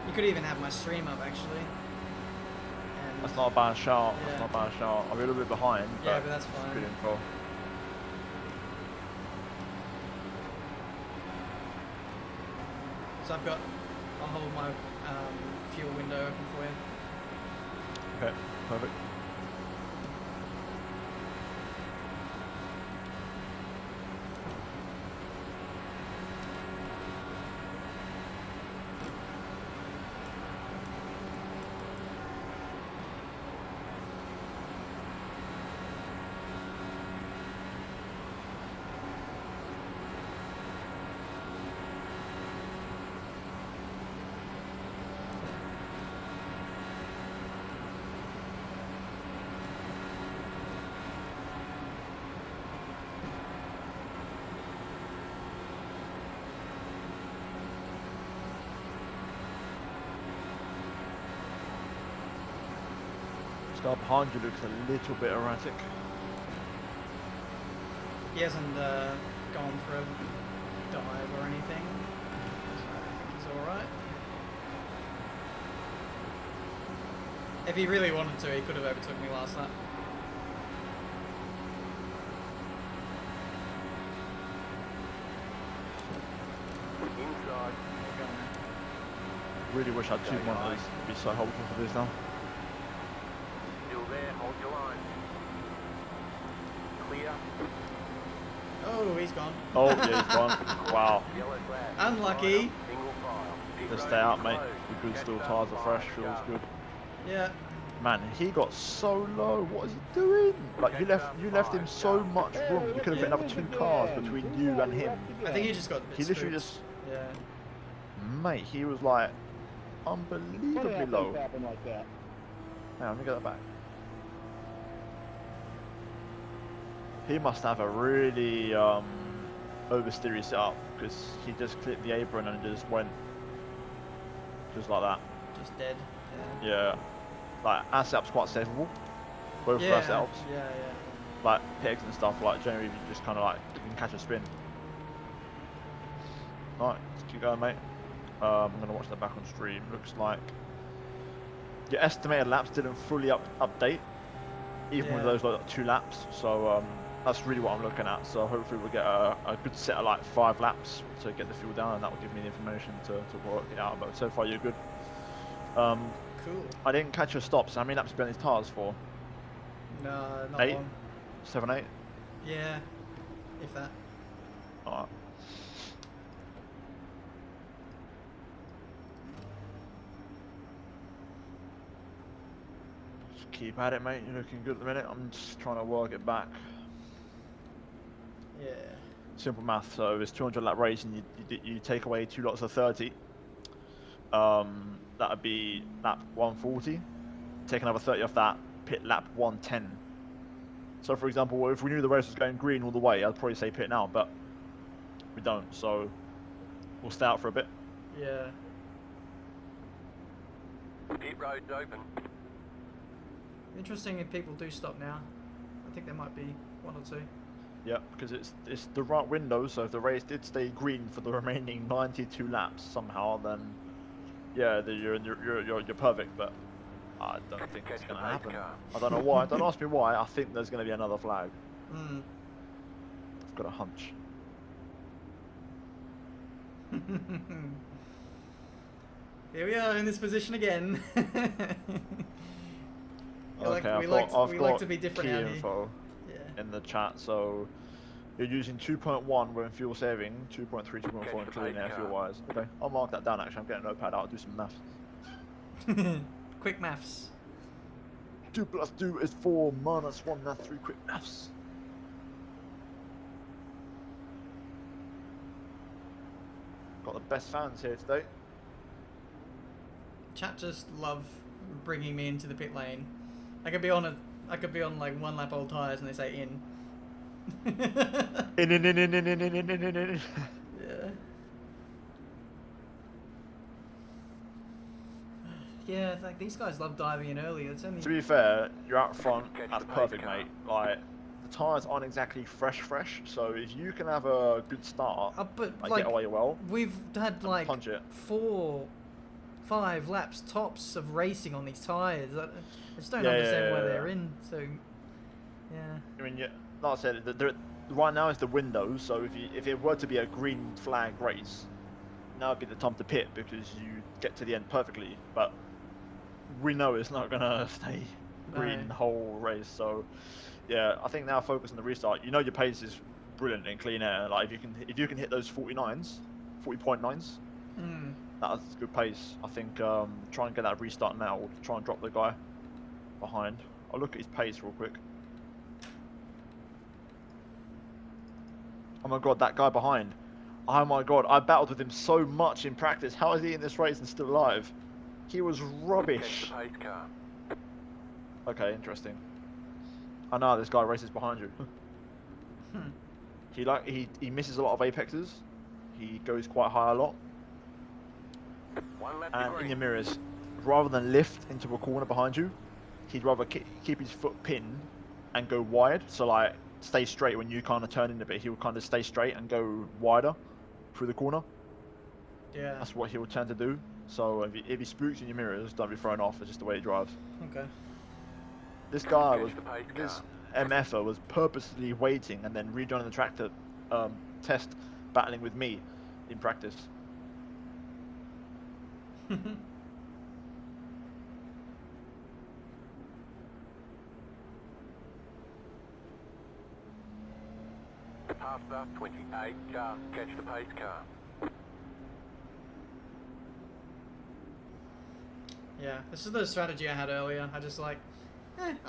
You could even have my stream up actually. And That's not a bad shot. Yeah. That's not a bad shot. I'm a little bit behind. Yeah, but that's it's fine. good info. So I'll hold my fuel window open for you. Okay, perfect. This guy behind you looks a little bit erratic. He hasn't gone for a dive or anything, so I think he's alright. If he really wanted to, he could have overtook me last lap. Inside. Really wish I had 2 monitors. It'd be so helpful for this now. Still there, hold your line. Clear. Oh, he's gone. Oh, yeah, he's gone. Wow. Yellow flag. Unlucky. Single file. Pit Just road stay out, is mate. closed. The good Catch still up tires are fresh, by feels car. good. Yeah. Man, he got so low. What is he doing? Like you left him so much room. You could have fit another 2 cars between you and him. I think he just got a bit He literally spooked. just, Yeah. mate, he was like unbelievably low. Happen like that. Hang on, let me get that back. He must have a really oversteery setup because he just clipped the apron and just went just like that. Just dead. Yeah, like our setup's quite savable. Both of our setups, Yeah. like pegs and stuff. Like generally, you just kind of like you can catch a spin. Right, let's keep going, mate. I'm gonna watch that back on stream. Looks like your estimated laps didn't fully update, even with Yeah. those like 2 laps. So that's really what I'm looking at. So hopefully we'll get a good set of like 5 laps to get the fuel down, and that will give me the information to work it out. But so far you're good. Cool. I didn't catch your stops. How many laps you been these tires for? No, not 8? long. 7, 8? Yeah. If that. Alright. Just keep at it, mate. You're looking good at the minute. I'm just trying to work it back. Yeah. Simple math. So it's 200 lap race, and you take away 2 lots of 30. That would be lap 140. Take another 30 off that, pit lap 110. So for example, if we knew the race was going green all the way, I'd probably say pit now, but we don't. So we'll stay out for a bit. Yeah. Pit road's open. Interesting if people do stop now. I think there might be 1 or 2. Yeah, because it's the right window. So if the race did stay green for the remaining 92 laps somehow, then yeah, you're perfect. But I don't think it's gonna happen. I don't know why. Don't ask me why. I think there's gonna be another flag. Mm. I've got a hunch. Here we are in this position again. Okay, we I've like got to be different key out here. info Yeah. in the chat. So you're using 2.1 when fuel saving, 2.3, 2.4 in clean air fuel wise. Okay, I'll mark that down. Actually, I'm getting a notepad out. I'll do some maths. Quick maths. 2 plus 2 is 4 minus 1. That's 3. Quick maths. Got the best fans here today. Chat just love bringing me into the pit lane. I could be on like 1 lap old tires and they say in. In. Yeah. Yeah, it's like these guys love diving in early. It's only. To be fair, you're out front. That's perfect, mate. Like the tyres aren't exactly fresh, so if you can have a good start, But like, get away well. We've had like punch it. 4, 5 laps tops of racing on these tires. I just don't understand why they're in. So, yeah. I mean, like I said, right now is the window. So if it were to be a green flag race, now would be the time to pit because you get to the end perfectly. But we know it's not gonna stay green the whole race. So yeah, I think now focus on the restart. You know your pace is brilliant in clean air. Like if you can hit those 40.9s, that's good pace. I think try and get that restart now. Or try and drop the guy behind. I'll look at his pace real quick. Oh my god, that guy behind. Oh my god, I battled with him so much in practice. How is he in this race and still alive? He was rubbish. Okay, interesting. I know this guy races behind you. He misses a lot of apexes. He goes quite high a lot. And in your mirrors, rather than lift into a corner behind you, he'd rather keep his foot pinned and go wide. So like stay straight when you kind of turn in a bit. He would kind of stay straight and go wider through the corner. Yeah. That's what he would tend to do. So if he spooks in your mirrors, don't be thrown off. It's just the way he drives. Okay. This guy this MFer was purposely waiting and then rejoining the track to test battling with me in practice. Pass the 28 car, catch the pace car. Yeah, this is the strategy I had earlier. I just I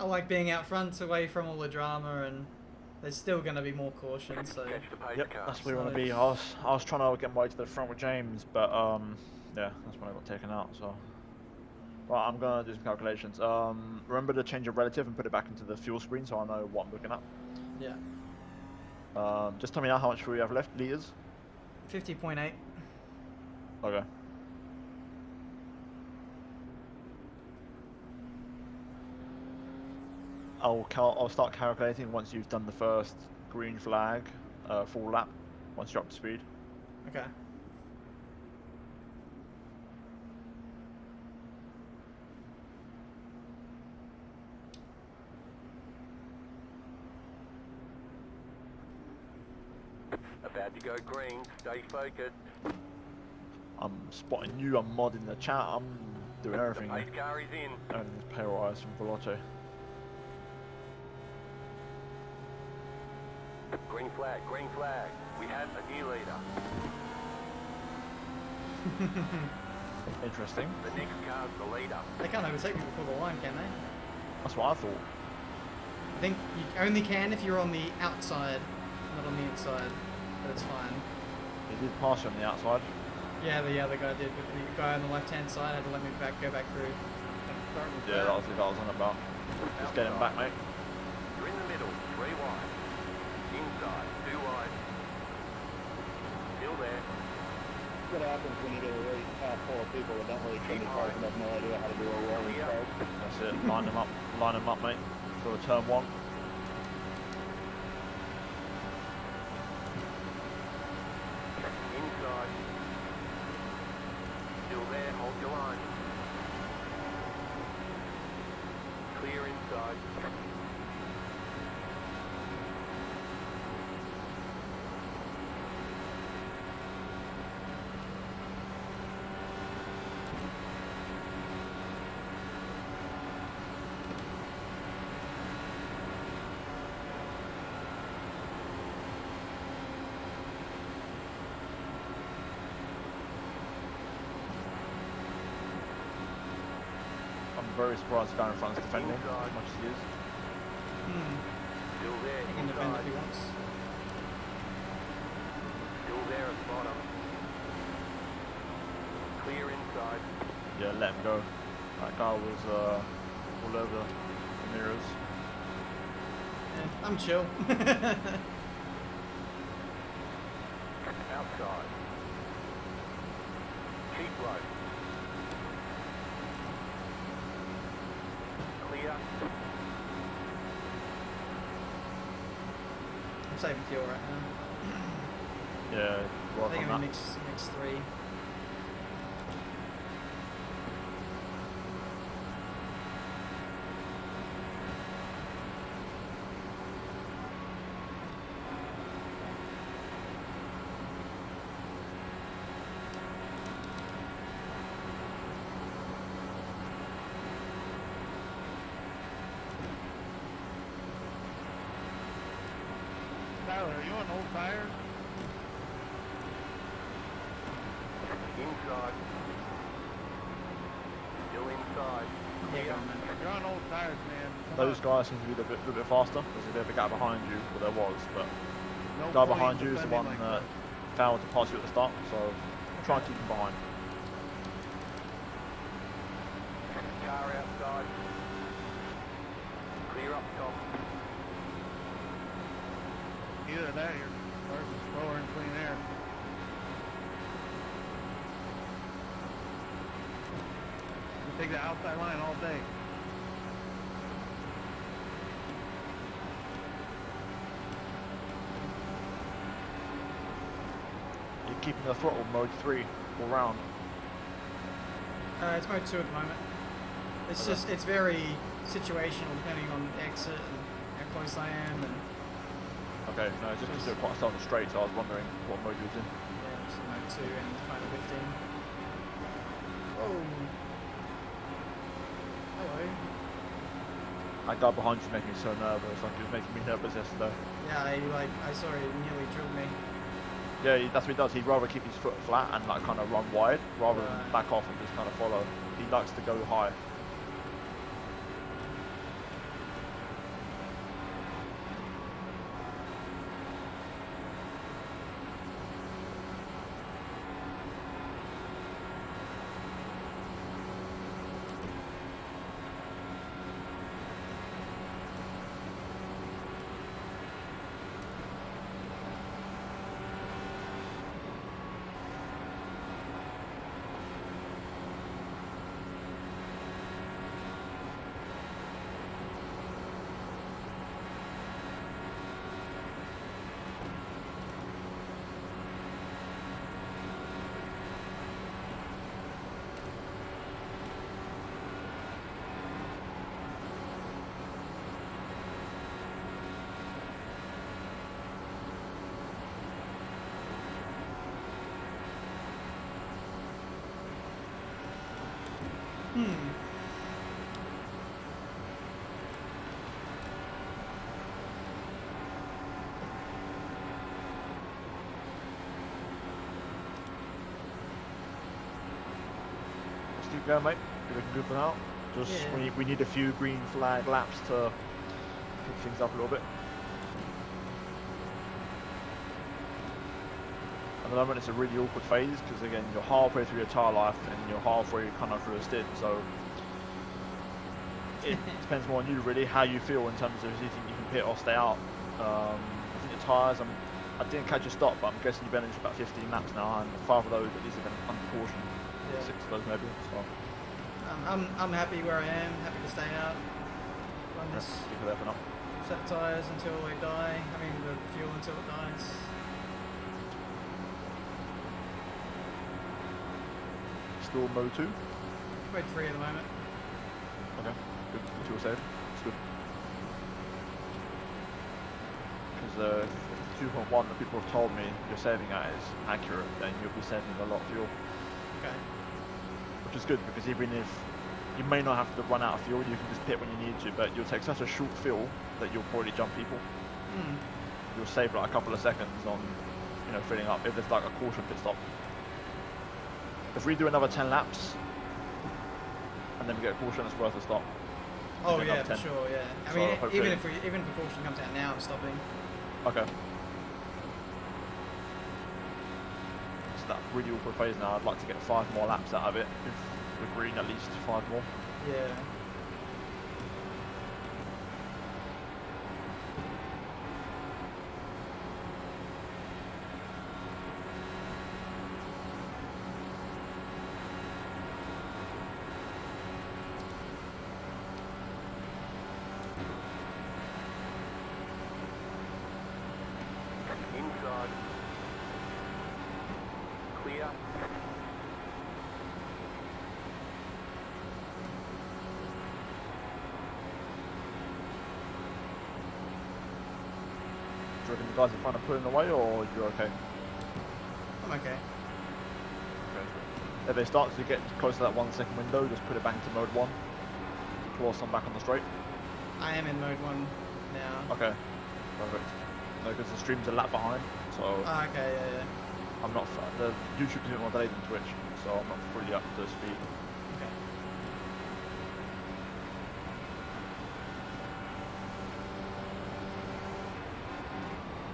like being out front, away from all the drama, and there's still going to be more caution. So yep, that's where we want to be. I was trying to get my way to the front with James, but yeah, that's when I got taken out. So, right, I'm gonna do some calculations. Remember to change your relative and put it back into the fuel screen, so I know what I'm looking at. Yeah. Just tell me now how much fuel you have left, liters. 50.8. Okay. I'll start calculating once you've done the first green flag full lap, once you're up to speed. Okay. About to go green, stay focused. I'm spotting you, I'm modding the chat, I'm doing everything. The pace car is in. And pay rise from Veloce. Green flag, green flag. We have a new leader. Interesting. The next car's the leader. They can't overtake me before the line, can they? That's what I thought. I think you only can if you're on the outside. not on the inside, but it's fine. He did pass you on the outside. Yeah, the other guy did, but the guy on the left-hand side had to let me go back through. Yeah, that was what I was on about. Just get him back, mate. You're in the middle, 3 wide. Inside, 2 wide. Still there. What happens when you get a race full of people that don't really train cars and have no idea how to do a rolling start? That's it. Line them up, mate. For turn 1. Inside. Still there, hold your line. Clear inside. I'm very surprised the guy in front is defending as much as he is. Still there, He can defend if inside. he wants. Still there at the bottom. Clear inside. Yeah, let him go. That guy was all over the mirrors. Yeah, I'm chill. Outside. Keep low. Clear. I'm saving fuel right now. Yeah, I work think on I'm that. in mix 3. Tyler, are you on old tires? Inside. Still inside. Yeah, Clear. go on, man. You're on old tires, man. Come Those on. guys seem to be a little bit faster. There's a bit of a gap behind you, well there was, but No the guy point behind you is the defending one like that failed to pass you at the start, so try and keep him behind. Car outside. Clear up top. Either that or your cars are slower in clean air. You take the outside line all day. You're keeping the throttle mode 3 all round. It's mode 2 at the moment. It's Okay. just, it's very situational depending on exit and how close I am and Okay, no, just because you're quite slow on the straight, so I was wondering what mode you was in. yeah, just mode 2 and kind of 15. Oh. Hello. That guy behind you is making me so nervous, like he was making me nervous yesterday. Yeah, I saw he nearly drilled me. Yeah, that's what he does. He'd rather keep his foot flat and like kind of run wide, rather than Right. back off and just kind of follow. He likes to go high. Let's keep going, mate. You're looking good for now. Just Yeah. we need a few green flag laps to pick things up a little bit. the moment it's a really awkward phase because again you're halfway through your tyre life and you're halfway kind of through a stint, so it depends more on you really how you feel in terms of if you think you can pit or stay out. I think the tyres, I didn't catch a stop, but I'm guessing you've been in about 15 laps now, and 5 of those at least have been under caution. Yeah. 6 of those maybe. So I'm happy where I am. Happy to stay out. Run this. keep it there for now. Set tyres until they die. I mean the fuel until it dies. Still mode 2. Mode 3 at the moment. Okay, good. Two were saved. It's good. Because if the 2.1 that people have told me you're saving at is accurate, then you'll be saving a lot of fuel. Okay. Which is good because even if you may not have to run out of fuel, you can just pit when you need to, but you'll take such a short fill that you'll probably jump people. Hmm. You'll save like a couple of seconds on, you know, filling up if there's like a caution pit stop. If we do another 10 laps and then we get a caution, it's worth a stop. Oh Do yeah, another for 10. sure, yeah. I So mean, hopefully- even if the caution comes out now, I'm stopping. Okay. It's that really awkward phase now. I'd like to get 5 more laps out of it. If we're green, at least 5 more. Yeah. Inside. Clear. Do you reckon the guys are trying to pull in away, or you're okay? I'm okay. If they start to get close to that 1 second window, just put it back into mode 1 to claw some back on the straight. I am in mode 1 now. Okay, perfect. No, because the stream's a lap behind, so Ah, okay, yeah. I'm not. The YouTube's a bit more delayed than Twitch, so I'm not fully up to speed. Okay.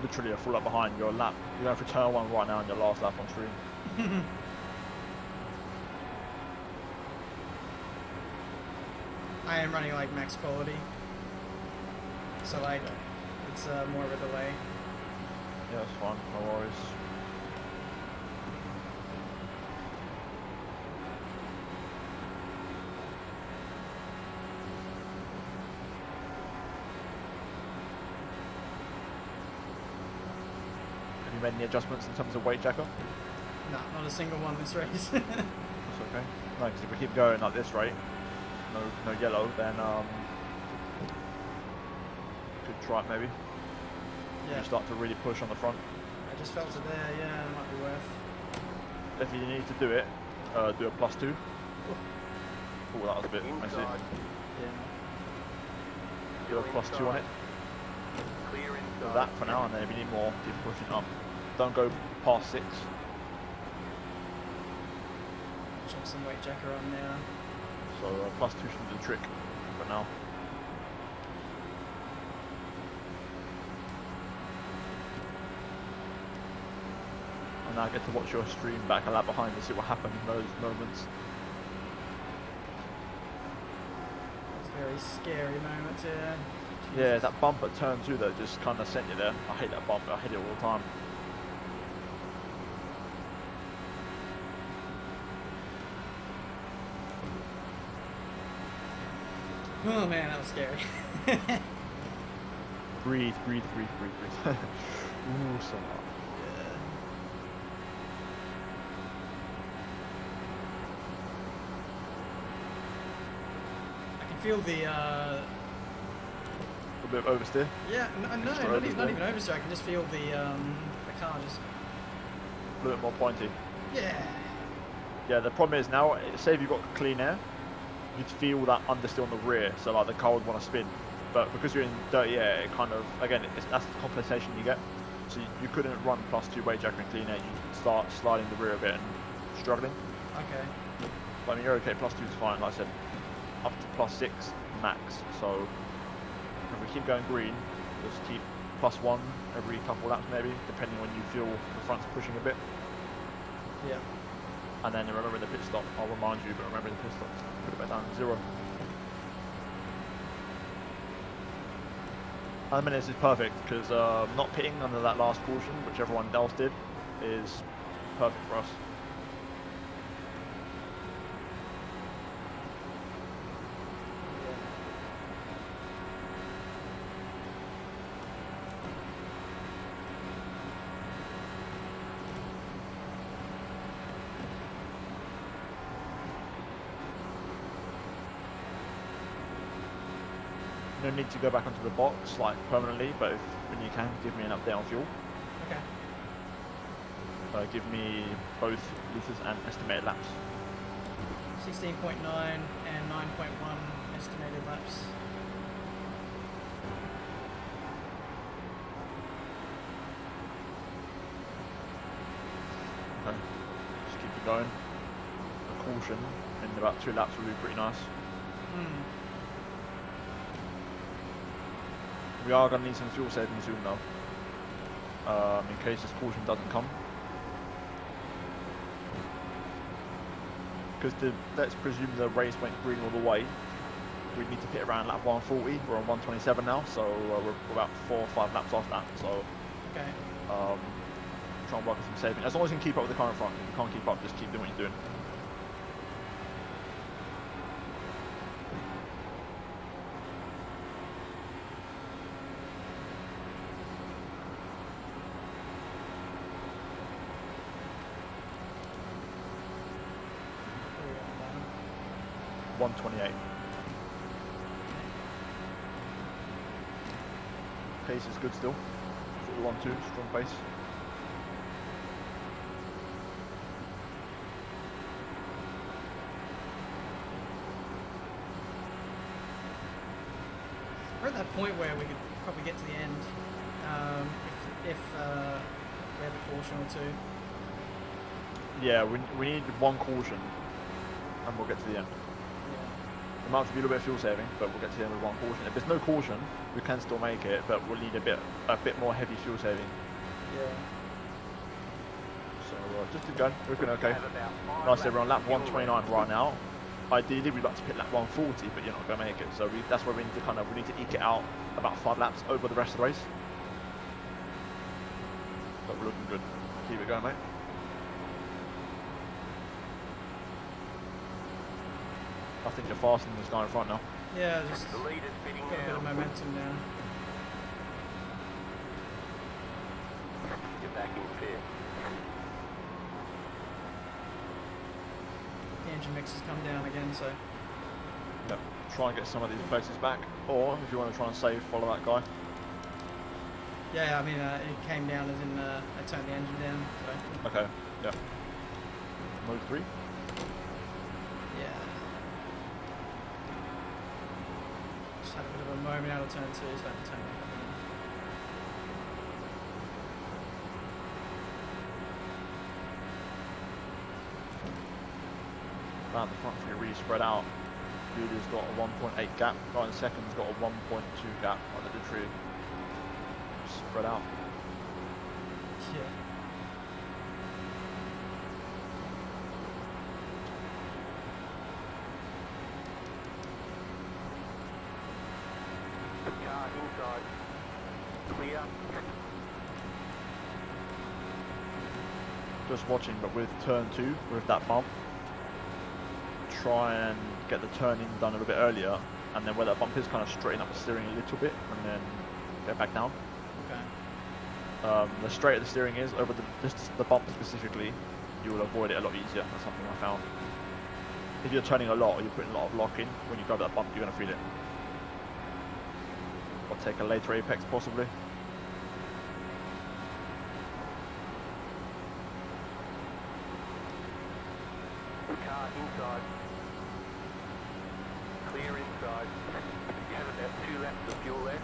Literally a full lap behind. Your lap. You're going for turn 1 right now on your last lap on stream. I am running like max quality. So like, it's more of a delay. Yeah, that's fine. No worries. Have you made any adjustments in terms of weight jacker? No, not a single one this race. That's okay. No, because if we keep going like this rate, no yellow, then could try it maybe. Yeah. You start to really push on the front. I just felt it there, yeah, it might be worth. If you need to do it, do a +2. Oh, that was a bit messy. Inside. Yeah. Do a +2 on it. Clear Do inside. that for now, and then if you need more, keep pushing up. Don't go past 6. Chuck some weight jacker on now. So +2 should do the trick for now. And I get to watch your stream back a lap behind to see what happened in those moments. It's very scary moments, yeah. Yeah, that bump at turn 2 that just kind of sent you there. I hate that bump, I hate it all the time. Oh man, that was scary. Breathe, breathe, breathe, breathe, breathe. Ooh, so hard. I can feel the, A bit of oversteer. yeah, no, Extra not even oversteer. oversteer, I can just feel the car just, A little bit more pointy. yeah. Yeah, the problem is now, say if you've got clean air, you'd feel that understeer on the rear, so like the car would want to spin. But because you're in dirty air, it kind of, again, that's the compensation you get. So you couldn't run +2 weight jacker in clean air, you start sliding the rear a bit and struggling. Okay. But I mean, you're okay, +2 is fine, like I said, up to +6 max. So if we keep going green, just keep +1 every couple laps maybe, depending when you feel the front's pushing a bit. Yeah. And then remember the pit stop, I'll remind you, but remember the pit stop, put it back down to 0. I mean, this is perfect because not pitting under that last caution, which everyone else did, is perfect for us. No need to go back onto the box like permanently, but if, when you can, give me an update on fuel. Okay. Give me both liters and estimated laps. 16.9 and 9.1 estimated laps. Okay, just keep it going. A caution in about 2 laps will be pretty nice. We are going to need some fuel saving soon though, in case this caution doesn't come. Because let's presume the race went green all the way, we need to pit around lap 140, we're on 127 now, so we're about 4 or 5 laps off that, so Okay. try and work on some saving. As long as you can keep up with the car in front, if you can't keep up, just keep doing what you're doing. Where are we at now? 128. Pace is good still. 41.2, strong pace. We're at that point where we could probably get to the end if we have a caution or two. Yeah, we need 1 caution and we'll get to the end. It might have to be a little bit of fuel saving, but we'll get to the end with 1 caution. If there's no caution, we can still make it, but we'll need a bit more heavy fuel saving. Yeah. So just keep going, we're looking okay. Nice, we're on lap 129 right now. Ideally, we'd like to pit lap 140, but you're not going to make it. So that's where we need to eke it out about 5 laps over the rest of the race. But we're looking good. Keep it going, mate. I think you're faster than this guy in front now. Yeah, just The leader's pitting got a bit of now. momentum now. You're back in fifth. The engine mix has come down again, so Yep. Try and get some of these places back, or if you want to try and save, follow that guy. yeah. I mean, it came down as in I turned the engine down. So Okay. Yep. Mode 3. yeah. Just had a bit of a moment out of turn 2, so I had to turn back up again. Around the front three really spread out. Leader's got a 1.8 gap. Guy in second's got a 1.2 gap on the tree. Spread out. Yeah. Car inside. Clear. Just watching, but with turn 2, with that bump, try and get the turn-in done a little bit earlier, and then where that bump is, kind of straighten up the steering a little bit, and then get back down. Okay. The straighter the steering is, over the bump specifically, you will avoid it a lot easier. That's something I found. If you're turning a lot, or you're putting a lot of lock in, when you grab that bump, you're going to feel it. Or take a later apex, possibly. Car inside. Clear inside. You have about 2 laps of fuel left.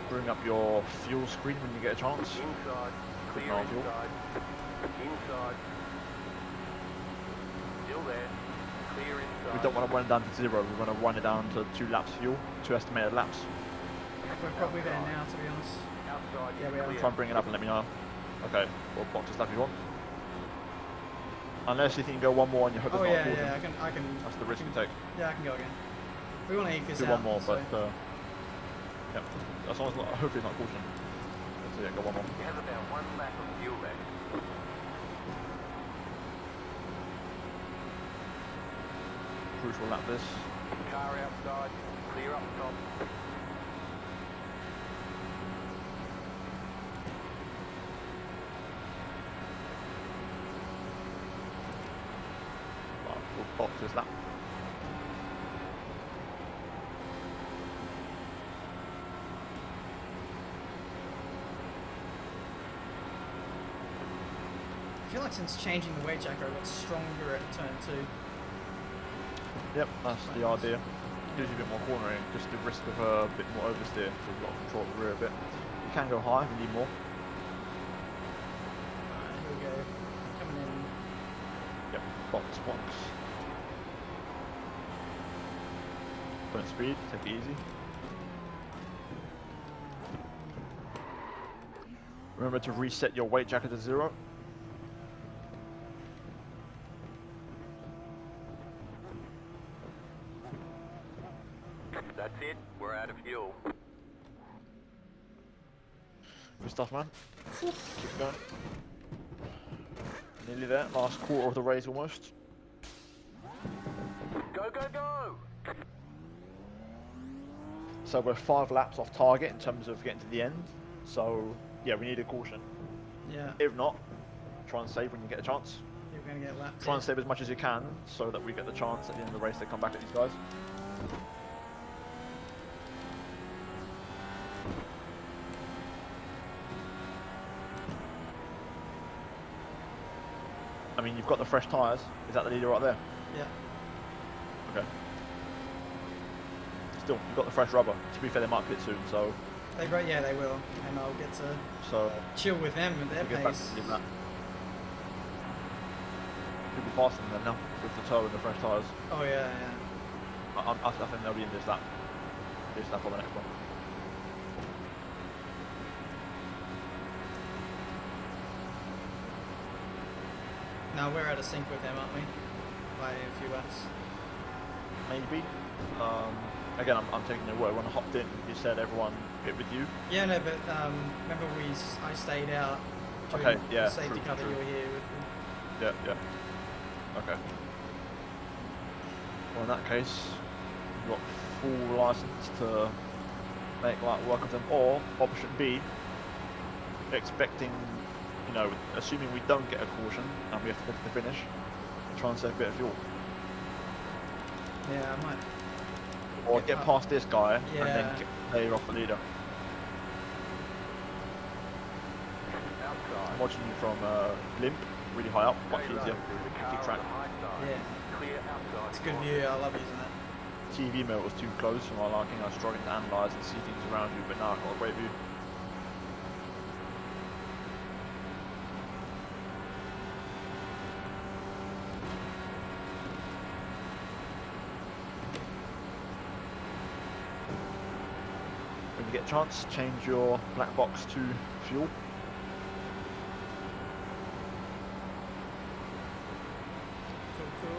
Bring up your fuel screen when you get a chance. Inside. Clear Signal fuel. inside. Inside. Still there. Clear inside. We don't want to run it down to 0. We want to run it down to 2 laps fuel, 2 estimated laps. We're probably there now, to be honest. Outside, Yeah, we you're are. clear. Try and bring it up and let me know. Okay, well, box this lap you want. Unless you think you can go one more and you hope Oh there's not a yeah, caution. I can. That's the risk we take. Yeah, I can go again. We want to eke this Do out. one more, so. but yeah, as long as not, hopefully it's not caution. So yeah, go one more. You have about 1 lap of fuel left. Crucial lap this. Car outside, clear up top. Well, we'll box this lap. I feel like since changing the weight jacker, I got stronger at turn 2. Yep, that's the idea. Gives you a bit more cornering, just the risk of a bit more oversteer, so you've got to control the rear a bit. You can go high if you need more. Alright, here we go. Coming in. Yep, box. Don't speed, take it easy. Remember to reset your weight jacket to 0. That's it, we're out of fuel. Good stuff, man. Keep going. Nearly there, last quarter of the race almost. Go, go, go! So we're 5 laps off target in terms of getting to the end. So yeah, we need a caution. Yeah, If not, try and save when you get a chance. you're going to get lapped. Try and save as much as you can so that we get the chance at the end of the race to come back at these guys. I mean, you've got the fresh tyres. Is that the leader right there? Yeah. Okay. Still, you've got the fresh rubber. To be fair, they might pit soon, so Yeah, they will. And I'll get to so chill with them at their we'll get back pace. to doing that. Could be faster than them now with the toe and the fresh tyres. Oh yeah. I think they'll be in this lap. This lap on the next one. Now we're out of sync with them, aren't we? By a few laps. Maybe. Again, I'm taking your word. When I hopped in, you said everyone pit with you. Yeah, no, but remember I stayed out during Okay, yeah, the safety true, car that true. you were here with me. Yeah. Okay. Well, in that case, you've got full license to make light work of them, or option B, expecting, assuming we don't get a caution and we have to go to the finish, try and save a bit of fuel. Yeah, I might. Or get past this guy and Yeah. then clear off the leader. Outside. I'm watching you from limp, really high up, much Stay low, easier. the car Keep on track. the high side. Yeah, Clear outside. it's a good view. I love using that. TV mode was too close for my liking. I was struggling to analyse and see things around you, but now I've got a great view. When you get a chance, change your black box to fuel. Cool.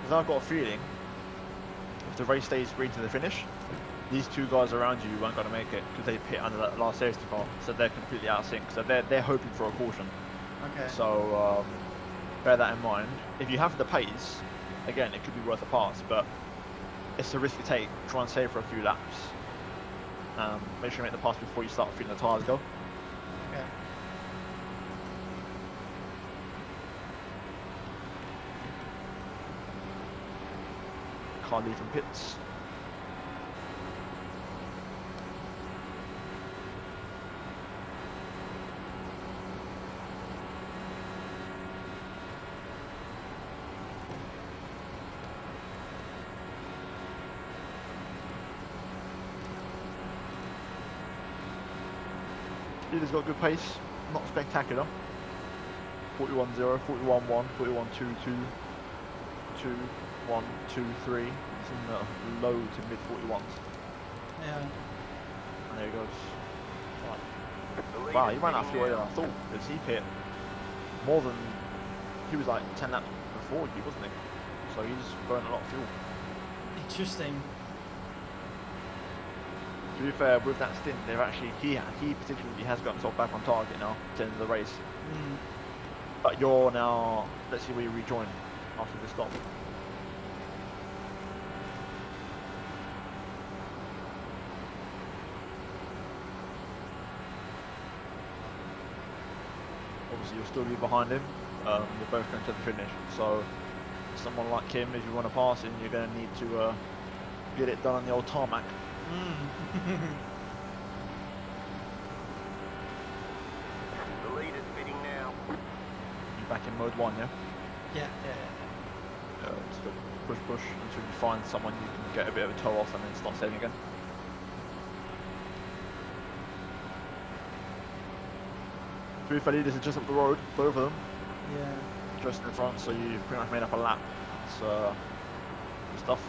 Because I've got a feeling, if the race stays green to the finish, these 2 guys around you weren't going to make it because they pit under that last safety car, so they're completely out of sync. So they're hoping for a caution. Okay. So bear that in mind. If you have the pace, again, it could be worth a pass, but it's a risk you take. Try and save for a few laps. Make sure you make the pass before you start feeling the tyres go. Okay. Car leaving pits. Leader's got good pace, not spectacular. 41.0, 41.1, 41.2, 2, 1, 2, 3. It's in the low to mid 41s. Yeah. And there he goes. The lead Wow, is he ran out of spinning fuel than now. I thought, because he hit more than, he was like 10 laps before you, wasn't he? So he's burning a lot of fuel. Interesting. To be fair, with that stint, they've actually, he particularly has got himself back on target now, at the end of the race. Mm. But you're now, let's see where you rejoin after this stop. Obviously you'll still be behind him, you're both going to the finish, so someone like him, if you want to pass him, you're going to need to get it done on the old tarmac. Mm. The lead is spinning now. You're back in mode 1, yeah? Yeah. Just push until you find someone you can get a bit of a toe off and then start saving again. To be fair, this is just up the road, both of them, Yeah. just in front, so you've pretty much made up a lap. It's good stuff.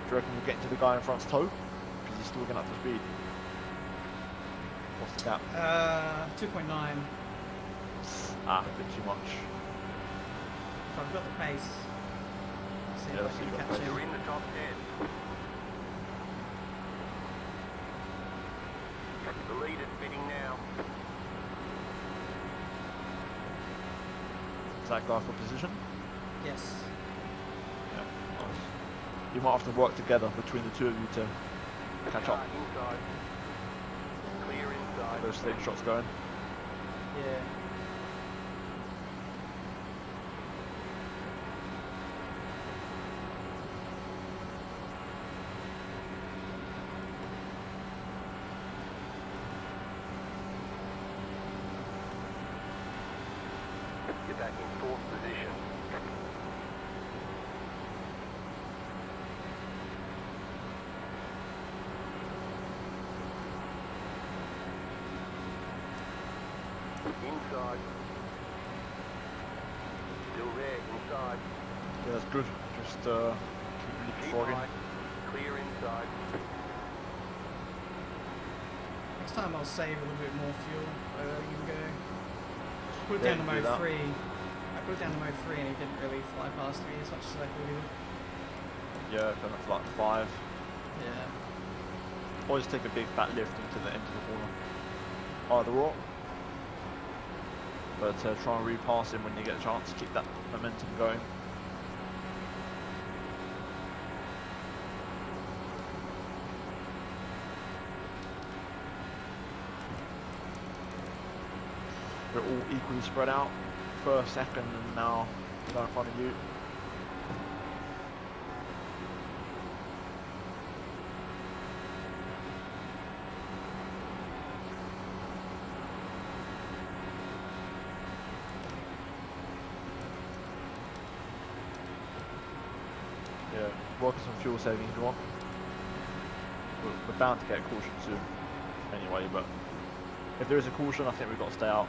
Do you reckon you'll get into the guy in front's toe? Because he's still getting up to speed. What's the gap? 2.9. Ah, a bit too much. So I've got the pace. Let's see Yeah, if so I you've can got catch pace. You're him. in the top 10. The lead is spinning now. Is that guy for position? Yes. Yeah, nice. You might have to work together between the two of you to catch Car up. inside. Clear inside. Those stage shots going. Yeah. You're back in 4th position. Inside. Still there, inside. Yeah, that's good. Just keep Keep leapfrogging. high. Clear inside. Next time I'll save a little bit more fuel. You can go. Put it Yeah, down to you can do mode that. 3. I put it down to mode 3 and he didn't really fly past me as much as I thought he would. Yeah, going up to like 5. Yeah. Or just take a big fat lift into the corner. Either or. But try and repass him when you get a chance. Keep that momentum going. They're all equally spread out. First, second, and now the guy in front of you. Yeah, work on some fuel saving if you want. We're bound to get a caution soon anyway, but if there is a caution, I think we've got to stay out.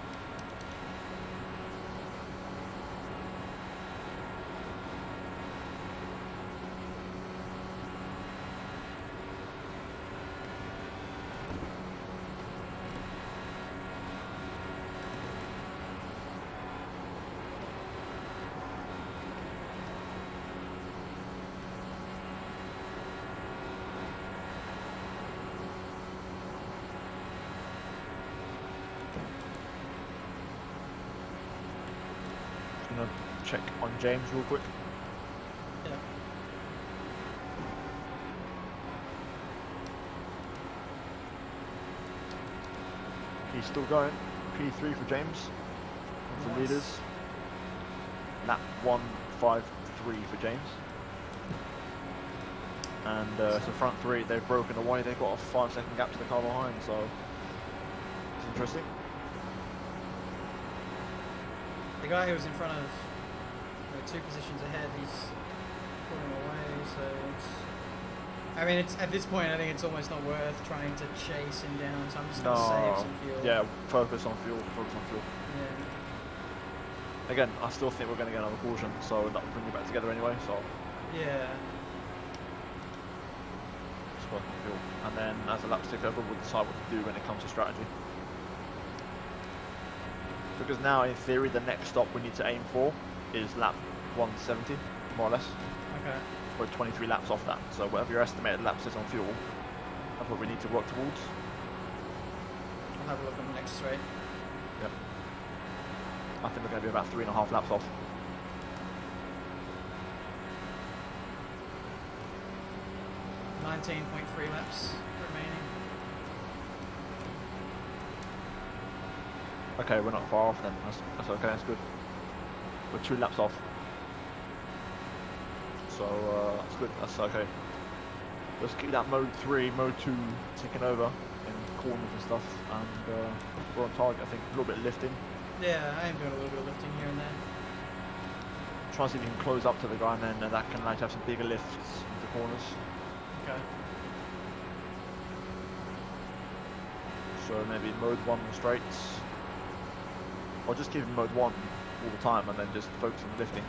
Gonna check on James real quick. Yeah. He's still going. P3 for James. One of the Nice. leaders. Lap 153 for James. And so front 3, they've broken away. They've got a 5-second gap to the car behind, so it's interesting. The guy who was in front of 2 positions ahead, he's pulling away, so it's I mean, it's at this point, I think it's almost not worth trying to chase him down, so I'm just going to save some fuel. Yeah, focus on fuel, focus on fuel. Yeah. Again, I still think we're going to get another caution, so that will bring you back together anyway, so. Yeah. Just focus on fuel. And then as the laps tick over, we'll decide what to do when it comes to strategy. Because now, in theory, the next stop we need to aim for is lap 170, more or less. Okay. We're 23 laps off that, so whatever your estimated laps is on fuel, that's what we need to work towards. I'll have a look on the next straight. Yep. I think we're going to be about 3.5 laps off. .3 laps remaining. Okay, we're not far off then. That's okay, that's good. We're 2 laps off. So that's good, that's okay. Let's keep that mode 3, mode 2 ticking over in corners and stuff, and we're on target. I think a little bit of lifting. Yeah, I am doing a little bit of lifting here and there. Try and see if you can close up to the guy, and then that can allow you to have some bigger lifts into corners. Okay. So maybe mode 1 straights, or just keep in mode 1 all the time, and then just focus on lifting.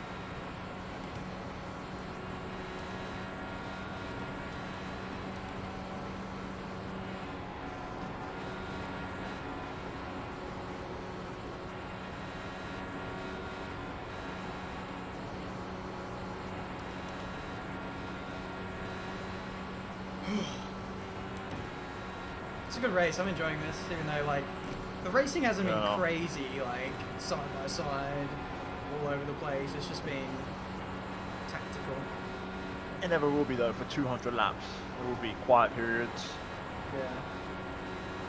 It's a good race. I'm enjoying this, even though like the racing hasn't been No. crazy, like side by side, all over the place. It's just been tactical. It never will be though for 200 laps. There will be quiet periods. Yeah.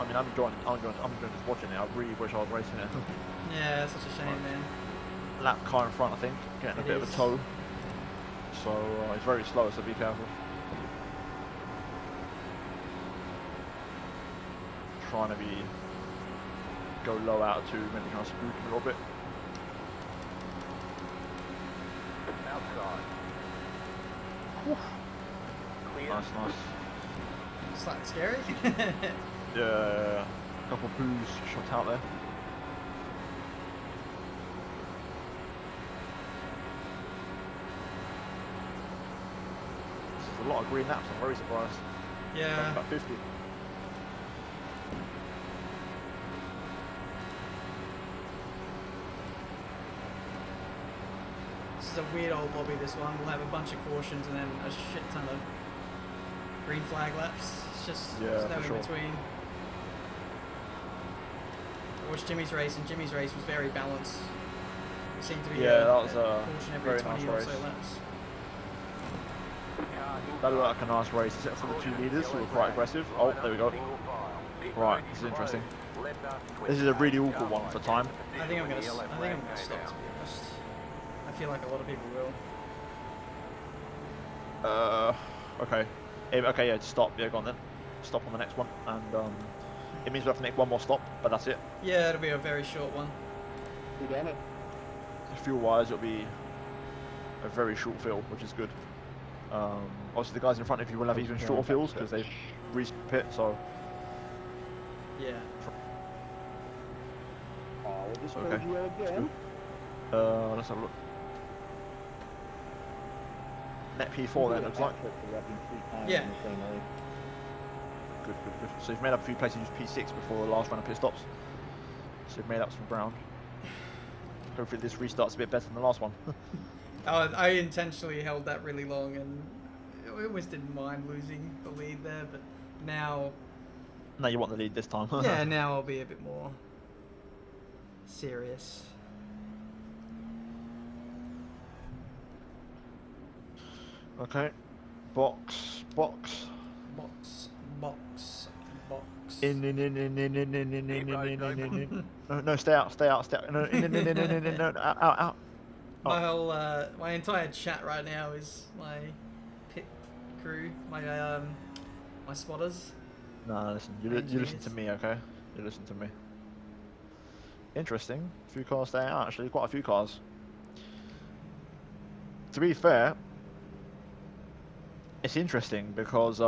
I mean, I'm enjoying just watching it. I really wish I was racing it. Yeah, it's such a shame, man. Lap car in front, I think, getting a It bit of is. a tow. So it's very slow, so be careful. Trying to go low altitude, maybe trying to spook him a little bit. Outside. Clear. Nice. Slightly scary. Yeah, a couple of poos shot out there. This is a lot of green laps, I'm very surprised. Yeah. About 50. This is a weird old lobby, this one. We'll have a bunch of cautions and then a shit ton of green flag laps. It's just there's no for in sure. between. I watched Jimmy's race, and Jimmy's race was very balanced. It seemed to be Yeah, that was a a caution every very 20 nice or race. so laps. That looked like a nice race, except for the 2 leaders who were quite aggressive. Oh, there we go. Right, this is interesting. This is a really awkward one for time. I think I'm gonna stop, to be honest. I feel like a lot of people will. Okay. Okay, yeah, stop. Yeah, go on then. Stop on the next one. And it means we have to make one more stop, but that's it. Yeah, it'll be a very short one. We done it. Fuel-wise, it'll be a very short fill, which is good. Obviously, the guys in front of you will have even shorter fills because they've reached pit, so... Yeah. Oh, we just Okay. heard you again. Let's have a look. Net P4 then, looks like. Yeah. Good. So you've made up a few places, used P6 before the last round of pit stops. So you've made up some ground. Hopefully this restart's a bit better than the last one. I intentionally held that really long, and I always didn't mind losing the lead there, but now... No, you want the lead this time. yeah, now I'll be a bit more serious. Okay. Box. Box. In. No, stay out. No, in. No, out. My whole, my entire chat right now is my pit crew, my spotters. No, listen. You listen to me, okay? You listen to me. Interesting. A few cars staying out, actually. Quite a few cars. To be fair, it's interesting because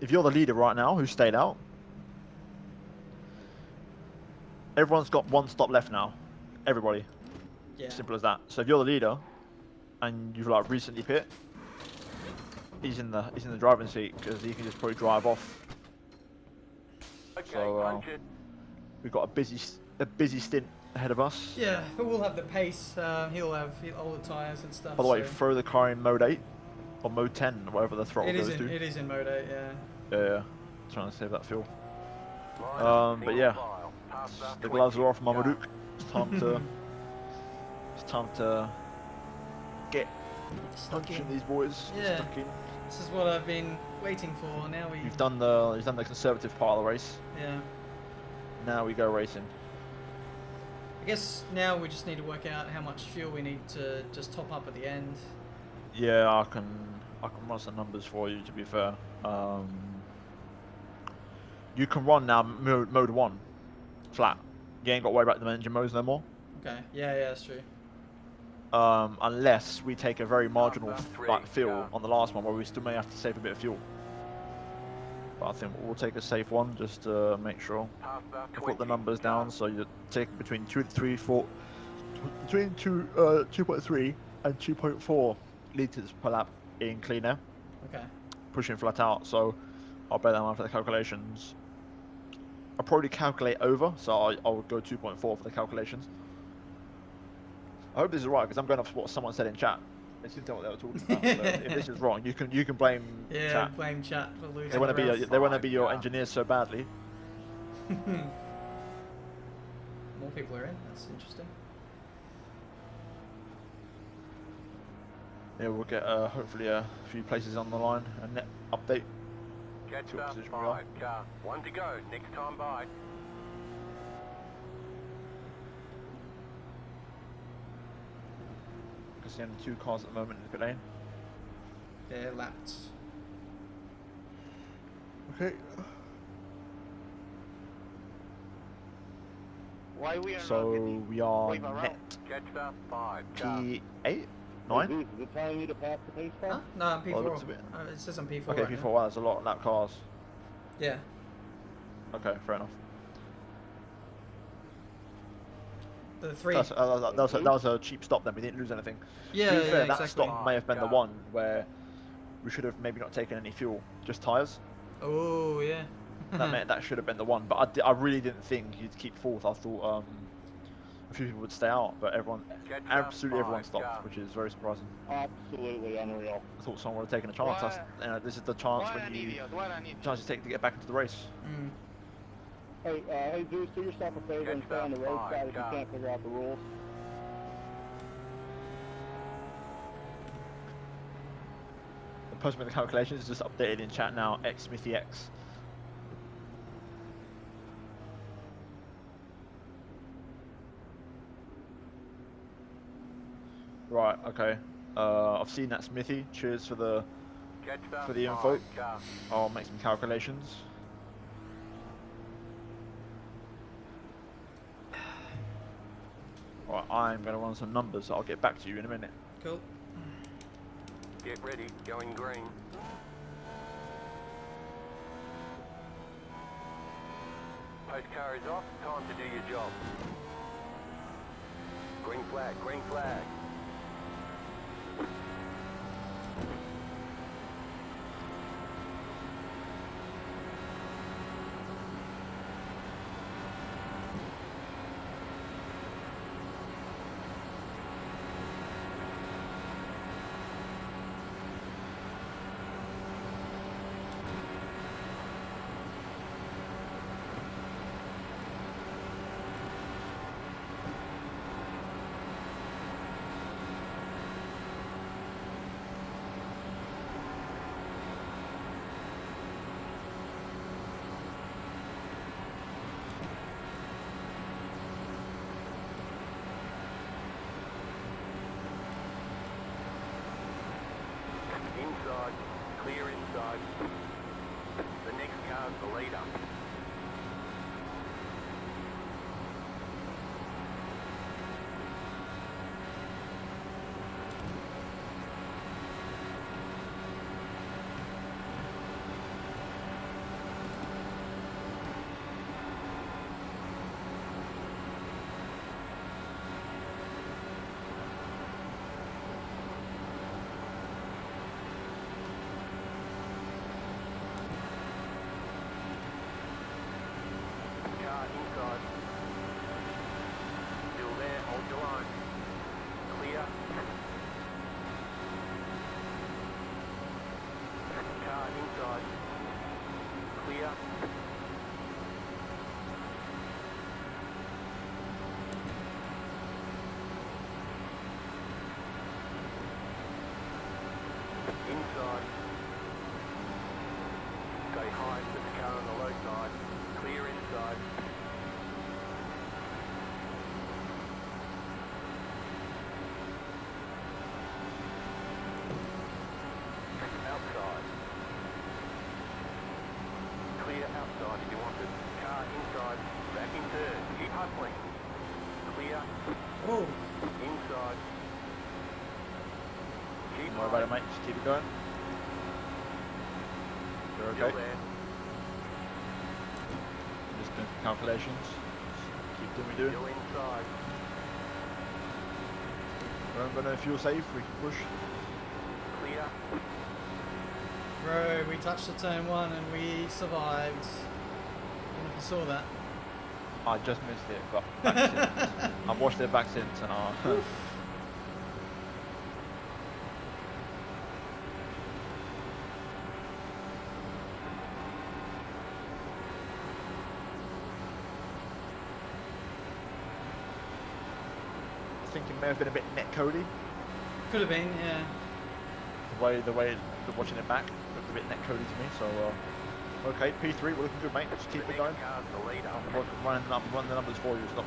if you're the leader right now who stayed out, everyone's got one stop left now. Everybody. Yeah. Simple as that. So if you're the leader and you've like recently pit, he's in the driving seat because he can just probably drive off. Okay, So punch it. we've got a busy stint ahead of us. Yeah, but we'll have the pace. He'll have all the tires and stuff. By the way, so- throw the car in mode 8 or mode 10, whatever the throttle goes to. It is in mode 8, yeah. Yeah. Trying to save that fuel. Line up, But single yeah, file. Pass that the 20. gloves are off, Go. Marmaduke. It's time to get Stuck punching in. these boys. Yeah. Stuck in. This is what I've been waiting for. Now we. You've done the conservative part of the race. Yeah. Now we go racing. I guess now we just need to work out how much fuel we need to just top up at the end. Yeah, I can run some numbers for you. To be fair, you can run now mode 1 flat. You ain't got to worry about the engine modes no more. Okay. Yeah, that's true. Unless we take a very marginal Right. fill on the last one, where we still may have to save a bit of fuel. But I think we'll take a safe one just to make sure. Pass that I've got 20. the numbers down, so you're taking between 2.3 and 2.4 liters per lap in clean air, Okay. pushing flat out. So I'll bear that in mind for the calculations. I'll probably calculate over, so I would go 2.4 for the calculations. I hope this is right because I'm going off what someone said in chat. They didn't tell what they were talking about. So if this is wrong, you can blame Yeah, chat. blame chat for losing. They want to the be race. they want to be your engineers so badly. More people are in. That's interesting. Yeah, we'll get hopefully a few places on the line. A net update. Catch See what up, position we are. 5 car. 1 to go. Next time by. Because see only 2 cars at the moment in the pit lane. They're lapped. Okay. Why we are So not getting we are wave around? net Catch up, 5 car. P8, 9. Is it telling you to pass the pace car? Huh? No, I'm P4. Oh, it looks a bit- It says I'm P4. Okay, right P4. now. Wow, there's a lot of lap cars. Yeah. Okay, fair enough. The three. That was a cheap stop then. We didn't lose anything. Yeah, To be fair, yeah, that exactly. stop may have been the one where we should have maybe not taken any fuel, just tyres. Oh, yeah. That should have been the one. But I really didn't think he'd keep fourth. I thought a few people would stay out, but absolutely everyone stopped, which is very surprising. Absolutely unreal. I thought someone would have taken a chance. This is the chance when you take to get back into the race. Mm. Hey, Zeus, do yourself a favor and stay on the roadside if you can't figure out the rules. The person with the calculations is just updated in chat now. X Smithy X. Right. Okay. I've seen that, Smithy. Cheers for the info. I'll make some calculations. Right, I'm going to run some numbers, so I'll get back to you in a minute. Cool. Get ready, going green. Post car is off, time to do your job. Green flag, green flag. Inside, clear inside. The next car's the leader. inside. Stay high, put the car on the low side. Clear inside. Outside. Clear outside if you want it. Car inside. Back in third. Keep hustling. Clear. Oh, Inside. Keep Don't worry about it, mate. Just keep it going. You're Still okay. there. Just doing some calculations. Just keep doing what we do. Still inside. Remember, no fuel safe. We can push. Clear. bro, we touched the turn 1 and we survived. I don't know if you saw that. I just missed it, but back since. I've watched it back since, and I think it may have been a bit net cody. Could have been, yeah. The way watching it back looked a bit net cody to me. So okay, P3, we're looking good, mate. Just keep The it going. next car's the leader. I'm running the numbers for you. Stop.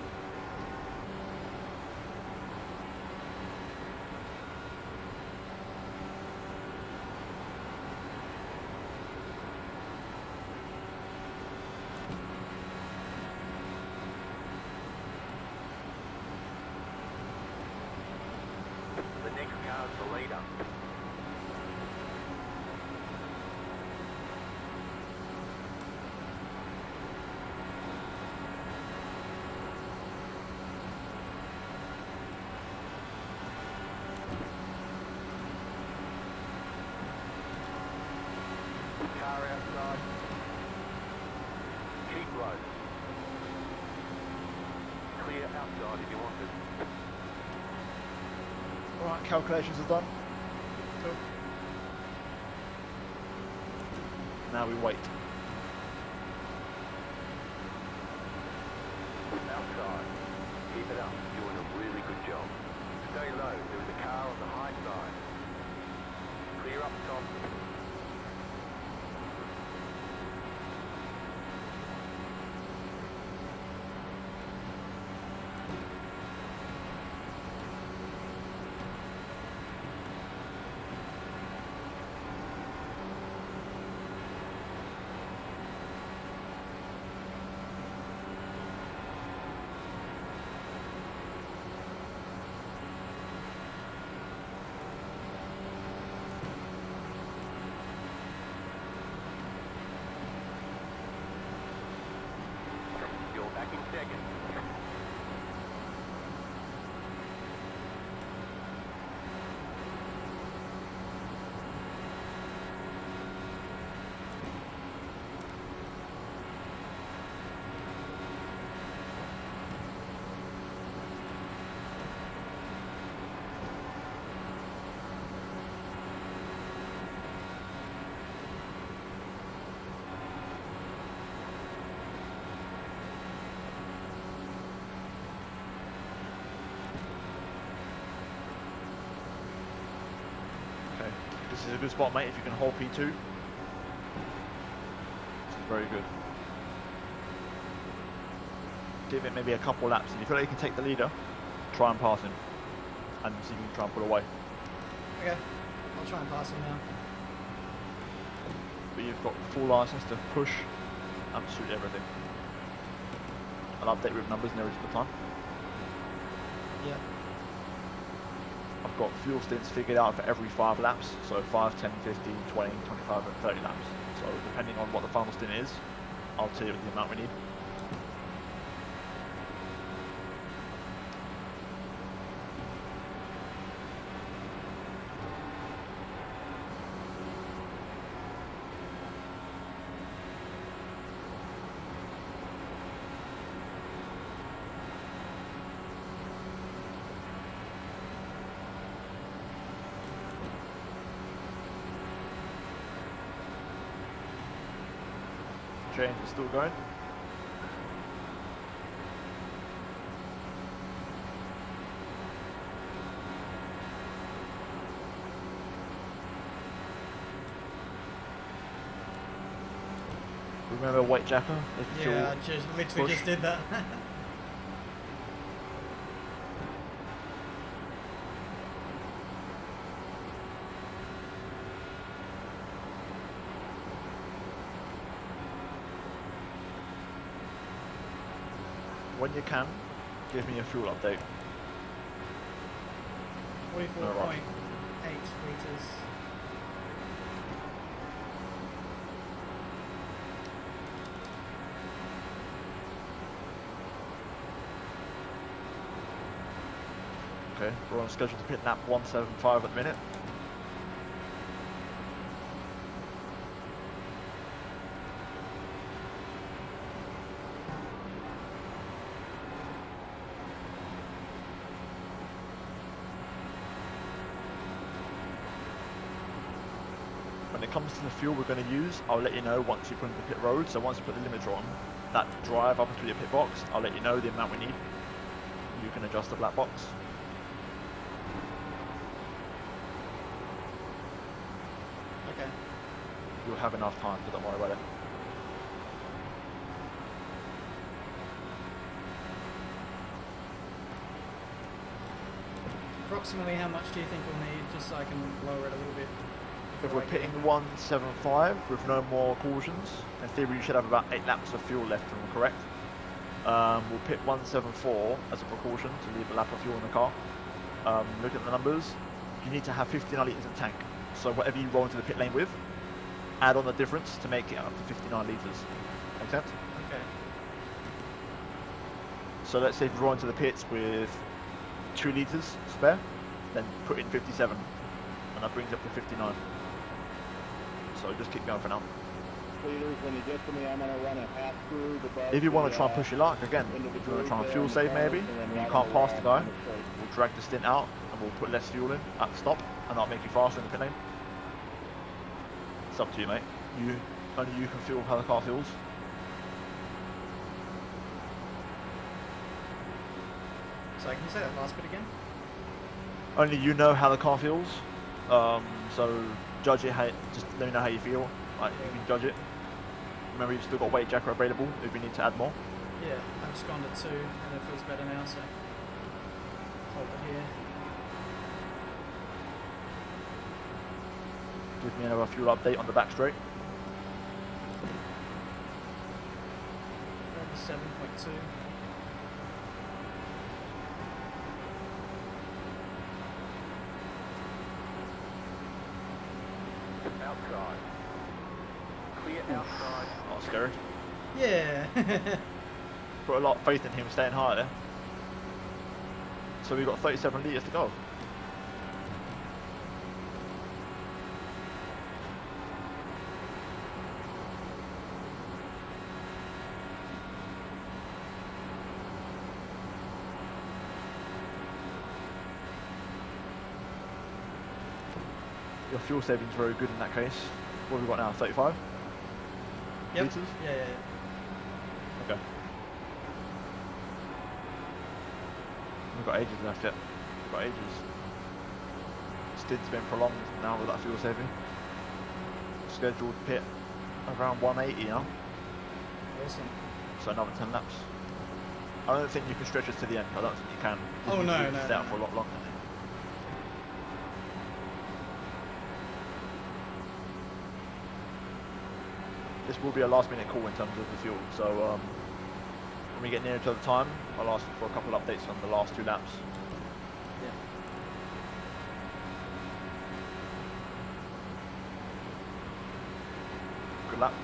The next car's the leader. Car outside. Keep low. Clear outside if you want it. Alright, calculations are done. Cool. Now we wait. Outside. Keep it up. Doing a really good job. Stay low. There is a car on the high side. Clear up top. You're back in second. Okay, this is a good spot, mate. If you can hold P2, this is very good. Give it maybe a couple laps, and if you feel like you can take the leader, try and pass him, and see if you can try and pull away. Okay, I'll try and pass him now. But you've got full license to push absolutely everything. I'll update with numbers nearer to the time. Yeah. I've got fuel stints figured out for every 5 laps, so 5, 10, 15, 20, 25 and 30 laps. So depending on what the final stint is, I'll tell you the amount we need. Change is still going. Remember White Jacker? If the fuel Yeah, I just literally push. just did that. When you can, give me a fuel update. 44.8 litres. Okay, we're on schedule to pit lap 175 at the minute. When it comes to the fuel we're going to use, I'll let you know once you put into the pit road. So once you put the limiter on, that drive up into your pit box, I'll let you know the amount we need. You can adjust the black box. Okay. You'll have enough time, so don't worry about it. Approximately how much do you think we'll need, just so I can lower it a little bit? If before we're I get pitting in? 175 with no more cautions, in theory you should have about 8 laps of fuel left, if I'm correct. We'll pit 174 as a precaution to leave a lap of fuel in the car. Look at the numbers. You need to have 59 litres in tank. So whatever you roll into the pit lane with, add on the difference to make it up to 59 litres. Make sense? Okay. So let's say if you roll into the pits with 2 litres spare, then put in 57, and that brings up to 59. So just keep going for now. Leaders, when you get to me, I'm gonna run a half through the bus. If you want to try and push your luck, again, if you want to try and fuel save maybe, and you can't pass the guy, we'll drag the stint out and we'll put less fuel in at the stop, and that'll make you faster in the pit lane. It's up to you, mate. Only you can feel how the car feels. Sorry, can you say that last bit again? Only you know how the car feels. So judge it. Just let me know how you feel. Like you can judge it. Remember, you've still got weight jacker available if you need to add more. Yeah, I've just gone to 2 and it feels better now, so hold it here. Give me another fuel update on the back straight. 37.2. Outside. Clear outside. Not scary. Yeah. Put a lot of faith in him staying high there. So we've got 37 litres to go. Your fuel saving is very good in that case. What have we got now? 35 Yep. litres? Yeah. Okay. We've got ages left yet. We've got ages. Stint's been prolonged now with that fuel saving. Scheduled pit around 180 now. Awesome. So another 10 laps. I don't think you can stretch us to the end. I don't think you can. Oh, You no, can no, stay no, out for a lot longer. This will be a last minute call in terms of the fuel. So when we get nearer to the time, I'll ask for a couple of updates on the last 2 laps. Yeah. Good lap.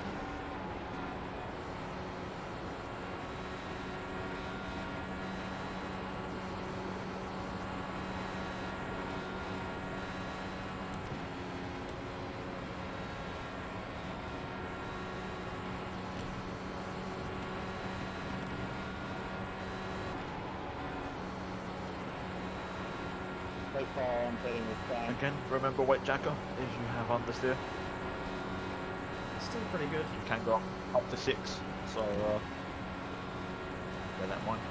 Right call, I'm pitting with time. Again, remember weight jacker if you have understeer. Still pretty good. You can go up to 6, so bear that in mind.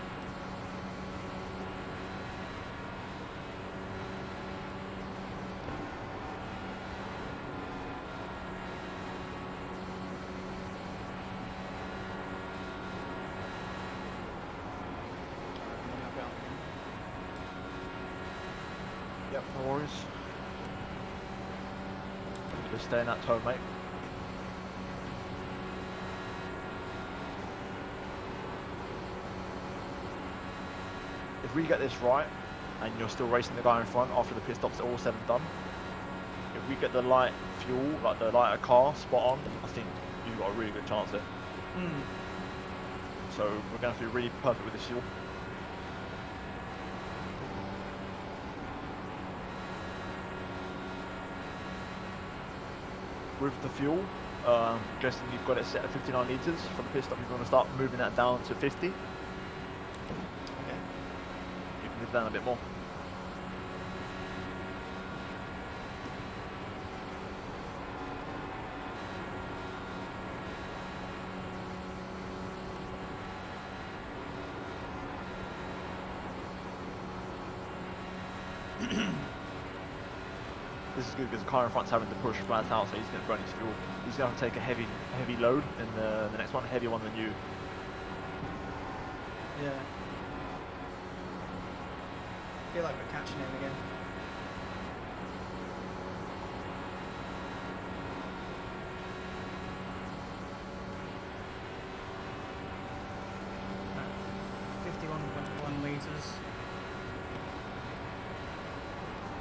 Yep, no worries. Just stay in that tone, mate. If we get this right, and you're still racing the guy in front after the pit stops are all said and done, if we get the light fuel, like the lighter car, spot on, I think you've got a really good chance there. Mm. So we're going to have to be really perfect with this fuel. With the fuel, guessing you've got it set at 59 litres for the pit stop, you're going to start moving that down to 50. You can live down a bit more. This is good because the car in front's having to push flat out, so he's going to burn his fuel. He's going to have to take a heavy load in the next one, a heavier one than you. Yeah. I feel like we're catching him again. At 51.1 litres.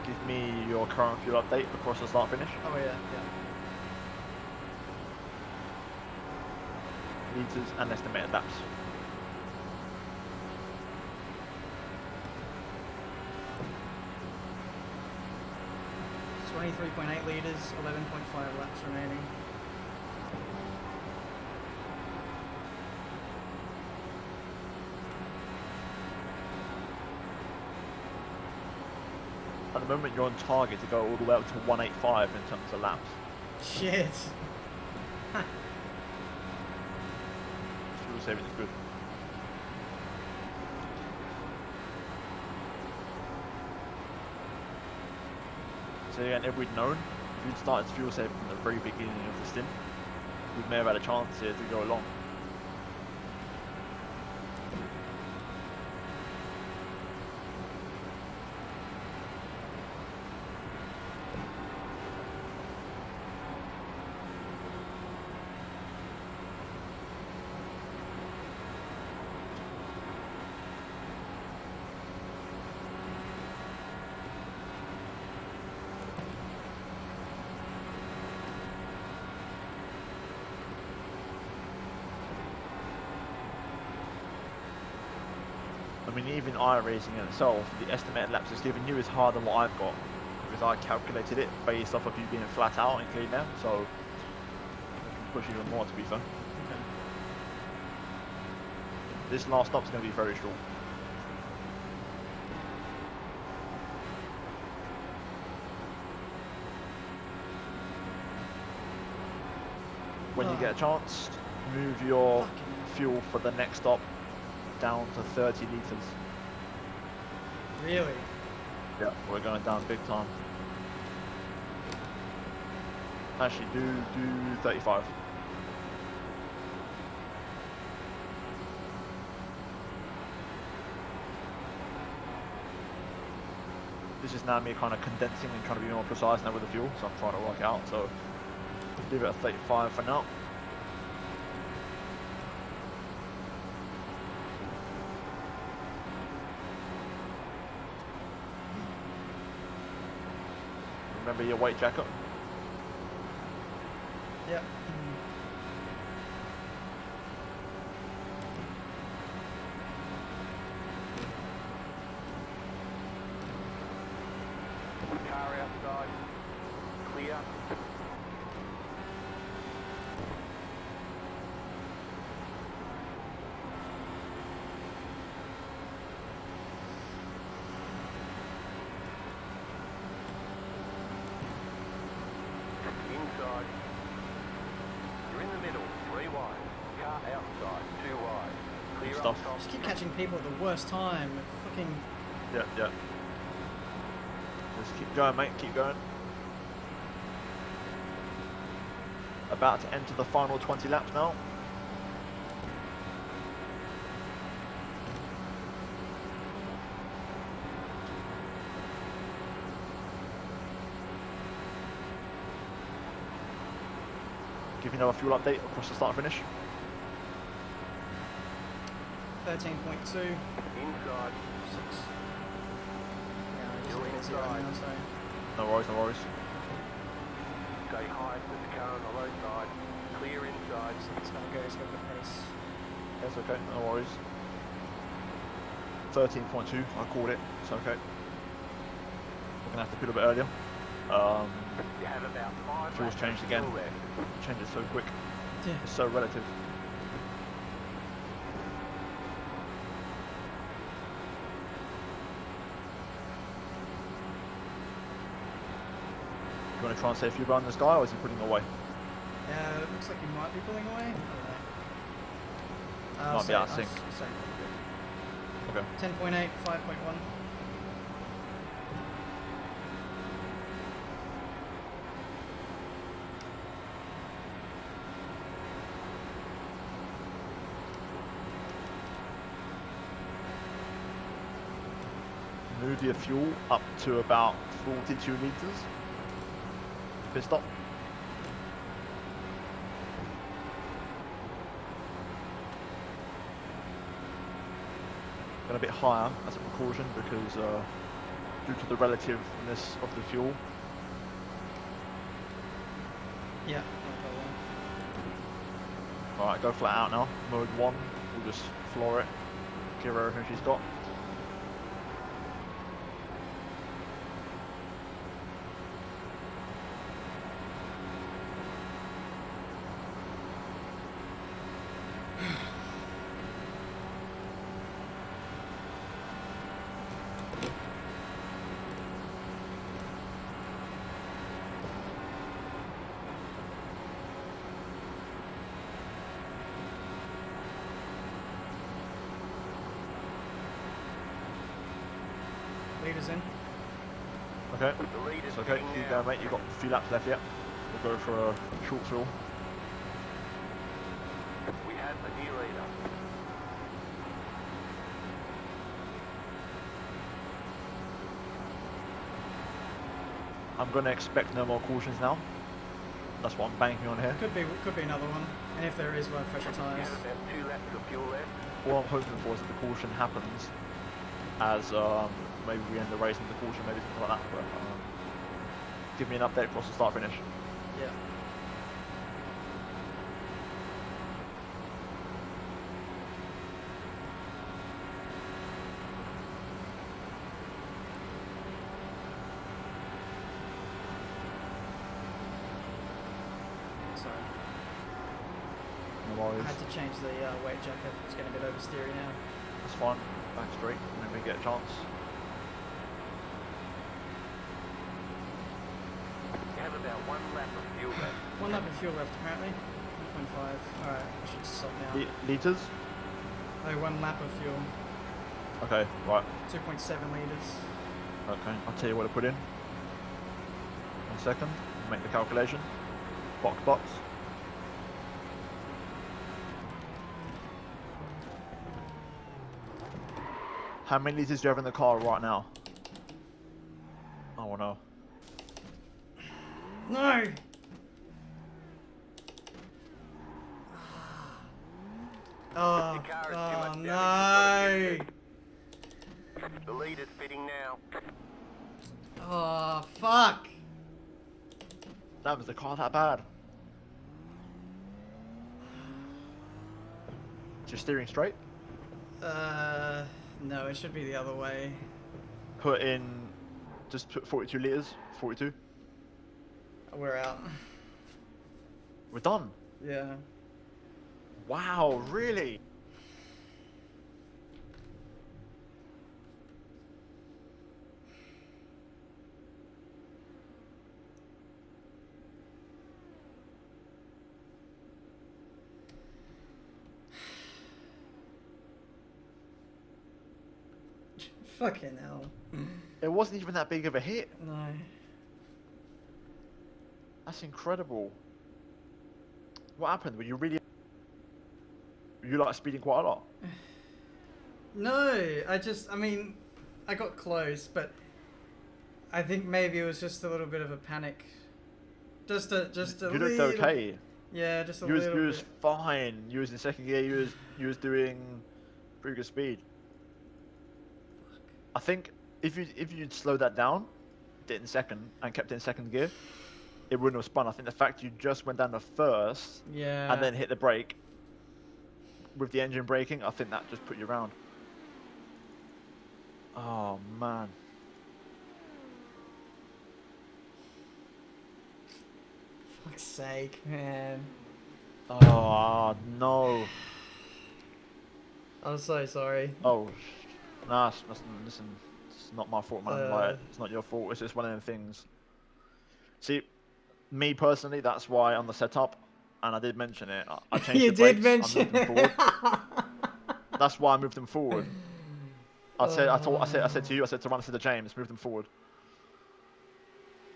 Give me your current fuel update across the start finish. Oh yeah, yeah. Litres and estimated laps. 23.8 litres, 11.5 laps remaining. At the moment, you're on target to go all the way up to 185 in terms of laps. Shit. Fuel saving is good. So again, if we'd known, if we'd started fuel saving from the very beginning of the stint, we may have had a chance here to go along. I mean, even iRacing in itself, the estimated laps it's given you is harder than what I've got, because I calculated it based off of you being flat out and clean now, so I can push even more, to be fair. Okay. This last stop's going to be very short. When you get a chance, move your fuel for the next stop down to 30 litres. Really? Yeah, we're going down big time. Actually, do 35. This is now me kind of condensing and trying to be more precise now with the fuel, so I'm trying to work out. So leave it at 35 for now. Remember your weight jacket? Yep. Car outside. Clear. Inside. You're in the middle, 3 wide. Car outside, 2 wide. Clear Good up stuff. top. Just keep catching people at the worst time. Fucking. Yeah, yeah. Just keep going, mate, keep going. About to enter the final 20 laps now. give you another fuel update across the start and finish. 13.2. Inside. 6. Yeah, I Still just right inside. now, so. No worries, no worries. Stay high with the car on the low side. Clear inside. It's gonna go, it's got good pace. That's okay, no worries. 13.2, I called it, it's okay. We're gonna have to put a bit earlier. You have about 5 Fuel's laps changed of again. fuel left. It changes so quick. Yeah. It's so relative. You want to try and save a few behind this guy, or is he putting away? Yeah, it looks like he might be pulling away. I don't know. Might be out of sync. Okay. 10.8, 5.1. Move your fuel up to about 42 litres. Pit stop. Going a bit higher as a precaution because due to the relativeness of the fuel. Yeah. Alright, go flat out now. Mode 1, we'll just floor it. Give her everything she's got. Leaders in. Okay, The lead is it's okay. sitting Keep now. going, mate. You've got a few laps left yet. We'll go for a short fuel. We have a new leader. I'm going to expect no more cautions now. That's what I'm banking on here. Could be another one. And if there is, we'll have fresher You tyres. have about 2 laps of fuel left. All I'm hoping for is that the caution happens as maybe we end the race in the caution, maybe something like that. But give me an update across the start finish. Yeah. Sorry. No I worries. had to change the weight jacket. It's getting a bit oversteery now. That's fine. Back straight whenever we get a chance. You have about 1 lap of fuel left. 1 lap of fuel left apparently. 1.5. Alright, I should stop now. Litres? Oh, 1 lap of fuel. Okay, right. 2.7 litres. Okay, I'll tell you what to put in. 1 second. Make the calculation. Box. How many litres do you have in the car right now? Oh no. No! Oh, Your car is too oh much no! damage. The lead is fitting now. Oh, fuck! That was the car that bad. Just steering straight. No, it should be the other way. Just put 42 litres. 42. We're out. We're done. Yeah. Wow, really? Fucking hell. It wasn't even that big of a hit. No. That's incredible. What happened? Were you like speeding quite a lot? No, I mean, I got close, but I think maybe it was just a little bit of a panic. Just a You looked little... okay. Yeah, just a You little was bit. fine. You was in second gear. You was doing pretty good speed. I think if you'd slowed that down, did it in second and kept it in second gear, it wouldn't have spun. I think the fact you just went down to first Yeah. and then hit the brake with the engine braking, I think that just put you around. Oh man. Fuck's sake, man. Oh no. I'm so sorry. Oh, nah. Listen, it's not my fault, man. Like, Uh, it's not your fault. It's just one of them things. See, me personally, that's why on the setup, and I did mention it. I changed you the did brakes. I mention moved them forward. That's why I moved them forward. I said to you, I said to Ron, I said to James, move them forward.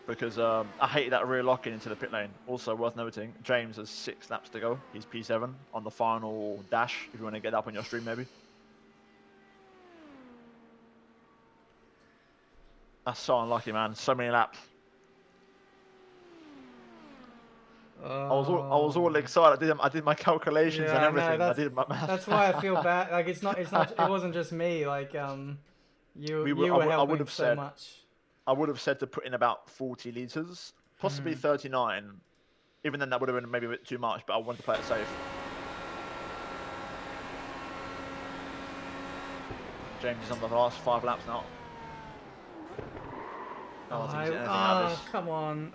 Because I hated that rear lock-in into the pit lane. Also worth noting, James has 6 laps to go. He's P7 on the final dash. If you want to get up on your stream, maybe. That's so unlucky, man. So many laps. I was all excited. I did my calculations Yeah, and I know. everything. I did my math. That's why I feel bad. Like it's not. It wasn't just me. Like you were I would helping have so said, much. I would have said to put in about 40 liters, possibly 39. Even then, that would have been maybe a bit too much. But I wanted to play it safe. James is on the last 5 laps now. No one thinks anything out of this. Come on!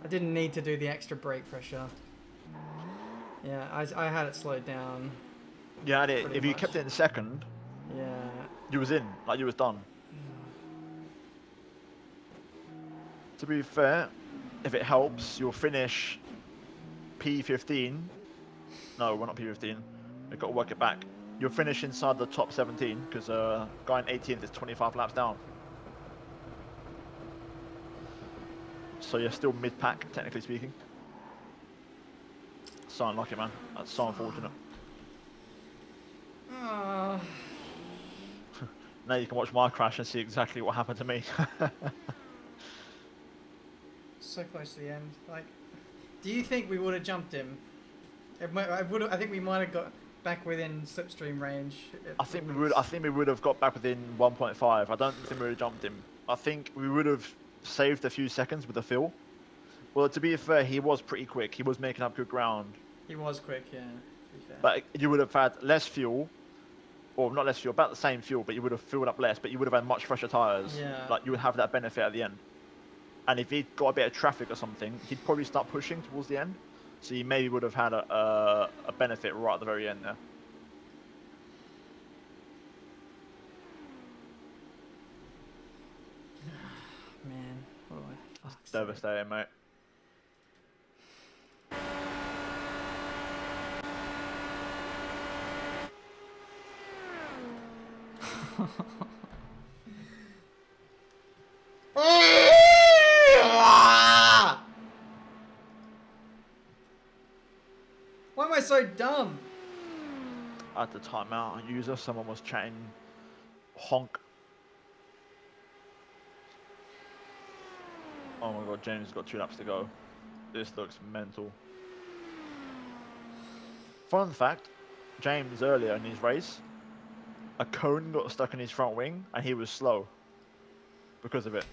I didn't need to do the extra brake pressure. Yeah, I had it slowed down. Yeah, if pretty you much. kept it in second, Yeah. you was in, like you was done. To be fair, if it helps, you'll finish P15. No, we're not P15. We've got to work it back. You'll finish inside the top 17 because guy in 18th is 25 laps down. So you're still mid-pack, technically speaking. So unlucky, man. That's so unfortunate. Now you can watch my crash and see exactly what happened to me. So close to the end. Like, do you think we would have jumped him? I think we might have got back within slipstream range. I think we would have got back within 1.5. I don't think we would have jumped him. I think we would have saved a few seconds with the fuel. Well, to be fair, he was pretty quick. He was making up good ground. He was quick, yeah. To be fair. But you would have had less fuel, or not less fuel, about the same fuel, but you would have filled up less, but you would have had much fresher tyres. Yeah. Like, you would have that benefit at the end. And if he'd got a bit of traffic or something, he'd probably start pushing towards the end. So you maybe would have had a benefit right at the very end there. Man, what do I fuck say? Devastating, mate. Why am I so dumb? At the timeout user, someone was chatting honk. Oh my god, James has got 2 laps to go. This looks mental. Fun fact, James earlier in his race, a cone got stuck in his front wing and he was slow because of it.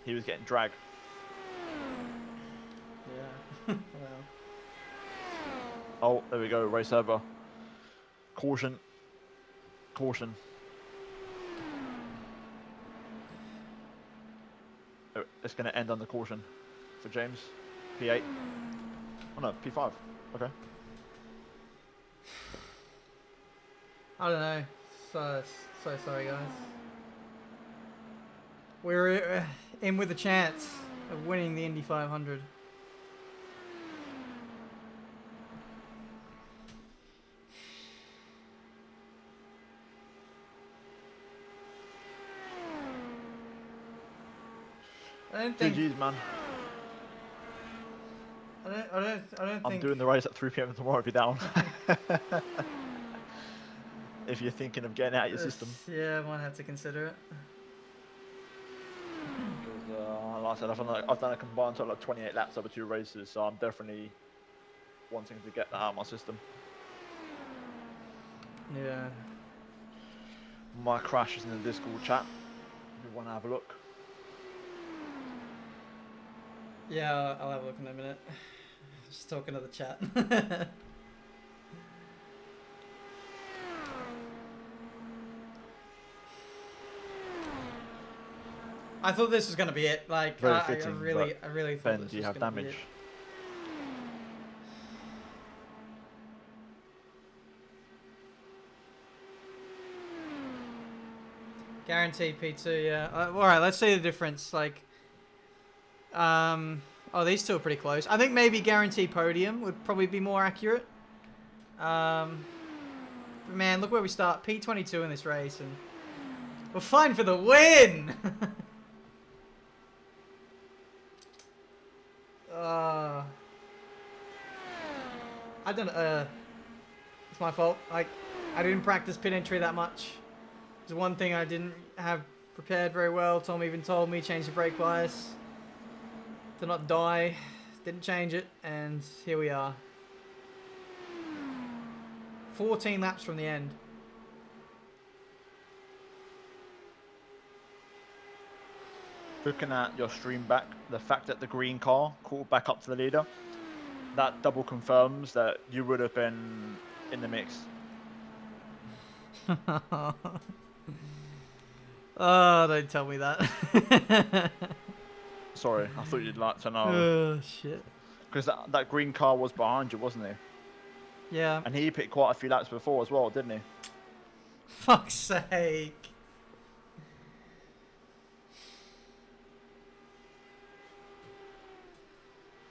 He was getting dragged. Yeah. Well. Oh, there we go, race over. Caution. Caution. Oh, it's going to end on the caution for James. P8. Oh no, P5. Okay. I don't know. So sorry, guys. We're in with a chance of winning the Indy 500. I don't think. GG's, man. I don't I'm think. doing the race at 3 PM tomorrow if you're down. If you're thinking of getting out of your system. Yeah, I might have to consider it. Because, like I said, I've done a combined total of 28 laps over 2 races, so I'm definitely wanting to get that out of my system. Yeah. My crash is in the Discord chat. If you want to have a look. Yeah, I'll have a look in a minute. Just talking to the chat. I thought this was gonna be it. Like, Very I fitting, really thought Ben, this do you was have gonna be damage? it. Guaranteed P2, yeah. All right, let's see the difference. Like, oh, these two are pretty close. I think maybe guaranteed podium would probably be more accurate. Man, look where we start. P22 in this race, and we're fine for the win. I don't. It's my fault. Like, I didn't practice pit entry that much. There's one thing I didn't have prepared very well. Tom even told me change the brake bias to not die. Didn't change it, and here we are. 14 laps from the end. Looking at your stream back, the fact that the green car caught back up to the leader, that double confirms that you would have been in the mix. Oh, don't tell me that. Sorry, I thought you'd like to know. Oh, shit. Because that green car was behind you, wasn't he? Yeah. And he picked quite a few laps before as well, didn't he? Fuck's sake.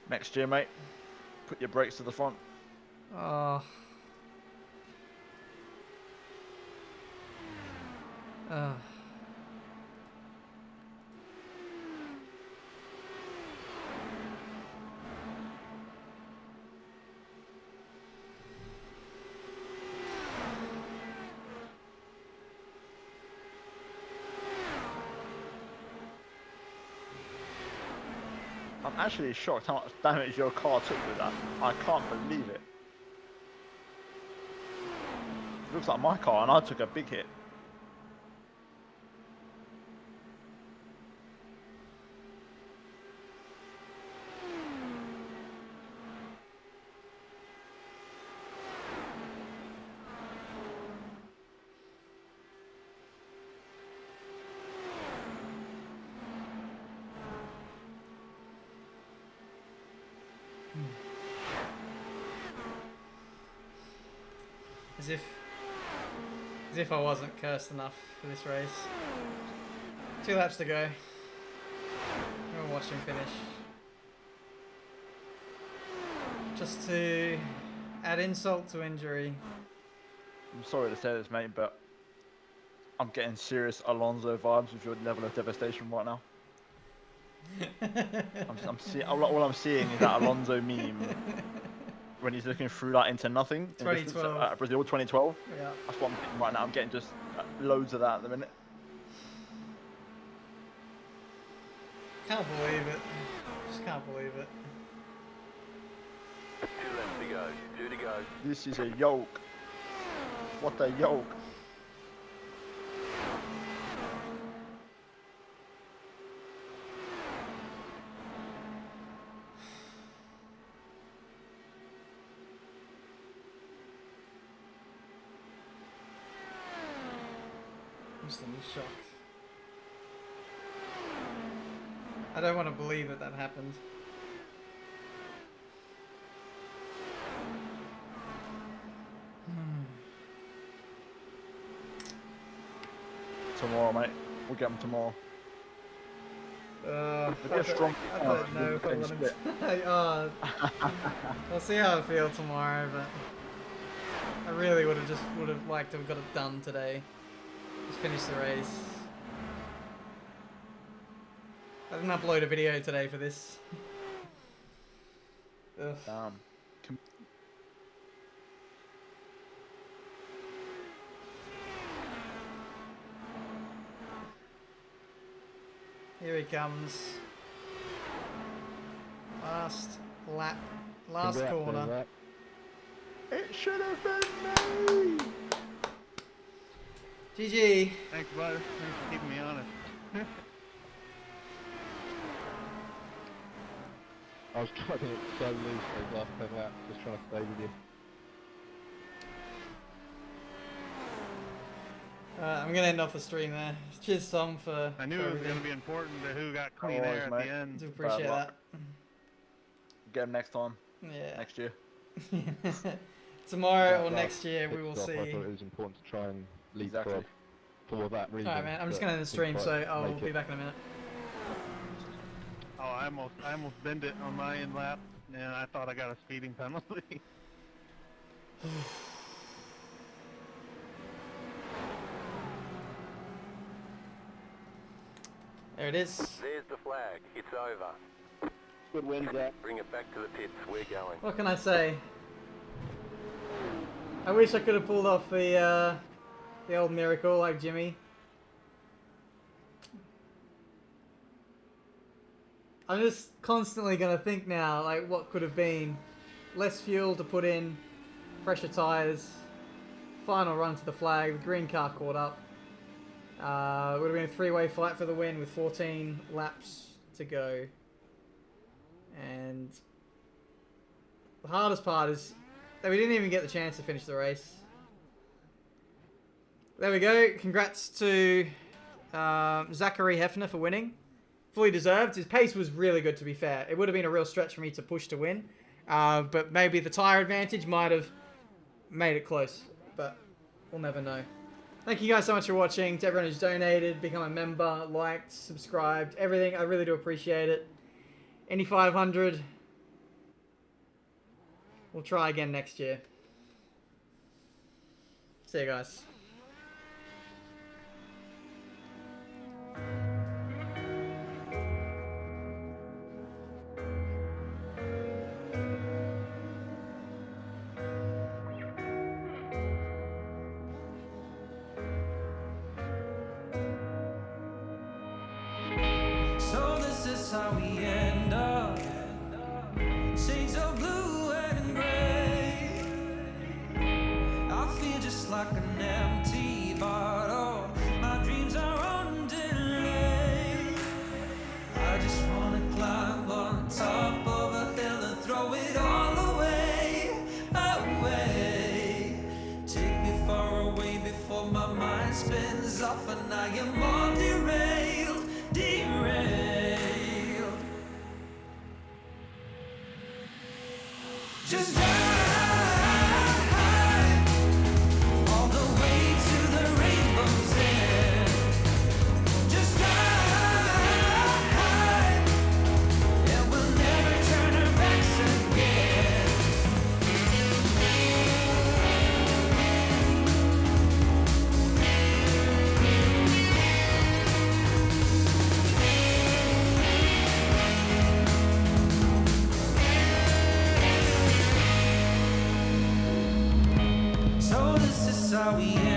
Next year, mate, put your brakes to the front. Oh. I'm actually shocked how much damage your car took with that. I can't believe it. It looks like my car, and I took a big hit. As if I wasn't cursed enough for this race. 2 laps to go. We'll watch him finish. Just to add insult to injury. I'm sorry to say this, mate, but I'm getting serious Alonso vibes with your level of devastation right now. All I'm seeing is that Alonso meme when he's looking through that into nothing in 2012. distance, Brazil 2012. Yeah. That's what I'm getting right now. I'm getting just loads of that at the minute. Can't believe it. Just can't believe it. 2 laps to go. 2 to go. This is a yoke. What a yoke. I'm still in shock. I don't want to believe that happened. Tomorrow, mate. We'll get them tomorrow. It'll be a strong. I don't know if I want him to. I'll see how I feel tomorrow, but I really would have liked to have got it done today. Just finish the race. I didn't upload a video today for this. Ugh. Damn. Here he comes. Last lap, last Congrats, corner. man. It should have been me. GG. Thanks, bud. Thanks for keeping me honest. I was driving it so loose those last 10 laps, just trying to stay with you. I'm gonna end off the stream there. Cheers, Tom, for. I knew for it was everything. going to be important to who got clean Always, air at mate. the end. Do appreciate Bad that. luck. Get him next time. Yeah. Next year. Tomorrow or Well, next year, we will pissed off. I see. thought it was important to try and lead Exactly. for that reason. Alright, man. I'm just but gonna end the stream, didn't so quite I'll make be it. back in a minute. Oh, I almost bent it on my end lap, and I thought I got a speeding penalty. There it is. There's the flag. It's over. Good win, Zach. Bring it back to the pits. We're going. What can I say? I wish I could have pulled off the old miracle like Jimmy. I'm just constantly gonna think now, like what could have been. Less fuel to put in, fresher tyres, final run to the flag, the green car caught up. Would have been a three-way fight for the win with 14 laps to go. And the hardest part is that we didn't even get the chance to finish the race. There we go. Congrats to Zachary Hefner for winning. Fully deserved. His pace was really good, to be fair. It would have been a real stretch for me to push to win. But maybe the tyre advantage might have made it close. But we'll never know. Thank you guys so much for watching. To everyone who's donated, become a member, liked, subscribed, everything. I really do appreciate it. Indy 500. We'll try again next year. See you guys. So this is how we end up. Shades of blue and gray. I feel just like an empty bottle. My dreams are on delay. I just wanna climb on top of a hill and throw it all away, away. Take me far away before my mind spins off and I am all derailed, derailed. Just drive all the way to the rainbow's end. Just drive, and we'll never turn our backs again. So this is how we end.